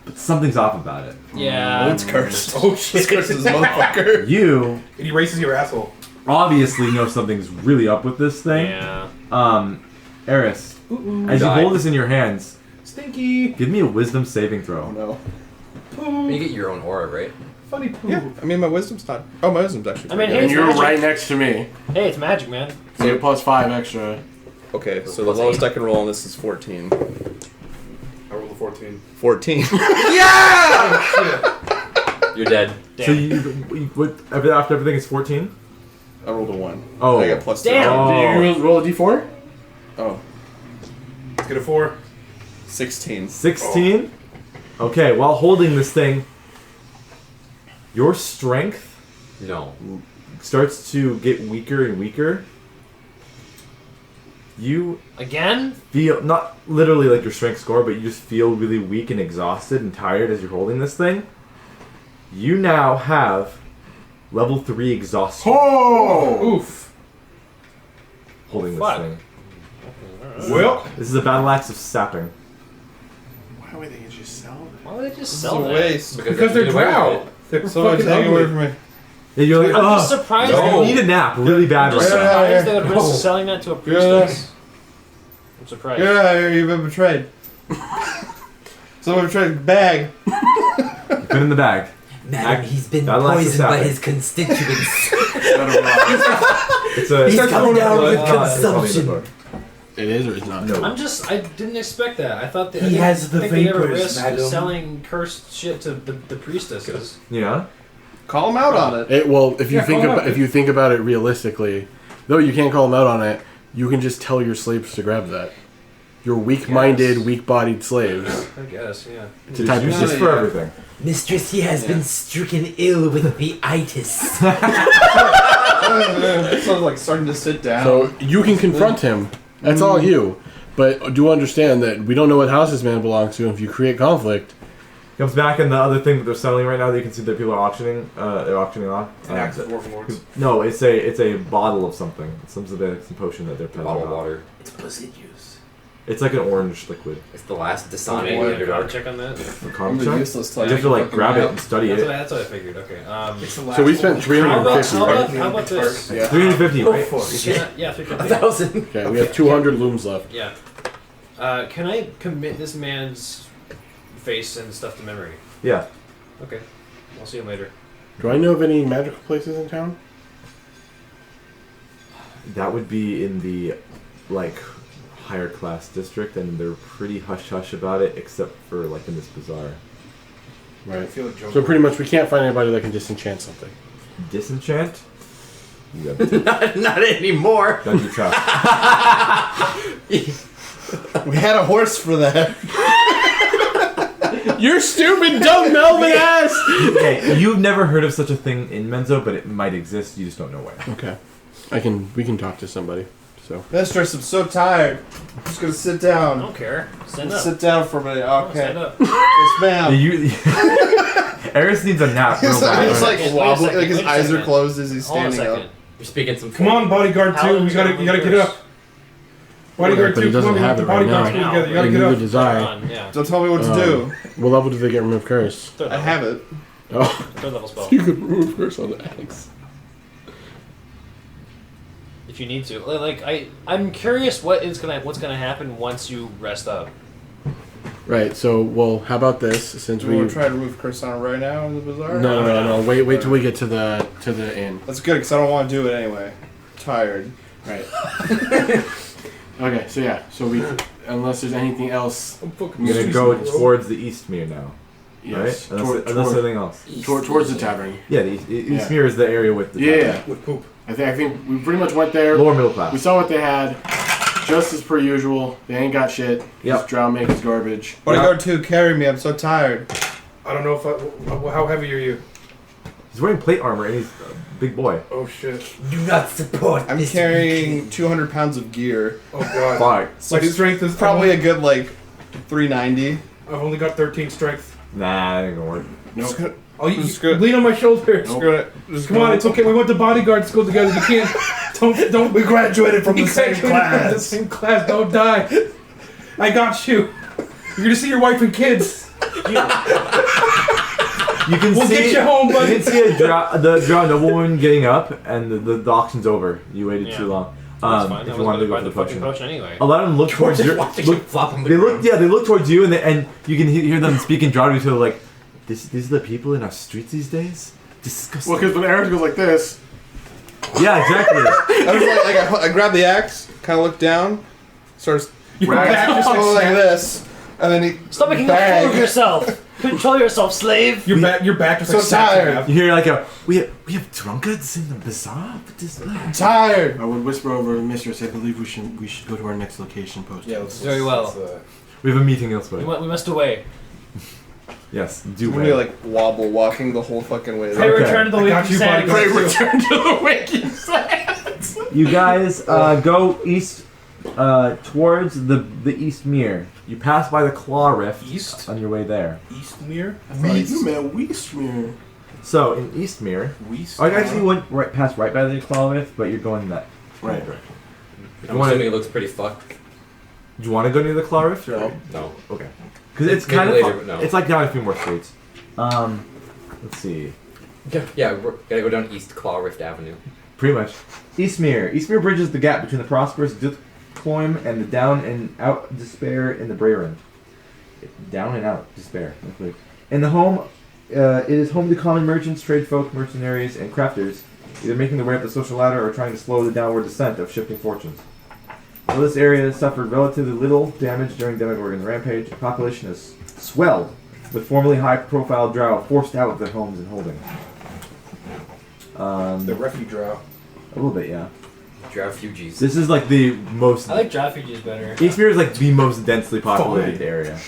But something's off about it. Yeah. It's cursed. Oh shit. It's cursed as a motherfucker. You It erases your asshole. obviously know something's really up with this thing. Yeah. Eris, as you hold this in your hands, Stinky. give me a wisdom saving Oh throw. no. You get your own aura, right? Funny poo. Yeah. I mean, my wisdom's not. Oh, my wisdom's actually. I mean, pretty And hey, you're magic. right next to me. Hey, it's magic, man. So you're +5 extra. good. Okay, so the Plus lowest 8. I can roll on this is 14. I rolled a 14. 14. You're dead. So after everything is 14? I rolled a 1. Oh. I got plus 2. Damn. Oh. Did you roll a d4? Oh. Let's get a 4. 16. 16? Okay, while holding this thing, your strength No. starts to get weaker and weaker. You Again? feel, not literally like your strength score, but you just feel really weak and exhausted and tired as you're holding this thing. You now have level 3 exhaustion. Oh! Oof. holding this Fuck. thing. Well, This is a battle axe of sapping. Why would they just sell them? Why would they just It's sell a that? waste. because they're drow. They're Someone fucking take away ugly. from me. And you're like, I'm oh, just surprised. I they- need a nap really bad I'm just right now. surprised they would risk No. selling that to a Yeah. priestess. I'm surprised. Get out of here, you've been betrayed. Someone betrayed bag. Put it in the bag. Madam, he's been that last poisoned by assassin. his constituents. It's a. He's come down with it's probably in the consumption. book. It is or is not? No. I didn't expect that. I thought that He has the think they ever vapors, risk madam. selling cursed shit to the priestesses. Yeah. Call him out on it. Well, if you Yeah, think call 'em about out. if you think about it realistically, though you can't call them out on it, you can just tell your slaves to grab that. Your weak-minded, Yes. weak-bodied slaves. I guess, yeah. To type It's just for everything. Mistress, he has been stricken ill with the itis. Sounds like starting to sit down. So you can confront him. That's all you. But do understand that we don't know what house this man belongs to, and if you create conflict, Comes back, and the other thing that they're selling right now, that you can see that people are auctioning. They're auctioning off. An axe of Warlords. No, it's a bottle of something. Some potion that they're peddling. Bottle of off. water. It's pussy juice. It's like an orange liquid. It's the last Can Dasani I in get a Underdark. check on that? A I'm carbon the check? useless You type. have to like grab it and study it. That's what I figured. Okay. so we spent 350, right? How about this? Yeah. 350, right? Yeah, 350. 1,000. Okay, we have 200 looms left. Yeah. Can I commit this man's face and stuff to memory? Yeah. Okay. I'll see him later. Do I know of any magical places in town? That would be in the like higher class district, and they're pretty hush hush about it, except for like in this bazaar. I Right. feel like Joker. So pretty much we can't find anybody that can disenchant something. Disenchant? You have to Not anymore. dungeon trap. We had a horse for that. You're stupid, dumb Melvin ass! Okay, you've never heard of such a thing in Menzo, but it might exist. You just don't know where. Okay. We can talk to somebody. So Mistress, I'm so tired. I'm just gonna sit I down. don't care. Stand up. Sit down for a minute. Okay. Stand up. Yes, ma'am. Eris needs a nap real He's bad. like Wait a wobbling, second, like his wait a eyes are second. closed as he's Hold on a standing second. up. You're speaking some. Come on, bodyguard too. Paladin's You gotta gonna get move up. Bodyguard but he too. doesn't Come on, have the it right bodyguard's now. together. You gotta and get neither up. does I. On, yeah. Don't tell me what to do. What level did they get remove curse? Third I level. have it. Oh, Third level spell. you could remove curse on the axe. If you need to. I'm curious what's gonna happen once you rest up. Right. So, well, how about this? Since Do we we want to try to remove curse on it right now in the bazaar? no. Wait till we get to the inn. That's good because I don't want to do it anyway. I'm tired. Right. Okay. So yeah. So we, unless there's anything else, I'm fucking You're gonna go towards the Eastmere now, yes, right? Unless anything else. towards the tavern. Yeah, the Eastmere is the area with the Yeah. with poop. I think we pretty much went there. lower middle We class. saw what they had. Just as per usual, they ain't got shit. Yep. Just drow makes garbage. Bodyguard 2, carry me. I'm so tired. I don't know if how heavy are you? He's wearing plate armor and he's a big boy. Oh shit. Do not support. I'm this carrying 200 pounds of gear. Oh god. Fuck. My strength is Probably a good, like, 390. I've only got 13 strength. Nah, that ain't gonna work. Nope. Oh, you Just good. lean on my shoulder. Screw it. Just Come on, it's okay. We went to bodyguard school together. You can't. Don't. We graduated from the You same graduated from the class. same class. Don't die. I got you. You're gonna see your wife and kids. You can We'll see get you home, buddy. You can see the drow nobleman getting up, and the auction's over. You waited too long. That's fine. If you wanted to go for the fucking potion. potion anyway. A lot of them look towards you. Flop on the They ground. look towards you, and you can hear them speaking Drow to each other like, these are the people in our streets these days? Disgusting. Well, because when Eric goes like this, Yeah, exactly. I was like I grabbed the axe, kind of looked down, starts Your back just going like this, and then he Stop making a fool of yourself. Control yourself, slave. Your back just So like saps in tired. half. You hear like we have drunkards in the bazaar. What is that? tired. I would whisper over to Mistress. I believe we should go to our next location post. Yeah, let's, Very well. We have a meeting elsewhere. We must away. Yes, do I'm gonna be well. like wobble walking the whole fucking way Pray there. Okay. return to the I got waking you, sands. bodyguard. Return to the waking sands. You guys go east towards the Eastmere. You pass by the Claw Rift East? on your way there. Eastmere? You meant Weestmere. So in Eastmere, West. I actually went past right by the Claw Rift, but you're going that Right. direction. I'm assuming it looks pretty fucked. Do you want to go near the claw rift? No. No. Okay. Because it's Maybe kind of later, but no. It's like down a few more streets. Let's see. Yeah, we're gotta go down East Claw Rift Avenue. Pretty much. Eastmere. Eastmere bridges the gap between the prosperous Duthcloim and the down and out despair in the Brayren. Down and out despair. In the home, it is home to common merchants, trade folk, mercenaries, and crafters, either making their way up the social ladder or trying to slow the downward descent of shifting fortunes. Though this area suffered relatively little damage during Demogorgon's rampage, the population has swelled, with formerly high-profile drow forced out of their homes and holdings. The refugee drow. A little bit, yeah. Refugees. This is like the most. I like refugees better. Eastmere is like the most densely populated area.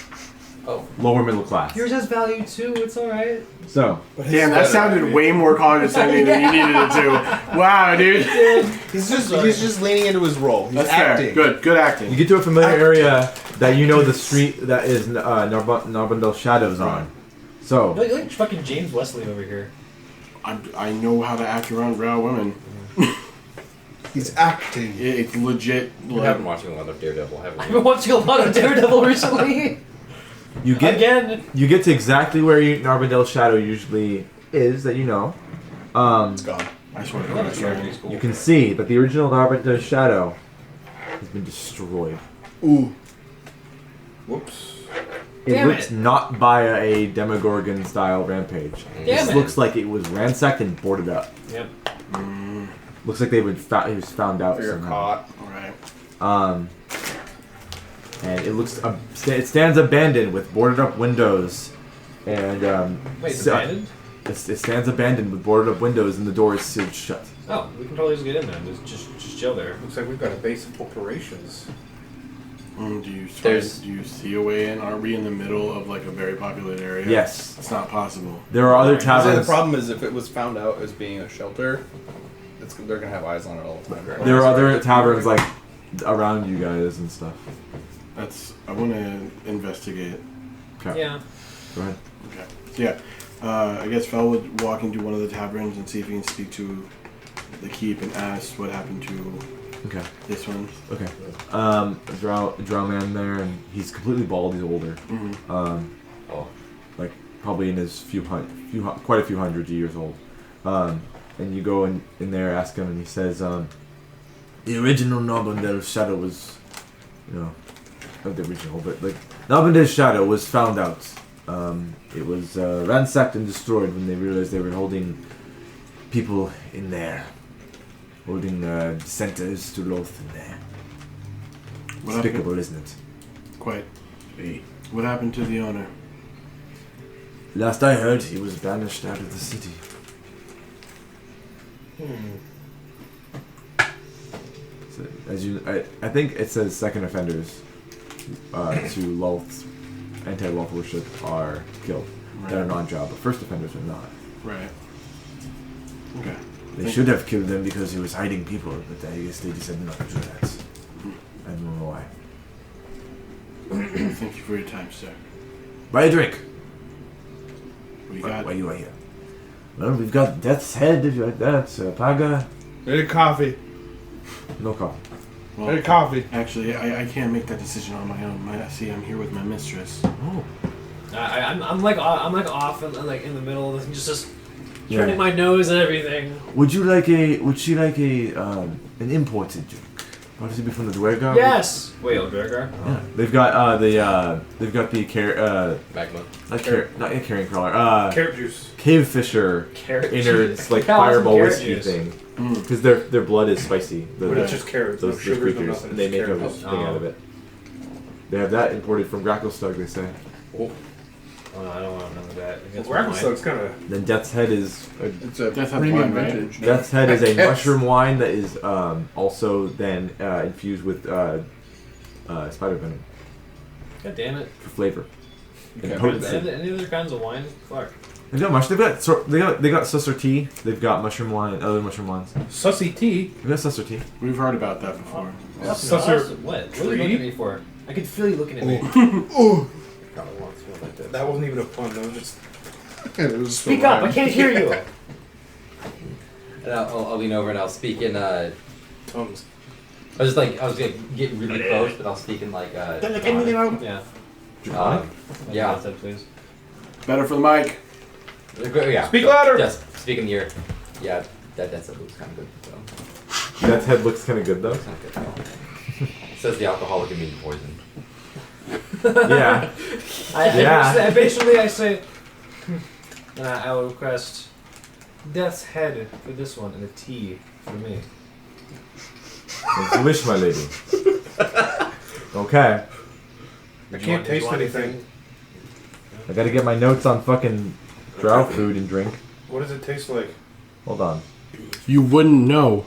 Oh. Lower middle class. Yours has value too. It's all right. So. Damn, that sounded way more condescending than you needed it to. Wow, dude. He's just leaning into his role. He's That's acting. fair. Good acting. You get to a familiar area that you know the street that is Narbundle Shadows on. So. You're like fucking James Wesley over here. I know how to act around drow women. He's acting. It's legit. You haven't been watching a lot of Daredevil, haven't I've you? been watching a lot of Daredevil recently. You get Again. You get to exactly where Narbundle Shadow usually is that you know. It's gone. I swear to Well, God. that's very cool. You can see that the original Narbundle Shadow has been destroyed. Ooh. Whoops. It Damn looks it. not by a Demogorgon style rampage. Damn This it. looks like it was ransacked and boarded up. Yep. Looks like he was found out You're somehow. caught. Alright. And it looks it stands abandoned with boarded up windows, and Wait, it's so- abandoned? It stands abandoned with boarded up windows and the door is sealed shut. Oh, we can totally just get in there and just chill there. Looks like we've got a base of operations. Do There's- you see a way in? Are we in the middle of like a very populated area? Yes, It's not possible. there are other The taverns. problem is if it was found out as being a shelter, they're gonna have eyes on it all the time. There are other taverns like around you guys and stuff. I want to investigate. Okay, Yeah. go ahead. Okay. So yeah, I guess Fel would walk into one of the taverns and see if he can speak to the keep and ask what happened to Okay. this one. Okay. A drow man there, and he's completely bald. He's older. Mm-hmm. Like probably in his quite a few hundred years old. And you go in there, ask him, and he says, the original Narbundle Shadow was, not the original, but like Narbundle Shadow was found out. It was ransacked and destroyed when they realized they were holding people in there. Holding dissenters to Loth in there. What Despicable, happened? isn't it? Quite. Hey. What happened to the owner? Last I heard, he was banished out of the city. So, I think it says second offenders to Loth's anti-Loth worship are killed. Right. They're non-drow, but first offenders are not. Right. Okay. They should have killed him because he was hiding people, but I guess they decided not to do that. I don't know why. Thank you for your time, sir. Buy a drink. What you Why got? you are here? Well, we've got Death's Head, if you like that. Paga. Ready coffee. No coffee. Well, Ready coffee. actually, I can't make that decision on my own. See, I'm here with my mistress. Oh. I'm like off and like in the middle of this, just Yeah. turning my nose and everything. Would she like an imported drink? Possibly from the Dwergar? Yes. Wait, Derrick? Yeah. They've got the Magma. not a carrying crawler. Carrot juice. Cave fisher Carrot innards juice. like Yeah, I want some fireball carrot whiskey juice. thing. Mm. Because their blood is spicy. But it's just carrots. No Those sugars, no creatures, nothing. and they It's make a carrots. thing out of it. They have that imported from Gracklestug, they say. Oh, I don't want none of that. I guess Gravel mine. Stug's kind of. Then Death's Head is It's a Death Head premium wine, right? vintage. Death's Head is a Yes. mushroom wine that is also then infused with spider venom God damn it. for flavor and Okay. potency. Any other kinds of wine? Fuck. They've got they got Susser tea. They've got mushroom wine, other mushroom wines. Sussy tea. They've got Susser tea. We've heard about that before. Susser. What? What are you Tree? looking at me for? I can feel you looking at me. That wasn't even a pun. That was just. It was Speak up! I can't hear you. And I'll lean over and I'll speak in Tongues. was gonna get really close, but I'll speak in like. Yeah. Yeah. Please. Better for the mic. Yeah. Speak louder. Yes. Speak in the ear. Yeah. That's looks kind of good. So. Death's head looks kind of good though. Looks kind of good. Though. Says the alcoholic immune poison. Yeah. Basically, I say, I will request Death's head for this one and a tea for me. As you wish, my lady. Okay. I can't taste anything. I gotta get my notes on fucking drow food and drink. What does it taste like? Hold on. You wouldn't know.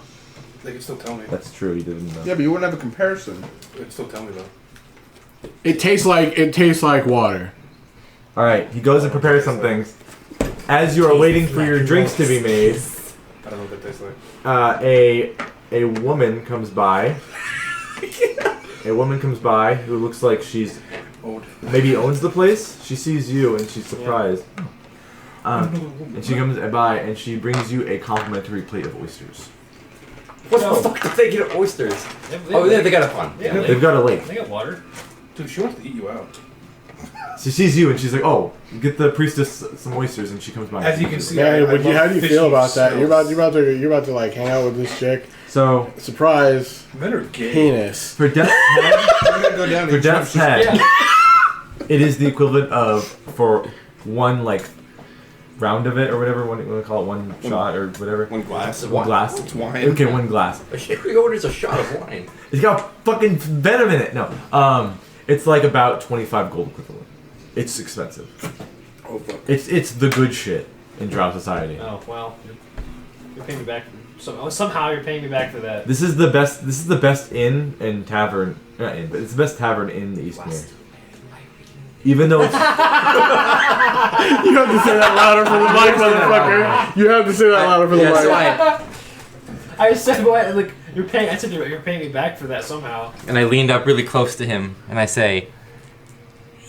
They can still tell me. That's true, you didn't know. Yeah, but you wouldn't have a comparison. They can still tell me though. It tastes like water. Alright, he goes and prepares some things. As you are waiting for your drinks to be made, I don't know what that tastes like. a woman comes by. A woman comes by who looks like she's maybe owns the place. She sees you and she's surprised. And she comes by and she brings you a complimentary plate of oysters. What the fuck did they get oysters? They got a fun. Yeah, They've got a lake. They got water. Dude, she wants to eat you out. She sees you and she's like, "Oh, get the priestess some oysters," and she comes by. As you can see, Yeah, I how do you feel about that? smells. You're about to like hang out with this chick. So Surprise, Men are gay. penis. for Death's head, I'm gonna go down for and Death's head, it is the equivalent of for one like round of it or whatever. One, we call it one shot or whatever. one glass. One glass. It's wine. Okay, one glass. He orders a shot of wine. It's got fucking venom in it. No, it's like about 25 gold equivalent. It's expensive. Oh fuck. It's the good shit in Drow society. Oh well, you're paying me back. Somehow you're paying me back for that. This is the best. This is the best inn and tavern. Not inn, but it's the best tavern in the Eastmere. Even though it's You have to say that louder for the mic, motherfucker. You have to say that louder for the Yeah, mic. so I, I said, "What? Like you're paying?" I said, "You're paying me back for that somehow." and I leaned up really close to him and I say,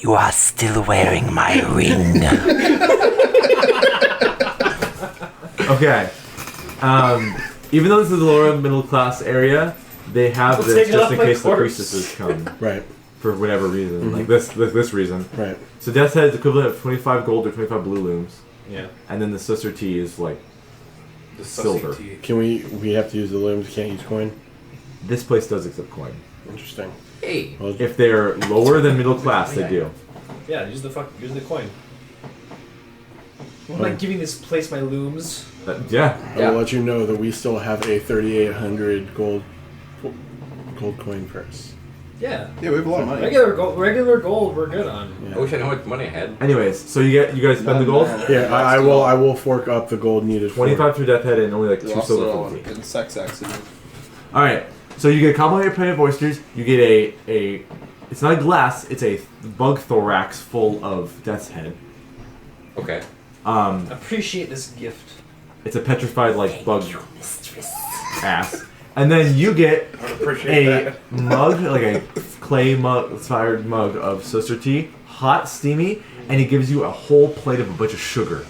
"You are still wearing my ring." okay. Even though this is the lower middle class area, they have We'll this take it just off in my case the corpse. priestesses come Right, for whatever reason, Mhm. like this reason. right. So Death's Head is equivalent of 25 gold or 25 blue looms, Yeah. and then the sister tea is like The Silver. sussy tea. Can we have to use the looms? Can't use coin. this place does accept coin. Interesting. Hey. Well, If they're lower than middle class, they do. Yeah. Use the coin. I'm like giving this place my looms. Yeah. I will let you know that we still have a 3,800 gold coin purse. Yeah. Yeah, we have a lot of money. Regular gold, we're good on. Yeah. I wish I knew how much money I had. Anyways, so you guys spend the gold. Yeah, I will fork up the gold needed. for 25 for Death Head and only like 2 They're silver also for the tea. in sex accident. All right. So you get a complimentary plate of oysters. You get a it's not a glass. It's a bug thorax full of Death's Head. Okay. Appreciate this gift. It's a petrified like bug ass. And then you get I would appreciate a that. mug, like a clay inspired mug of sister tea, hot, steamy, and he gives you a whole plate of a bunch of sugar.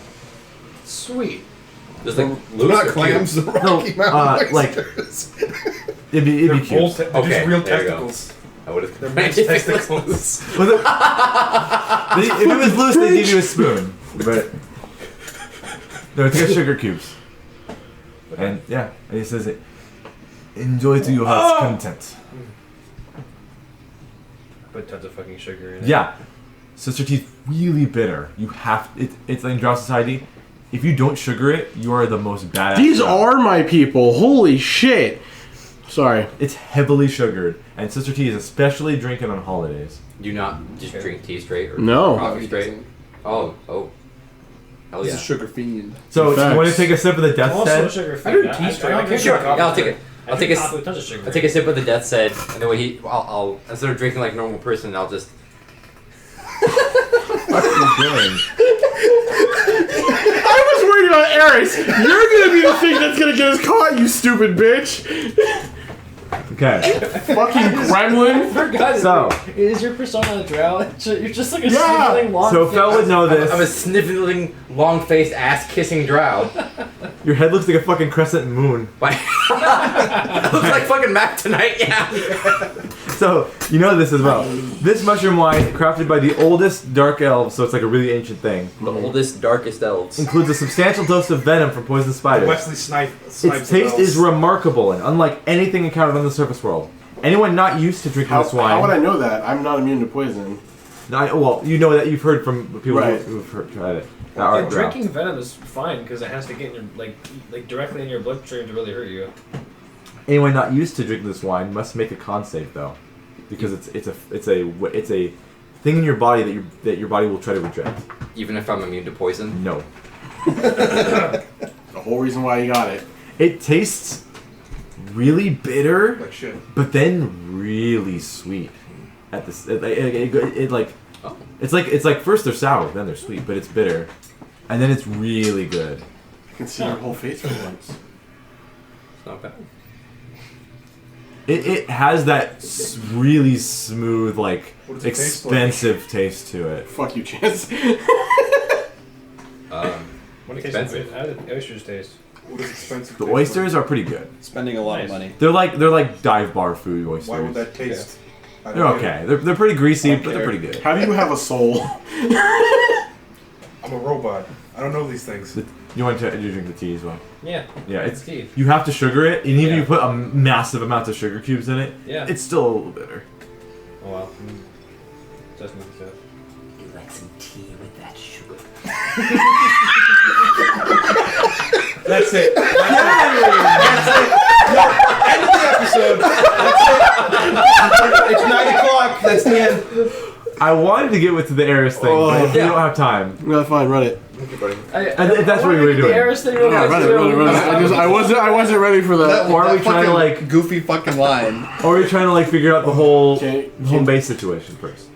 Sweet. Just like They're loose not or clams, cubes? the Rocky Mountain like- oysters. It'd be They're cute. just Okay, real there you go. testicles. I would have. They're men's testicles. If it was loose, they'd give you a spoon. But no, it's got sugar cubes. And yeah, and he says, "Enjoy to your heart's content." Put tons of fucking sugar in it. Yeah, sister tea's really bitter. You have it's like in Drow society. If you don't sugar it, you are the most badass. These Drow. are my people. Holy shit. Sorry. It's heavily sugared, and sister tea is especially drinking on holidays. Do you not just drink tea straight or No. coffee straight? Oh. Hell He's yeah. a sugar fiend. So you Facts. want to take a sip of the I'm Death's also Head? a sugar I fan. do tea straight. don't care Sure, about yeah, I'll take it. I I'll take drink a coffee with tons of sugar. I'll take a sip of the Death's Head, and then when I'll instead of drinking like a normal person, I'll just. What are you doing? I was worried about Eris. You're gonna be the thing that's gonna get us caught, you stupid bitch. Okay. Fucking gremlin. Forgot So- is your persona a drow? You're just like a Yeah. sniveling long So Fel would know this. I'm a sniveling, long-faced, ass-kissing drow. Your head looks like a fucking crescent moon. Why? It looks like fucking Mac tonight, yeah. So, you know this as well. This mushroom wine, crafted by the oldest dark elves, so it's like a really ancient thing, The oldest, darkest elves. includes a substantial dose of venom from poisonous spiders. Wesley Snipes. Its taste is remarkable and unlike anything encountered on the surface world. Anyone not used to drinking this wine... How would I know that? I'm not immune to poison. Well, you know that you've heard from people Right. who've tried it. And drinking venom is fine because it has to get in your like directly in your bloodstream to really hurt you. Anyone not used to drinking this wine must make a con save though, because it's a thing in your body that your body will try to reject. Even if I'm immune to poison? No. The whole reason why you got it. It tastes really bitter, Like shit. but then really sweet. At this, it's like first they're sour, then they're sweet, but it's bitter, and then it's really good. I can see your whole face for once. It's not bad. It has that really smooth, like What does it taste like? expensive taste to it. Fuck you, Chance. What it Expensive. How did the oysters taste? What is expensive? The taste oysters are pretty good. Spending a lot of Nice. money. They're like dive bar food oysters. Why would that taste? I don't They're get okay. it. They're pretty greasy, I don't but they're care. pretty good. How do you have a soul? I'm a robot. I don't know these things. You want to drink the tea as well? Yeah. Yeah, it's tea. you have to sugar it, and even if Yeah. you put a massive amount of sugar cubes in it, Yeah. it's still a little bitter. Oh well. Just make sense. You like some tea with that sugar? That's it. That's it. No, end of the episode. That's it. It's 9 o'clock. That's the end. I wanted to get with the Eris thing, but if we don't have time, No, fine, run it. if that's what you were doing, The Eris thing real Yeah, quick, run it. I wasn't ready for that. or are we trying to fucking like, goofy fucking line? or are we trying to like figure out the whole Can- home base situation first?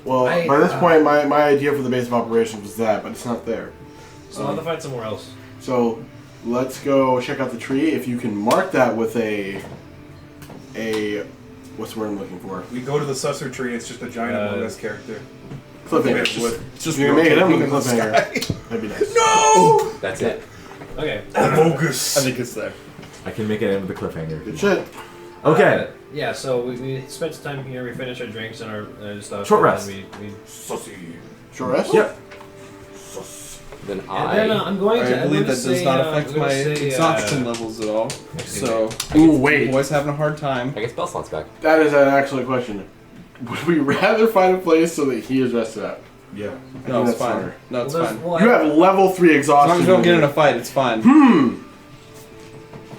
Well, by this point, my idea for the base of operations was that, but it's not there. So I'll have to find somewhere else. So let's go check out the tree. If you can mark that with a what's the word I'm looking for? We go to the Susser tree. It's just a giant Among Us character. Cliffhanger. It's just you're gonna make it up with a cliffhanger. That'd be nice. No. That's it. Okay. Bogus. I think it's there. I can make it in with the cliffhanger. Good shit. Okay. Yeah, so we spent some time here, we finished our drinks and our stuff. Short and rest. then we Sussy. Short rest? Yep. Then and then I'm going to. I believe that does not affect I'm gonna my say, exhaustion levels at all. So, Ooh, wait. boys having a hard time. I get spell slots back. That is an excellent question. Would we rather find a place so that he is rested up? Yeah. I No, think it's that's fine. smarter. No, it's Well, fine. well, You have level 3 As exhaustion. long as we don't get in a fight, it's fine.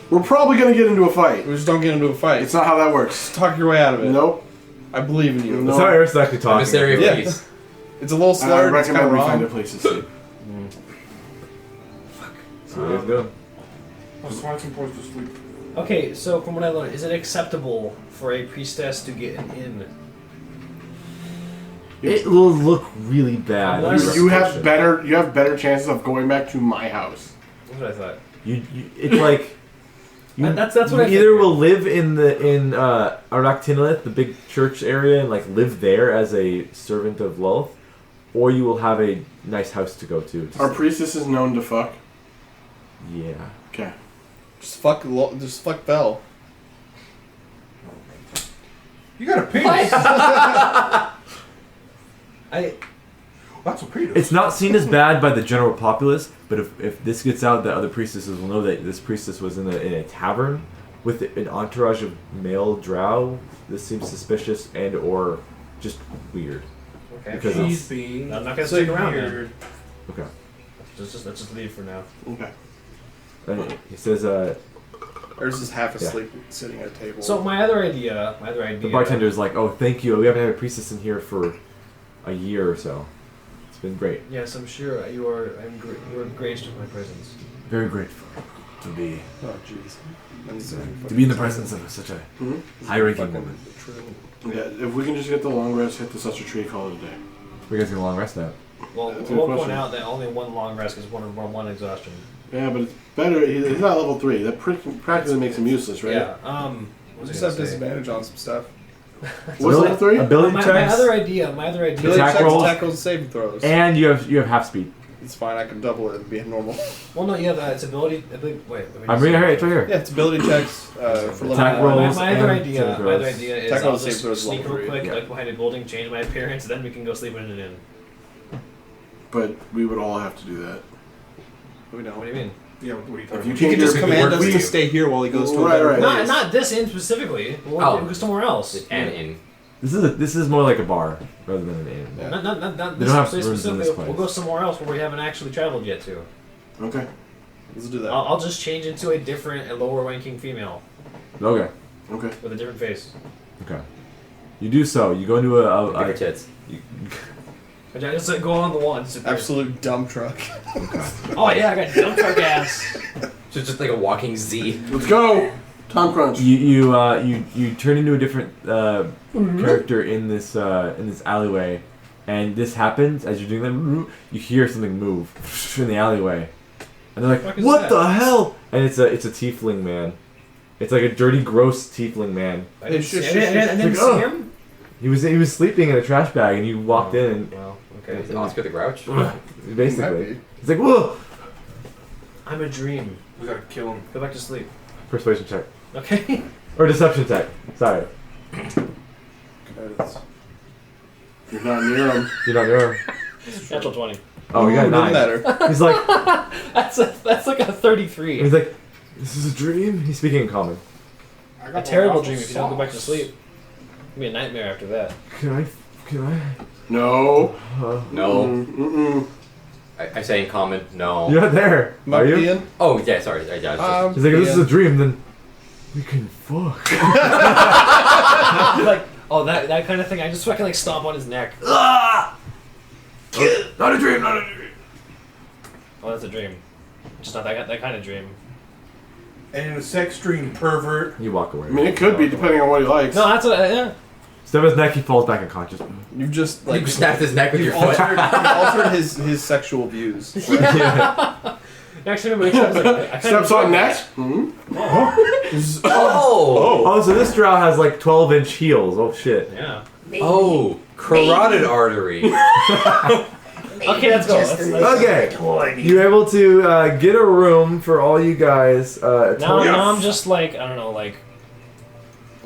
We're probably gonna get into a fight. We just don't get into a fight. It's not how that works. Just talk your way out of it. Nope. I believe in you. No. That's how Eris is actually talking. Emissary of Yeah. peace. It's a little I slurred. It's kind recommend of we find a wrong. place to sleep. So let's go. Let's find some place to sleep. Okay, so from what I learned, is it acceptable for a priestess to get an inn? It will look really bad. Unless- You have better chances of going back to my house. That's what I thought. It's like you, That's what you I either figured. will live in Araktinolith, the big church area, and like live there as a servant of Lolth, or you will have a nice house to go to. Are priestesses known to fuck? Yeah. Okay. Just fuck Belle. You got a penis. That's a penis. It's not seen as bad by the general populace, but if this gets out, the other priestesses will know that this priestess was in a tavern with an entourage of male drow. This seems suspicious and or just weird. Okay. Because She's it's, being I'm not gonna stick around then. weird. okay. Let's just leave for now. Okay. And he says, Hers is half asleep sitting at a table. So my other idea. the bartender is like, "Oh, thank you. We haven't had a priestess in here for a year or so. It's been great. Yes, I'm sure you are. You are graced with my presence. Very grateful to be Oh jeez. in the presence of such a high-ranking woman." Yeah, if we can just get the long rest, hit the Susser tree, call it a day. We guys get a long rest now. Well, That's a we'll good point question. out that only one long rest is one exhaustion. Yeah, but it's better. He's not level 3. That practically makes him useless, right? Yeah. We'll What just was I have gonna say? disadvantage on some stuff. What's level 3? Ability My checks, other idea. Attack Ability checks, rolls. attack rolls, saving throws. and you have half speed. It's fine. I can double it and be normal. Well, no, you have its ability. Wait. I'm reading it right here. Yeah, it's ability checks for Attack level rolls. My other and idea. save My other throws. idea is Attack I'll rolls, save just throws, sneak level real 3. quick, Yeah. like behind a building, change my appearance, then we can go sleep in an inn. But we would all have to do that. We know. What do you mean? Yeah, what are you If talking you about? You change can just your command us we- to stay here while he goes to a Right, better right. place. Not this inn specifically. We'll Oh. go somewhere else. And in. This is more like a bar rather than an inn. Yeah. Not They this don't have place rooms in this specifically. place. We'll go somewhere else where we haven't actually traveled yet to. Okay. Let's do that. I'll just change into a lower ranking female Okay. Okay. with a different face. Okay. You do so. You go into Give her tits. I just go on the wall and sit there. Absolute dump truck. Oh yeah, I got dump truck ass. Just like a walking Z. Let's go. Time crunch. you turn into a different character in this alleyway, and this happens as you're doing that. You hear something move in the alleyway, and they're Fuck like, is "What that?" the hell?" And it's a tiefling man. It's like a dirty, gross tiefling man. I didn't see, It's I didn't like, see oh. him. He was sleeping in a trash bag, and you walked in, Well, Is it okay. Oscar the Grouch? and basically, Might be. it's like, "Whoa!" I'm a dream. We gotta kill him. Go back to sleep. Persuasion check Okay. or deception check. Sorry, You're not near him. you're not near him. Natural 20. Oh, we got Ooh, 9. doesn't matter. He's like, That's like a 33. he's like, "This is a dream." He's speaking in common. A terrible dream if you don't go back to sleep. It'll be a nightmare after that. Can I? No. No. Mm-mm. I say in common, no. You're not there. Might Are be you? in. Oh, yeah, sorry. Yeah, it's just, He's like, if this is a dream, then we can fuck. Like, oh, that kind of thing. I just fucking like stomp on his neck. Not a dream, not a dream. Oh, that's a dream. Just not that kind of dream. And in a sex dream, pervert. You walk away. I mean, it could be depending on what he likes. No, that's what. Yeah. Step his neck, he falls back unconscious. You just you snapped his neck with your foot. altered his sexual views. Yeah. Actually, remember, I was like, I kinda Steps on enjoyed neck. that. Mm-hmm. Oh! Oh, so this drow has like 12-inch heels. Oh shit. Yeah. Oh! Carotid artery. Okay, let's go. Okay. You're able to get a room for all you guys. Now I'm just like, I don't know, like.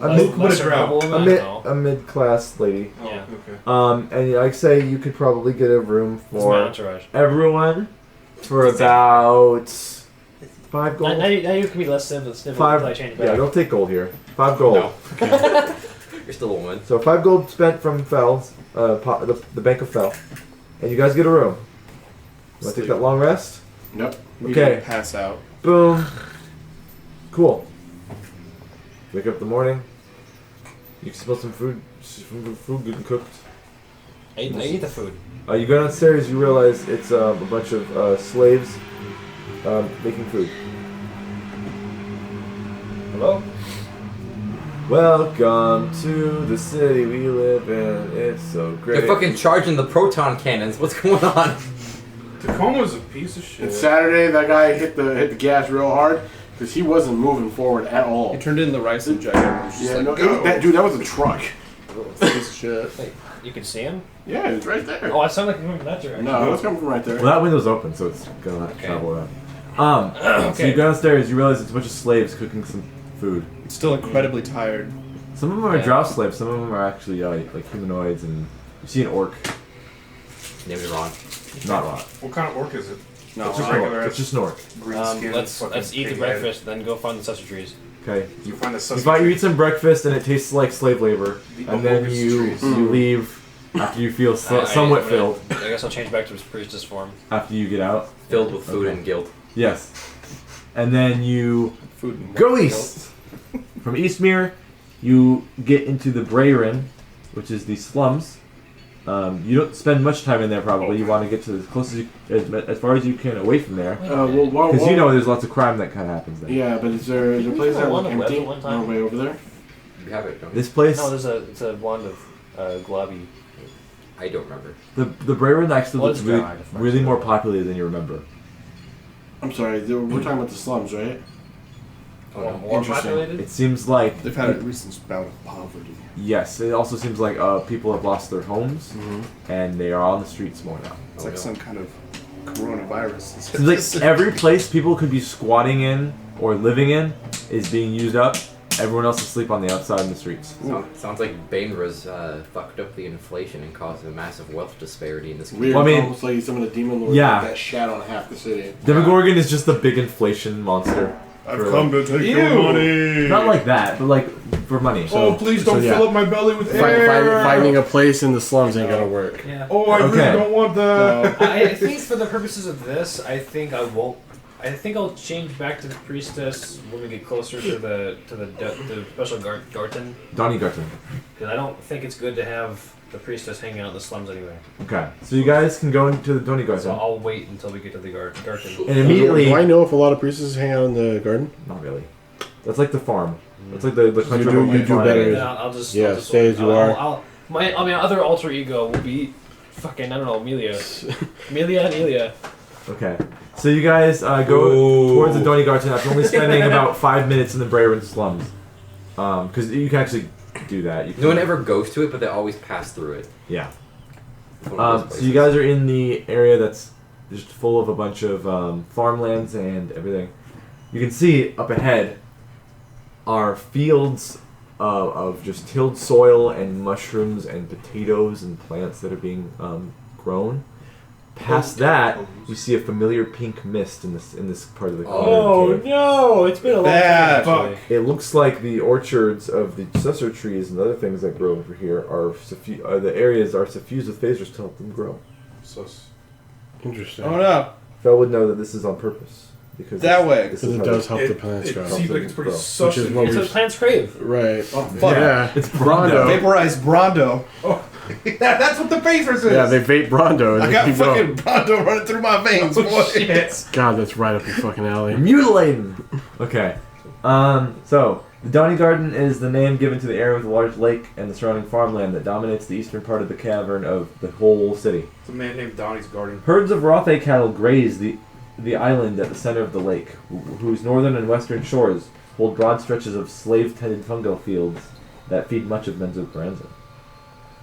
A mid- lesser noble, I don't know. a mid-class lady. Yeah. Okay. And I'd say you could probably get a room It's my for entourage. everyone for about 5 gold. Now you can be less civil. 5. I change it Yeah, back. don't take gold here. 5 gold. No. You're still a woman. So 5 gold spent from Fell's, the Bank of Fell, and you guys get a room. Want to take that long rest? Nope. We Okay. didn't pass out. Boom. Cool. Wake up in the morning. You can smell some food getting cooked. I eat the food. You go downstairs. You realize it's a bunch of slaves making food. Hello? Welcome to the city we live in. It's so great. They're fucking charging the proton cannons. What's going on? Tacoma's a piece of shit. It's Saturday. That guy hit the gas real hard because he wasn't moving forward at all. He turned in the rice injector. And was just Yeah, like, no, go. that was a truck. Piece of shit. Wait, you can see him? Yeah, it's right there. Oh, I sound like you're moving that direction. No, it's coming from right there. Well, that window's open, so it's gonna have to Okay. travel around. So Okay. you go downstairs. You realize it's a bunch of slaves cooking some food. It's still incredibly tired. Some of them are Yeah. drow slaves. Some of them are actually like humanoids, and you see an orc. Name it wrong. Not Rot. What kind of orc is it? No, It's just right. an orc. It's just an orc. Green skin. Let's fucking eat the big breakfast, then go find the sesame trees. Okay. You find the You suspect. eat some breakfast, and it tastes like slave labor. The And then Obogus you trees. leave after you feel somewhat filled. I guess I'll change back to his priestess form. After you get out. Filled with food Okay. and guilt. Yes. And then you Food and go milk. east. From Eastmere, you get into the Brayrin, which is the slums. You don't spend much time in there probably. You want to get to as close as far as you can away from there, because you know there's lots of crime that kind of happens there. Yeah, but is there a place that wand like of web empty at one on time? the way over there? You have it, don't you? This place, No, it's a wand of globby. I don't remember. the Brayrin actually Well, looks it's really, dry, the really more first populated than you remember. I'm sorry, we're talking about the slums, right? More Interesting. populated? It seems like They've had a recent bout of poverty. yes. It also seems like people have lost their homes Mm-hmm. and they are on the streets more now. It's Oh, like no. some kind of coronavirus. It's like every place people could be squatting in or living in is being used up. Everyone else is asleep on the outside in the streets. Sounds like Bainra's fucked up the inflation and caused a massive wealth disparity in this Weird. Well, I mean, almost like some of the demon lords that shat on half the city. Demogorgon is just a big inflation monster. I've come to take your money. Not like that, but like for money. So, please don't fill up my belly with air. Finding a place in the slums ain't gonna work. Yeah. Oh, I really don't want that. I think for the purposes of this, I think I'll change back to the priestess when we get closer to the special Garten. Donnie Garten. Because I don't think it's good to have the priestess hanging out in the slums anyway. Okay, so you guys can go into the Donnie Garten. So I'll wait until we get to the Garten. And immediately... Do I know if a lot of priestesses hang out in the garden? Not really. That's like the farm. That's like the country. You do better. I'll just stay as you are. My other alter ego will be fucking, I don't know, Amelia. Amelia and Elia. Okay. So you guys go towards the Donnie Garten after only spending about 5 minutes in the Brayron slums. Because you can actually do that. No one ever goes to it, but they always pass through it. Yeah. So you guys are in the area that's just full of a bunch of farmlands and everything. You can see up ahead are fields of just tilled soil and mushrooms and potatoes and plants that are being grown. Past that, you see a familiar pink mist in this part of the garden. Oh no! It's been a long time. It looks like the orchards of the sussur trees and other things that grow over here are the areas are suffused with phasers to help them grow. Interesting. Oh no! Fel would know that this is on purpose because that way. Because it does help the plants grow. It seems like it's pretty sus. It's what the plants crave. Right. Oh fuck! Yeah. It's Brondo. Vaporized Brondo. Oh. That's what the phasers is. Yeah, they vape Brondo. I got fucking Brondo running through my veins. Oh, shit. God, that's right up your fucking alley. Mutilating. Okay. So the Donnie Garden is the name given to the area with a large lake and the surrounding farmland that dominates the eastern part of the cavern of the whole city. It's a man named Donnie's Garden. Herds of Rothe cattle graze the island at the center of the lake, whose northern and western shores hold broad stretches of slave-tended fungal fields that feed much of Menzo Paranza.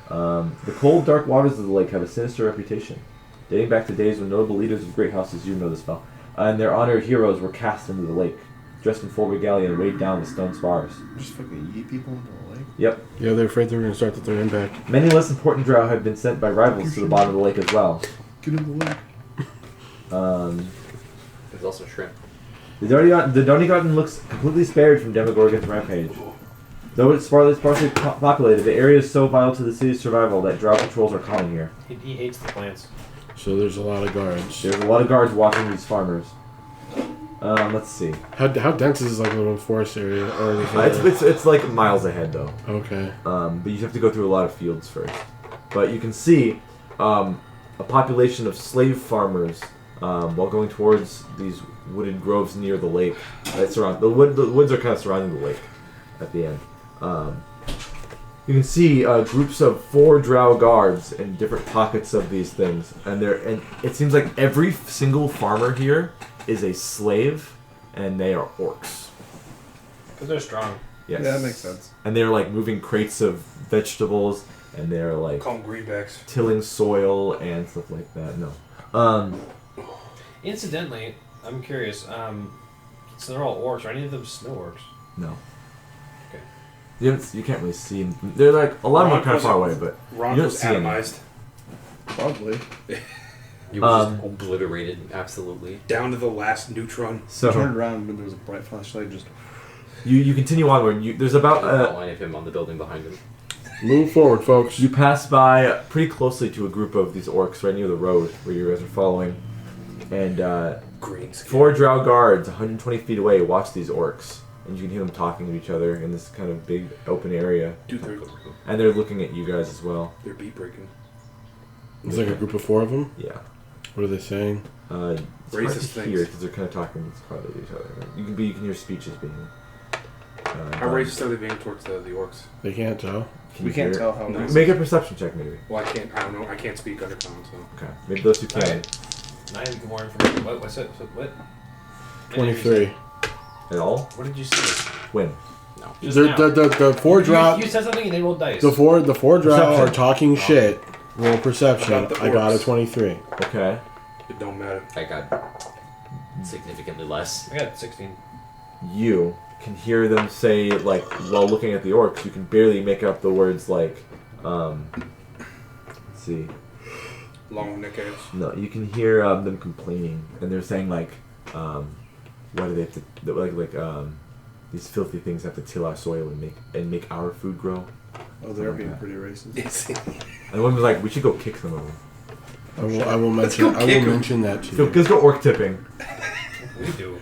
The cold, dark waters of the lake have a sinister reputation, dating back to days when notable leaders of great houses, you know this well, and their honored heroes were cast into the lake, dressed in full regalia and weighed down with stone spars. Just fucking yeet people into the lake? Yep. Yeah, they're afraid they're going to start the third impact. Many less important drow have been sent by rivals to the bottom of the lake as well. Get in the lake. There's also shrimp. The Donnie Garden looks completely spared from Demogorgon's rampage. Though it's sparsely populated, the area is so vital to the city's survival that drow patrols are common here. He hates the plants. So there's a lot of guards. There's a lot of guards watching these farmers. Let's see. How dense is this like little forest area? Or it's like miles ahead though. Okay. But you have to go through a lot of fields first. But you can see a population of slave farmers while going towards these wooded groves near the lake. That surround the woods are kind of surrounding the lake at the end. You can see groups of 4 drow guards in different pockets of these things, and it seems like every single farmer here is a slave, and they are orcs. Because they're strong. Yes. Yeah, that makes sense. And they're like moving crates of vegetables, and they're like Call them greenbacks. tilling soil and stuff like that. No. Incidentally, I'm curious. So they're all orcs. Are any of them snow orcs? No. Okay. You can't really see them. They're like a lot of them are kind of far away, but Ron you don't was see any. atomized. Probably. You were just obliterated, absolutely. Down to the last neutron. So Turned around when there was a bright flashlight. Just you continue onward. There's about outline of him on the building behind him. Move forward, folks. you pass by pretty closely to a group of these orcs right near the road where you guys are following, and Green skin. 4 drow guards 120 feet away watch these orcs, and you can hear them talking to each other in this kind of big open area, Dude, and they're looking at you guys as well. they're beat breaking. It's like a group of 4 of them. Yeah. What are they saying? It's hard to Racist hear things. because they're kind of talking quietly to each other. You can hear speeches being. How racist are they being towards the orcs? They can't tell. Can we you can't hear tell how. No. Make a perception check, maybe. Well, I don't know. I can't speak undertone, so. Okay, maybe those 2 can. Alright. I need more information. What's it? What? 23. At all? What did you say? Win. No. The 4 drow. You said something and they rolled dice. The four drow Perception. are talking shit. Roll perception. About the I got a orcs. 23. Okay. It don't matter. I got significantly less. I got 16. You can hear them say, like, while looking at the orcs, you can barely make out the words like, let's see. Long neck ass. No, you can hear them complaining, and they're saying like, why do they have to these filthy things have to till our soil and make our food grow? Oh, they're being pretty racist. And one was like, we should go kick some of them. I will mention that to you. Let's go orc tipping. We do.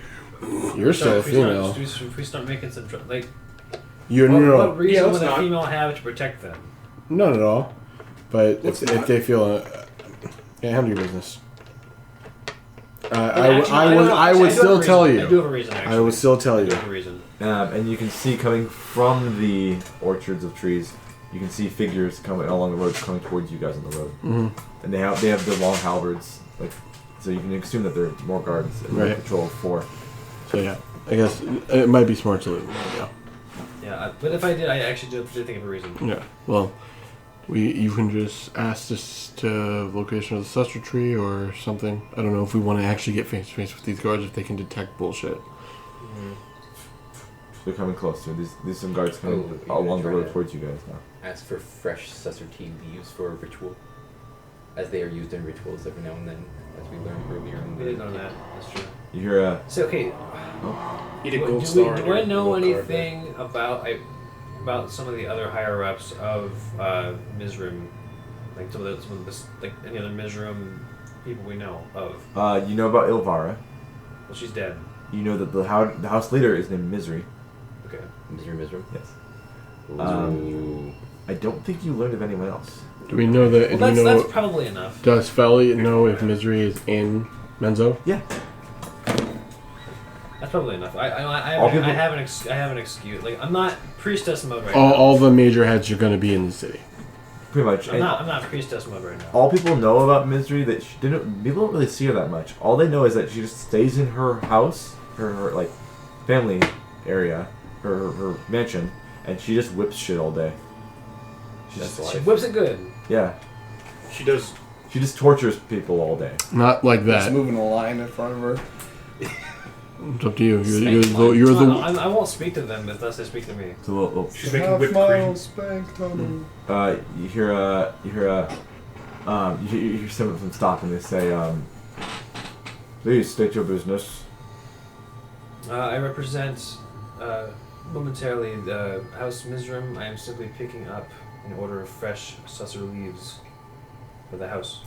You're still a If female. we start making some like, You're what reason Yeah, would let's a not. female have to protect them? Not at all. But Let's if not. they feel, handle your business. Actually, I would still tell you. I do have a reason. Actually, I would still tell I you. do have a reason. And you can see coming from the orchards of trees, you can see figures coming along the road, coming towards you guys on the road. Mm-hmm. And they have the long halberds, like, so you can assume that they're more guards and Right. patrol of 4. So yeah, I guess it might be smart to leave. Yeah. Yeah, but if I did, I actually did think of a reason. Yeah. Well, you can just ask us to location of the suster tree or something. I don't know if we want to actually get face to face with these guards if they can detect bullshit. They're coming closer. There's some guards coming Oh, along the you're road trying towards you guys now. Ask for fresh susser tea leaves for a ritual, as they are used in rituals every now and then, as we learned earlier in We the didn't know that. That's true. You hear a... So okay, Eat a do gold star. do I know anything about some of the other higher ups of Mizrim? Like some of this, like any other Mizrim people we know of? you know about Ilvara. Well, she's dead. You know that the house leader is named Misery. Okay. Mizrim. Yes. Ooh. I don't think you learned of anyone else. Do we know that? Well, do you that's know? probably enough. Does Felly know if Misery is in Menzo? Yeah. That's probably enough. I All have people- I have an excuse. Like I'm not priestess mode right All, now. all the major heads are going to be in the city. Pretty much. I'm not priestess mode right now. All people know about Misery that people don't really see her that much. All they know is that she just stays in her house, her like family area, her mansion, and she just whips shit all day. She That's just, She whips it good. yeah, She does. she just tortures people all day. Not like Just that. moving a line in front of her. It's up to you. I won't speak to them unless they speak to me. It's a little. She's making whipped cream. Spanked on You hear someone stop and they say, please state your business. I represent momentarily the House Mizrim. I am simply picking up an order of fresh susser leaves for the house.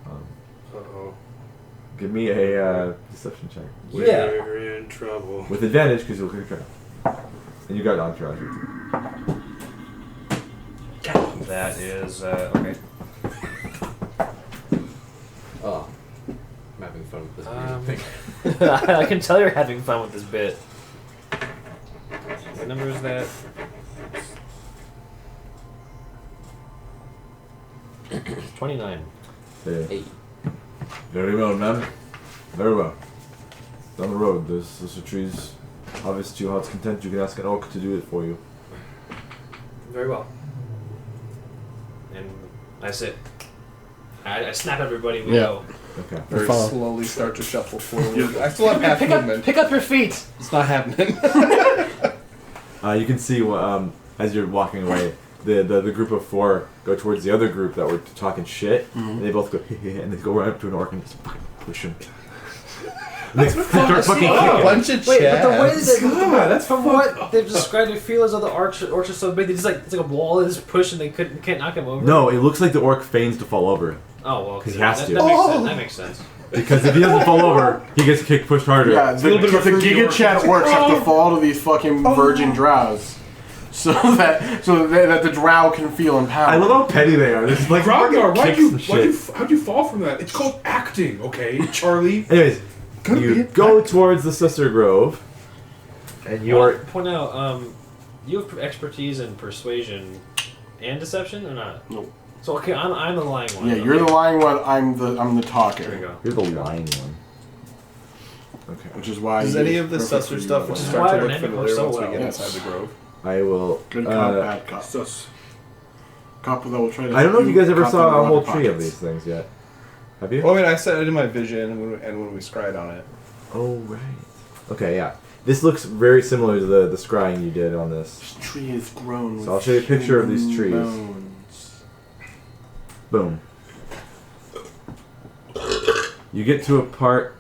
Uh-oh. Give me a deception check Yeah. We're in trouble. with advantage because you'll click track. And you got entourage. That is okay. Oh, I'm having fun with this weird thing. I can tell you're having fun with this bit. What number is that? It's 29. Hey, Very well, ma'am. Very well. Down the road, there's a trees. Harvest to your heart's content. You can ask an orc to do it for you. Very well. And I sit. I snap everybody. We Yeah. go. Okay. Very Follow. slowly start to shuffle forward. I still have half movement. Pick up your feet. It's not happening. You can see as you're walking away, the group of 4 go towards the other group that were talking shit, and they both go and they go right up to an orc and just fucking push him. And they start fucking A kicking. bunch of Wait, but the way chads. that that's from what they've described, it feels as though the orcs are so big. They just like it's like a wall. They just push and they can't knock him over. No, it looks like the orc feigns to fall over. Oh well, 'Cause he has that, to. That makes sense. That makes sense. Because if he doesn't fall over, he gets kicked pushed harder. Yeah, the Giga Chat orcs have to fall to these fucking virgin drows, so that the drow can feel empowered. I love how petty they are. This is like Grognar, fucking kicks and shit. how'd you fall from that? It's called acting, okay, Charlie? Anyways, you go towards the Sister Grove, and you are. Point out, you have expertise in persuasion and deception, or not? Nope. So okay, I'm the lying one. Yeah, you're the lying one. I'm the talker. There we go. You're the lying one. Okay. Which is why. Does any of this susser stuff Which is start why to our look name familiar works so once we well. get Yes. inside the grove? I will. Good cop, bad cop. Sus. Cop that will try to. I don't know if you guys ever cop saw in a the whole water tree of pockets. these things yet. Have you? Well, I mean, I said it in my vision and when we scried on it. Oh, right. Okay, yeah. This looks very similar to the scrying you did on this. This tree is grown with So I'll show you a picture of these human trees. bones. Boom. You get to a part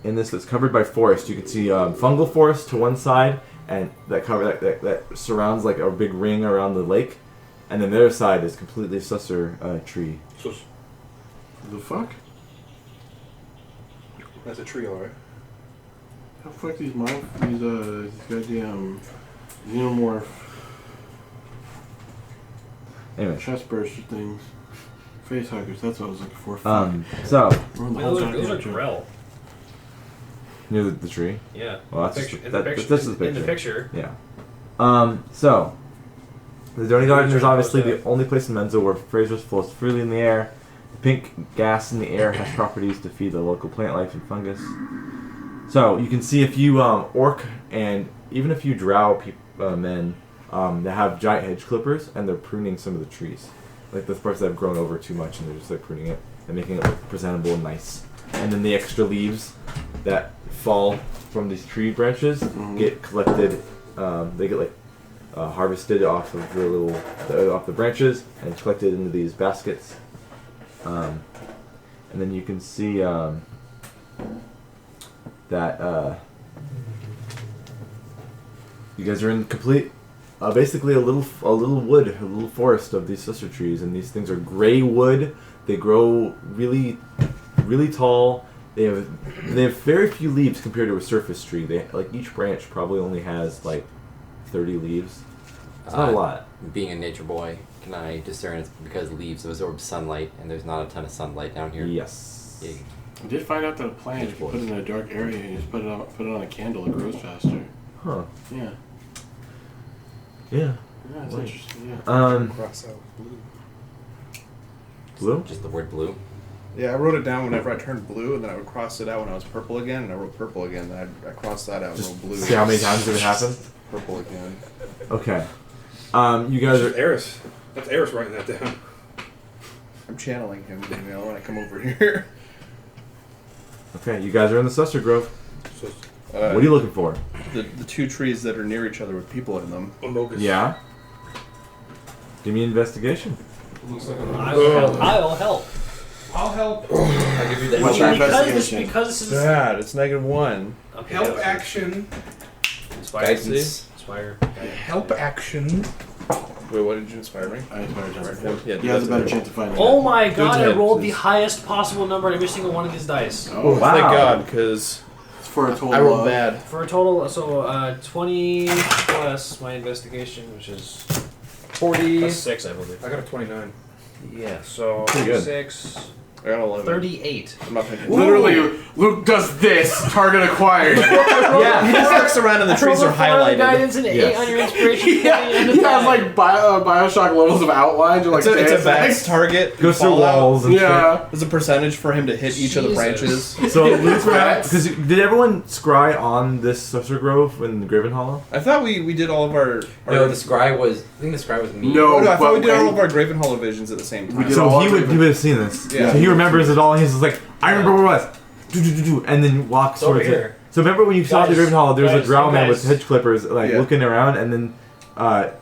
in this that's covered by forest. You can see fungal forest to one side, and that surrounds like a big ring around the lake, and then the other side is completely susser tree. The fuck? That's a tree, alright. How the fuck these goddamn xenomorph Anyway. chest burster things. Face huggers, that's what I was looking for. So Ruined the whole Those are goddamn joke. Grell. near the tree. Yeah. Well, that's Picture- just, in the that's picture- just the picture. In the picture. Yeah. So the Donny Garden is obviously Picture. the only place in Menzo where phasers floats freely in the air. The pink gas in the air has properties to feed the local plant life and fungus. So you can see a few orc and even a few drow men that have giant hedge clippers, and they're pruning some of the trees, like the parts that have grown over too much, and they're just like pruning it and making it look presentable and nice. And then the extra leaves that fall from these tree branches get collected. They get like harvested off of off the branches and collected into these baskets. And then you can see that you guys are in complete, basically a little forest of these sister trees, and these things are gray wood. They grow really, really tall. They have very few leaves compared to a surface tree. They each branch probably only has like 30 leaves. It's not a lot. Being a nature boy, can I discern it's because leaves absorb sunlight, and there's not a ton of sunlight down here? Yes. Yeah. I did find out that a plant, if you put it in a dark area and just put it on a candle, it grows faster. Huh. Yeah. Yeah. Yeah, it's Right. interesting. Yeah. Cross out blue. Blue? Just the word blue. Yeah, I wrote it down whenever I turned blue, and then I would cross it out when I was purple again, and I wrote purple again, then I crossed that out and Just wrote blue. see how many times it would happen. Purple again. Okay. You guys are. Eris. That's Eris writing that down. I'm channeling him, when I come over here. Okay, you guys are in the Susser Grove. So, What are you looking for? The two trees that are near each other with people in them. Amogus. Yeah. Give me an investigation. Looks like I'll help. I'll help. I'll give you the What's your help. investigation? Because this is Bad. It's -1. okay, Help that's- action. Inspire. Guidance. Inspire. Help action. Wait, what did you inspire me? I inspired him. Yeah, He has a better chance of finding Oh it. my god! I hit, rolled the please. highest possible number on every single one of these dice Oh, wow. Thank God, because it's for a total I rolled of- bad. for a total. So 20 plus my investigation, which is 40. plus 6, I believe. I got a 29. Yeah. So Pretty good. 6, I got 11. 38. I'm not thinking. Literally, Luke does this. Target acquired. Yeah, he just looks around and the trees are highlighted. Guidance and 8 Yes. on your inspiration. Yeah, he has like Bioshock levels of outlines. Or like It's a dancing. max target. Goes through Fallout. walls and Yeah. There's a percentage for him to hit each of the Jesus. branches. shit. So Luke's Rats. because did everyone scry on this Susser Grove in Graven Hollow? I thought we did all of our. No, the scry was. I think the scry was me. No. Oh, no, I thought we did but- all of our Graven Hollow visions at the same time. We did So all he our would Graven- have seen this. Yeah. So he remembers it all. And he's just like, I remember where it was. Do, and then walks over towards it. here. So remember when you saw the Guys, Graven Hollow, there was a guys, drow man guys. with hedge clippers, like Yeah. looking around, and then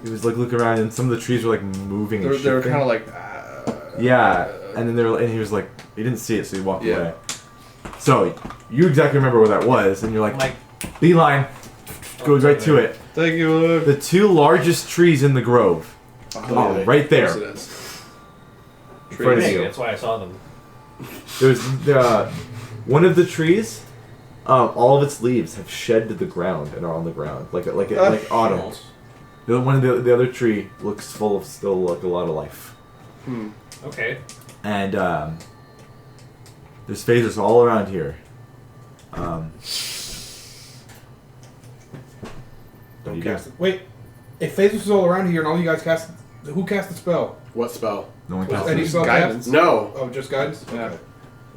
he was like looking around, and some of the trees were like moving. They And were shifting. kind of like. Yeah, and then and he was like, he didn't see it, so he walked Yeah. away. So you exactly remember where that was, and you're like, I'm like, beeline, goes right to it. Thank you, Luke. The two largest trees in the grove are right Of course there. it is. In front of dang, you. that's why I saw them. There's one of the trees. All of its leaves have shed to the ground and are on the ground, like autumn. The one of the other tree looks full of still like a lot of life. Okay. And there's phasers all around here. Don't cast it. Wait. If Phasus is all around here and all you guys cast. Who cast the spell? What spell? No one Was casts any it. spell Guidance. cast? No. Oh, just guidance? Yeah. Okay.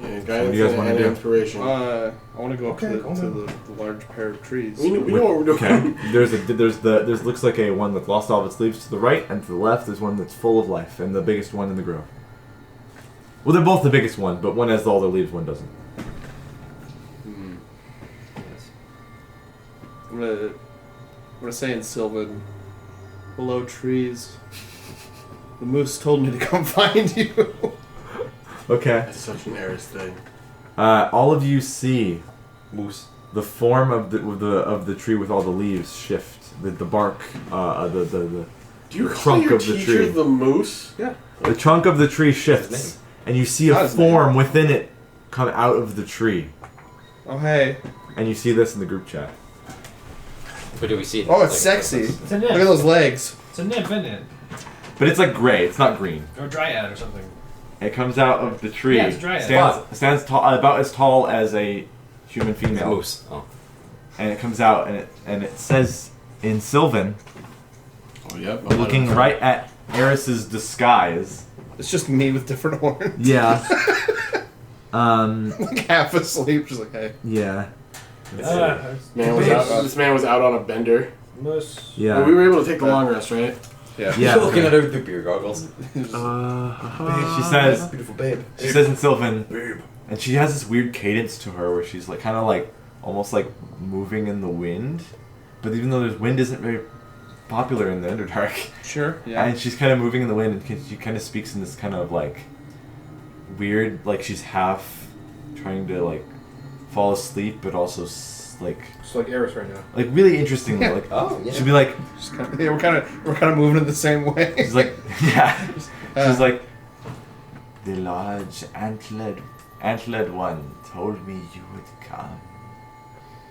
Yeah, What guidance do you guys wanna and do? inspiration. I want to go up Okay, to calm the down. large pair of trees. we know what we're doing. Okay. There's looks like a one that lost all of its leaves to the right, and to the left there's one that's full of life, and the biggest one in the grove. Well, they're both the biggest one, but one has all the leaves, one doesn't. I'm gonna say in Sylvan, below trees. The moose told me to come find you. Okay. That's such an Eris thing. All of you see Moose. the form of the tree with all the leaves shift. The bark, the Do you the call trunk your of the teacher tree. the moose? Yeah. The trunk of the tree shifts, and you see Not a his name. form within it come out of the tree. Oh hey. And you see this in the group chat. But do we see it? Oh, it's sexy. It's a Look at nymph. those legs. It's a nymph, isn't it? But it's like gray. It's not green. Or a dryad or something. It comes out of the tree. Yeah, it's a dryad. Stands tall, about as tall as a human It's a female. moose. Oh. And it comes out and it says in Sylvan, Oh, yep. looking right at Eris's disguise. It's just me with different horns. Yeah. Like half asleep, just like hey. Yeah. This man was out on a bender. Moose. Yeah. Well, we were able to take the long rest, right? Yeah. Yeah. Looking at her with the beer goggles. She says, Beautiful babe. she says in Sylvan, and she has this weird cadence to her where she's like kind of like almost like moving in the wind, but even though there's wind isn't very popular in the Underdark, Sure. Yeah. and she's kind of moving in the wind, and she kind of speaks in this kind of like weird, like she's half trying to like fall asleep, but also like It's like Eris right now. really interestingly, Yeah. like Oh, yeah. she'll be like, Just kinda, yeah, we're kind of moving in the same way. she's like, yeah, she's like, the large antlered one told me you would come.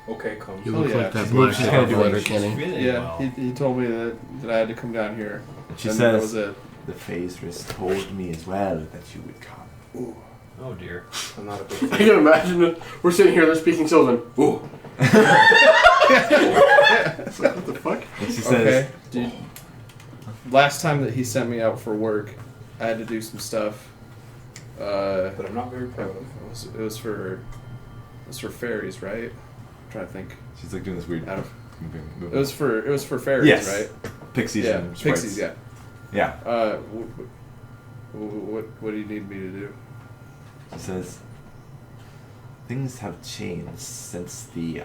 Okay, come. You Oh, look yeah. like that She's black kinda doing letter, it. Kenny. Really Yeah. well. He told me that I had to come down here. And she And says, that was it. the Phasris told me as well that you would come. Oh dear. I'm not a big I can imagine that we're sitting here, they're speaking Sylvan. Ooh. What the fuck? And she says, Okay, dude. Last time that he sent me out for work, I had to do some stuff. But I'm not very proud of. It was for fairies, right? I'm trying to think. she's like doing this weird Out of- movement. It was for fairies, Yes. right? Pixies Yeah, and sprites. pixies. Yeah. Yeah. What do you need me to do? She says, things have changed since the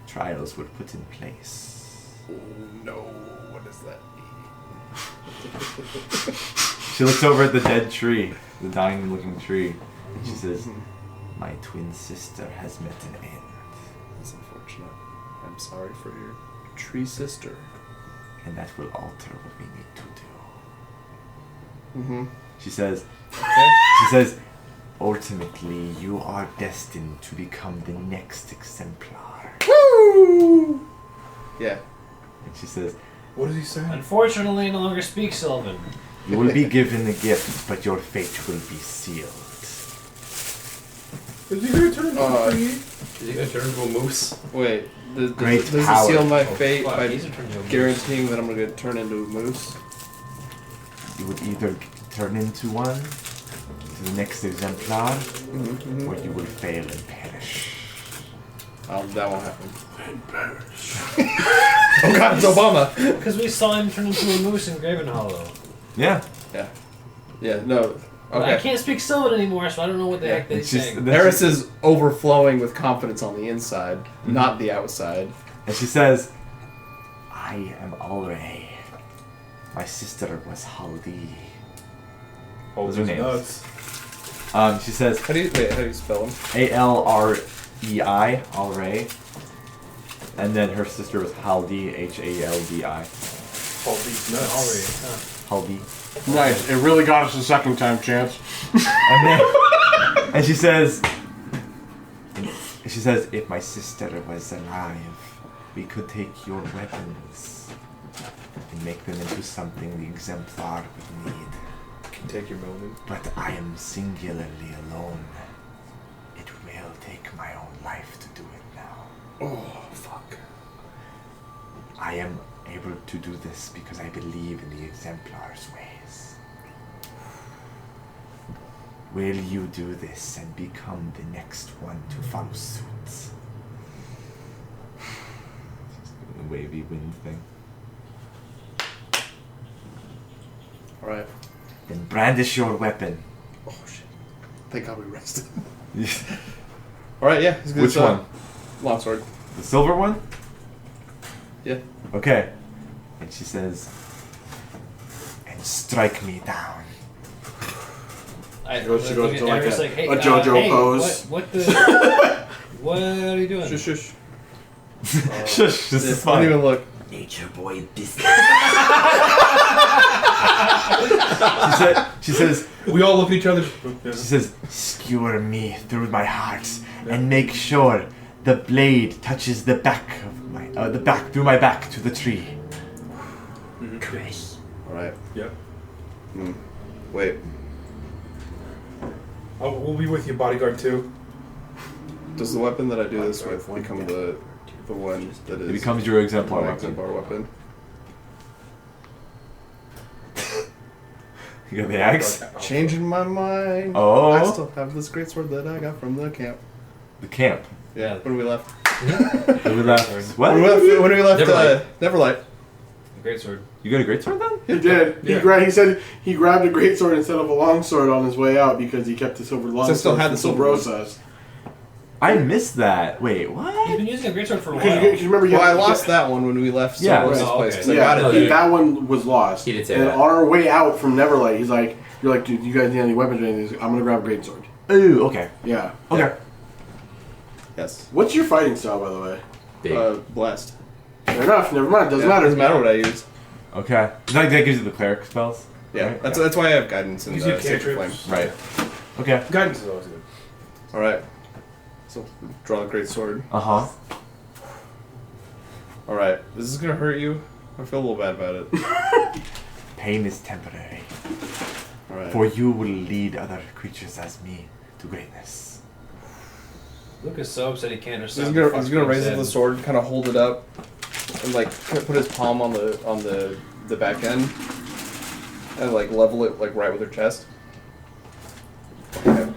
trials were put in place. Oh no! What does that mean? She looks over at the dead tree, the dying looking tree, and she says, my twin sister has met an end. That's unfortunate. I'm sorry for your tree sister. And that will alter what we need to do. Mm-hmm. She says, Okay. ultimately, you are destined to become the next exemplar. Woo! Yeah. And she says, What is he saying? Unfortunately, I no longer speak Sylvan. you will be given a gift, but your fate will be sealed. Is he gonna turn into a tree? Is he gonna turn into a moose? Wait. Great does it power. seal my fate Fuck, by he's a turn into a moose. guaranteeing that I'm going to turn into a moose? You would either turn into one, to the next exemplar, Mm-hmm. or you will fail and perish. That won't happen. Oh God, it's Obama. Because we saw him turn into a moose in Graven Hollow. Yeah. Yeah. No. But I Okay. can't speak Sylvan anymore, so I don't know what the heck they're It's just, saying. Eris is overflowing with confidence on the inside, not the outside. and she says, I am Alray. My sister was Haldi. Those are names. She says, How do you spell them? Alrei, Alray. And then her sister was Haldi, Haldi. All these nuts. Already. Haldi. Nice. It really got us a second time chance. And then, and she says, if my sister was alive, we could take your weapons and make them into something the exemplar would need. Can take your moment. But I am singularly alone. It will take my own life to do it now. Oh fuck. I am able to do this because I believe in the exemplar's ways. Will you do this and become the next one to follow suit? The wavy wind thing. All right. Then brandish your weapon. Oh shit! Thank God we rested. All right, yeah. Which one? Longsword. The silver one? Yeah. Okay. And she says, and strike me down. She goes to like Derrick's a hey, JoJo hey, pose. What the? What are you doing? Shush, shush. Shush, this is Don't fine. even look. Nature boy business. She says, We all look at each other. she says, skewer me through my heart and make sure the blade touches the back of my, through my back to the tree. Chris. All right. Yep. Wait. Oh, we'll be with you, bodyguard too. Does the weapon that I do this with become the one that is? It becomes your exemplar my weapon. exemplar weapon. You got the axe? Changing my mind. Oh. I still have this great sword that I got from the camp. The camp. Yeah. When we left. When we left. What? When we left Neverlight. Great sword. You got a great sword then? He did. Yeah. He said he grabbed a greatsword instead of a longsword on his way out because he kept the silver longsword. still had the silver one. Brosas. I missed that. Wait, He's what? been using a great sword for a Because while. you remember he Well, I had- lost that one when we left Yeah. Soros' Oh, place. okay. 'cause I Yeah, got it. that one was lost. He did say and that. on our way out from Neverlight, he's like, "You're like, dude, you guys need any weapons or anything?" He's like, "I'm gonna grab a greatsword." Ooh, okay. Yeah. Okay. Yes. What's your fighting style, by the way? Big. Blast. Fair enough. Never mind. Doesn't Yeah, matter. Doesn't matter what I use. Okay. That gives you the cleric spells? Yeah. Right? That's why I have guidance and Gives you sacred flame. cantrips. Right. Okay. Guidance is always good. All right. So draw the great sword. Uh-huh. All right. This is gonna hurt you. I feel a little bad about it. Pain is temporary. All right. For you will lead other creatures as me to greatness. Luke is so upset he can't He's understand. gonna raise up the sword, kind of hold it up, and like put his palm on the back end, and like level it like right with her chest. Okay.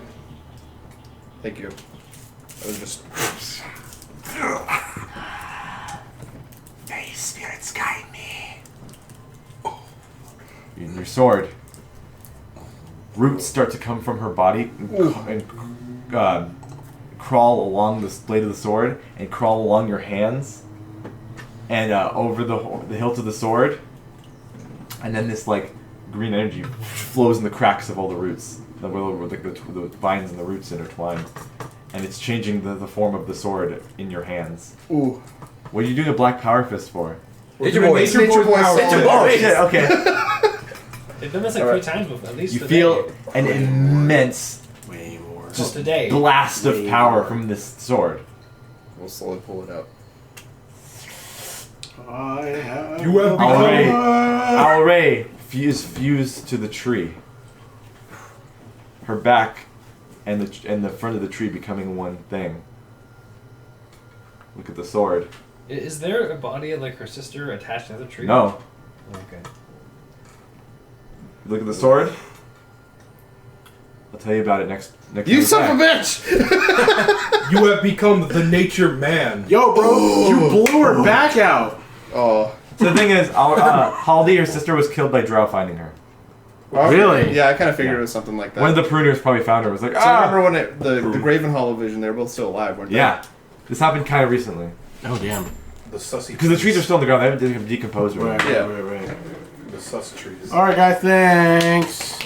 Thank you. I was just. May spirits guide me. In your sword. Roots start to come from her body and crawl along the blade of the sword and crawl along your hands and over the hilt of the sword, and then this like green energy flows in the cracks of all the roots, the vines and the roots intertwined, and it's changing the form of the sword in your hands. Ooh. What are you doing a black power fist for? Nature boys. Nature boys. Oh shit! Okay. They've done this like Alright. 3 times before, at least You today. feel an immense Way more. Just today. blast of power from this sword. We'll slowly pull it out. I have. You have Alray, become. Alray, fuse to the tree. Her back and the front of the tree becoming one thing. Look at the sword. Is there a body like her sister attached to the tree? No. Okay. Look at the sword. I'll tell you about it next. You time son of a back. bitch! You have become the nature man. Yo, bro, you blew her back out. Oh. So the thing is, Haldi, her sister, was killed by Drow finding her. Really? Yeah, I kind of figured Yeah. it was something like that. One of the pruners probably found her. Was like, So I remember ah. when the Graven Hollow vision, they were both still alive, weren't they? Yeah, this happened kind of recently Oh damn. The sussy. because the trees are still on the ground. They haven't decomposed. Or Right, anything. Yeah. right. The sus trees. All right, guys. Thanks.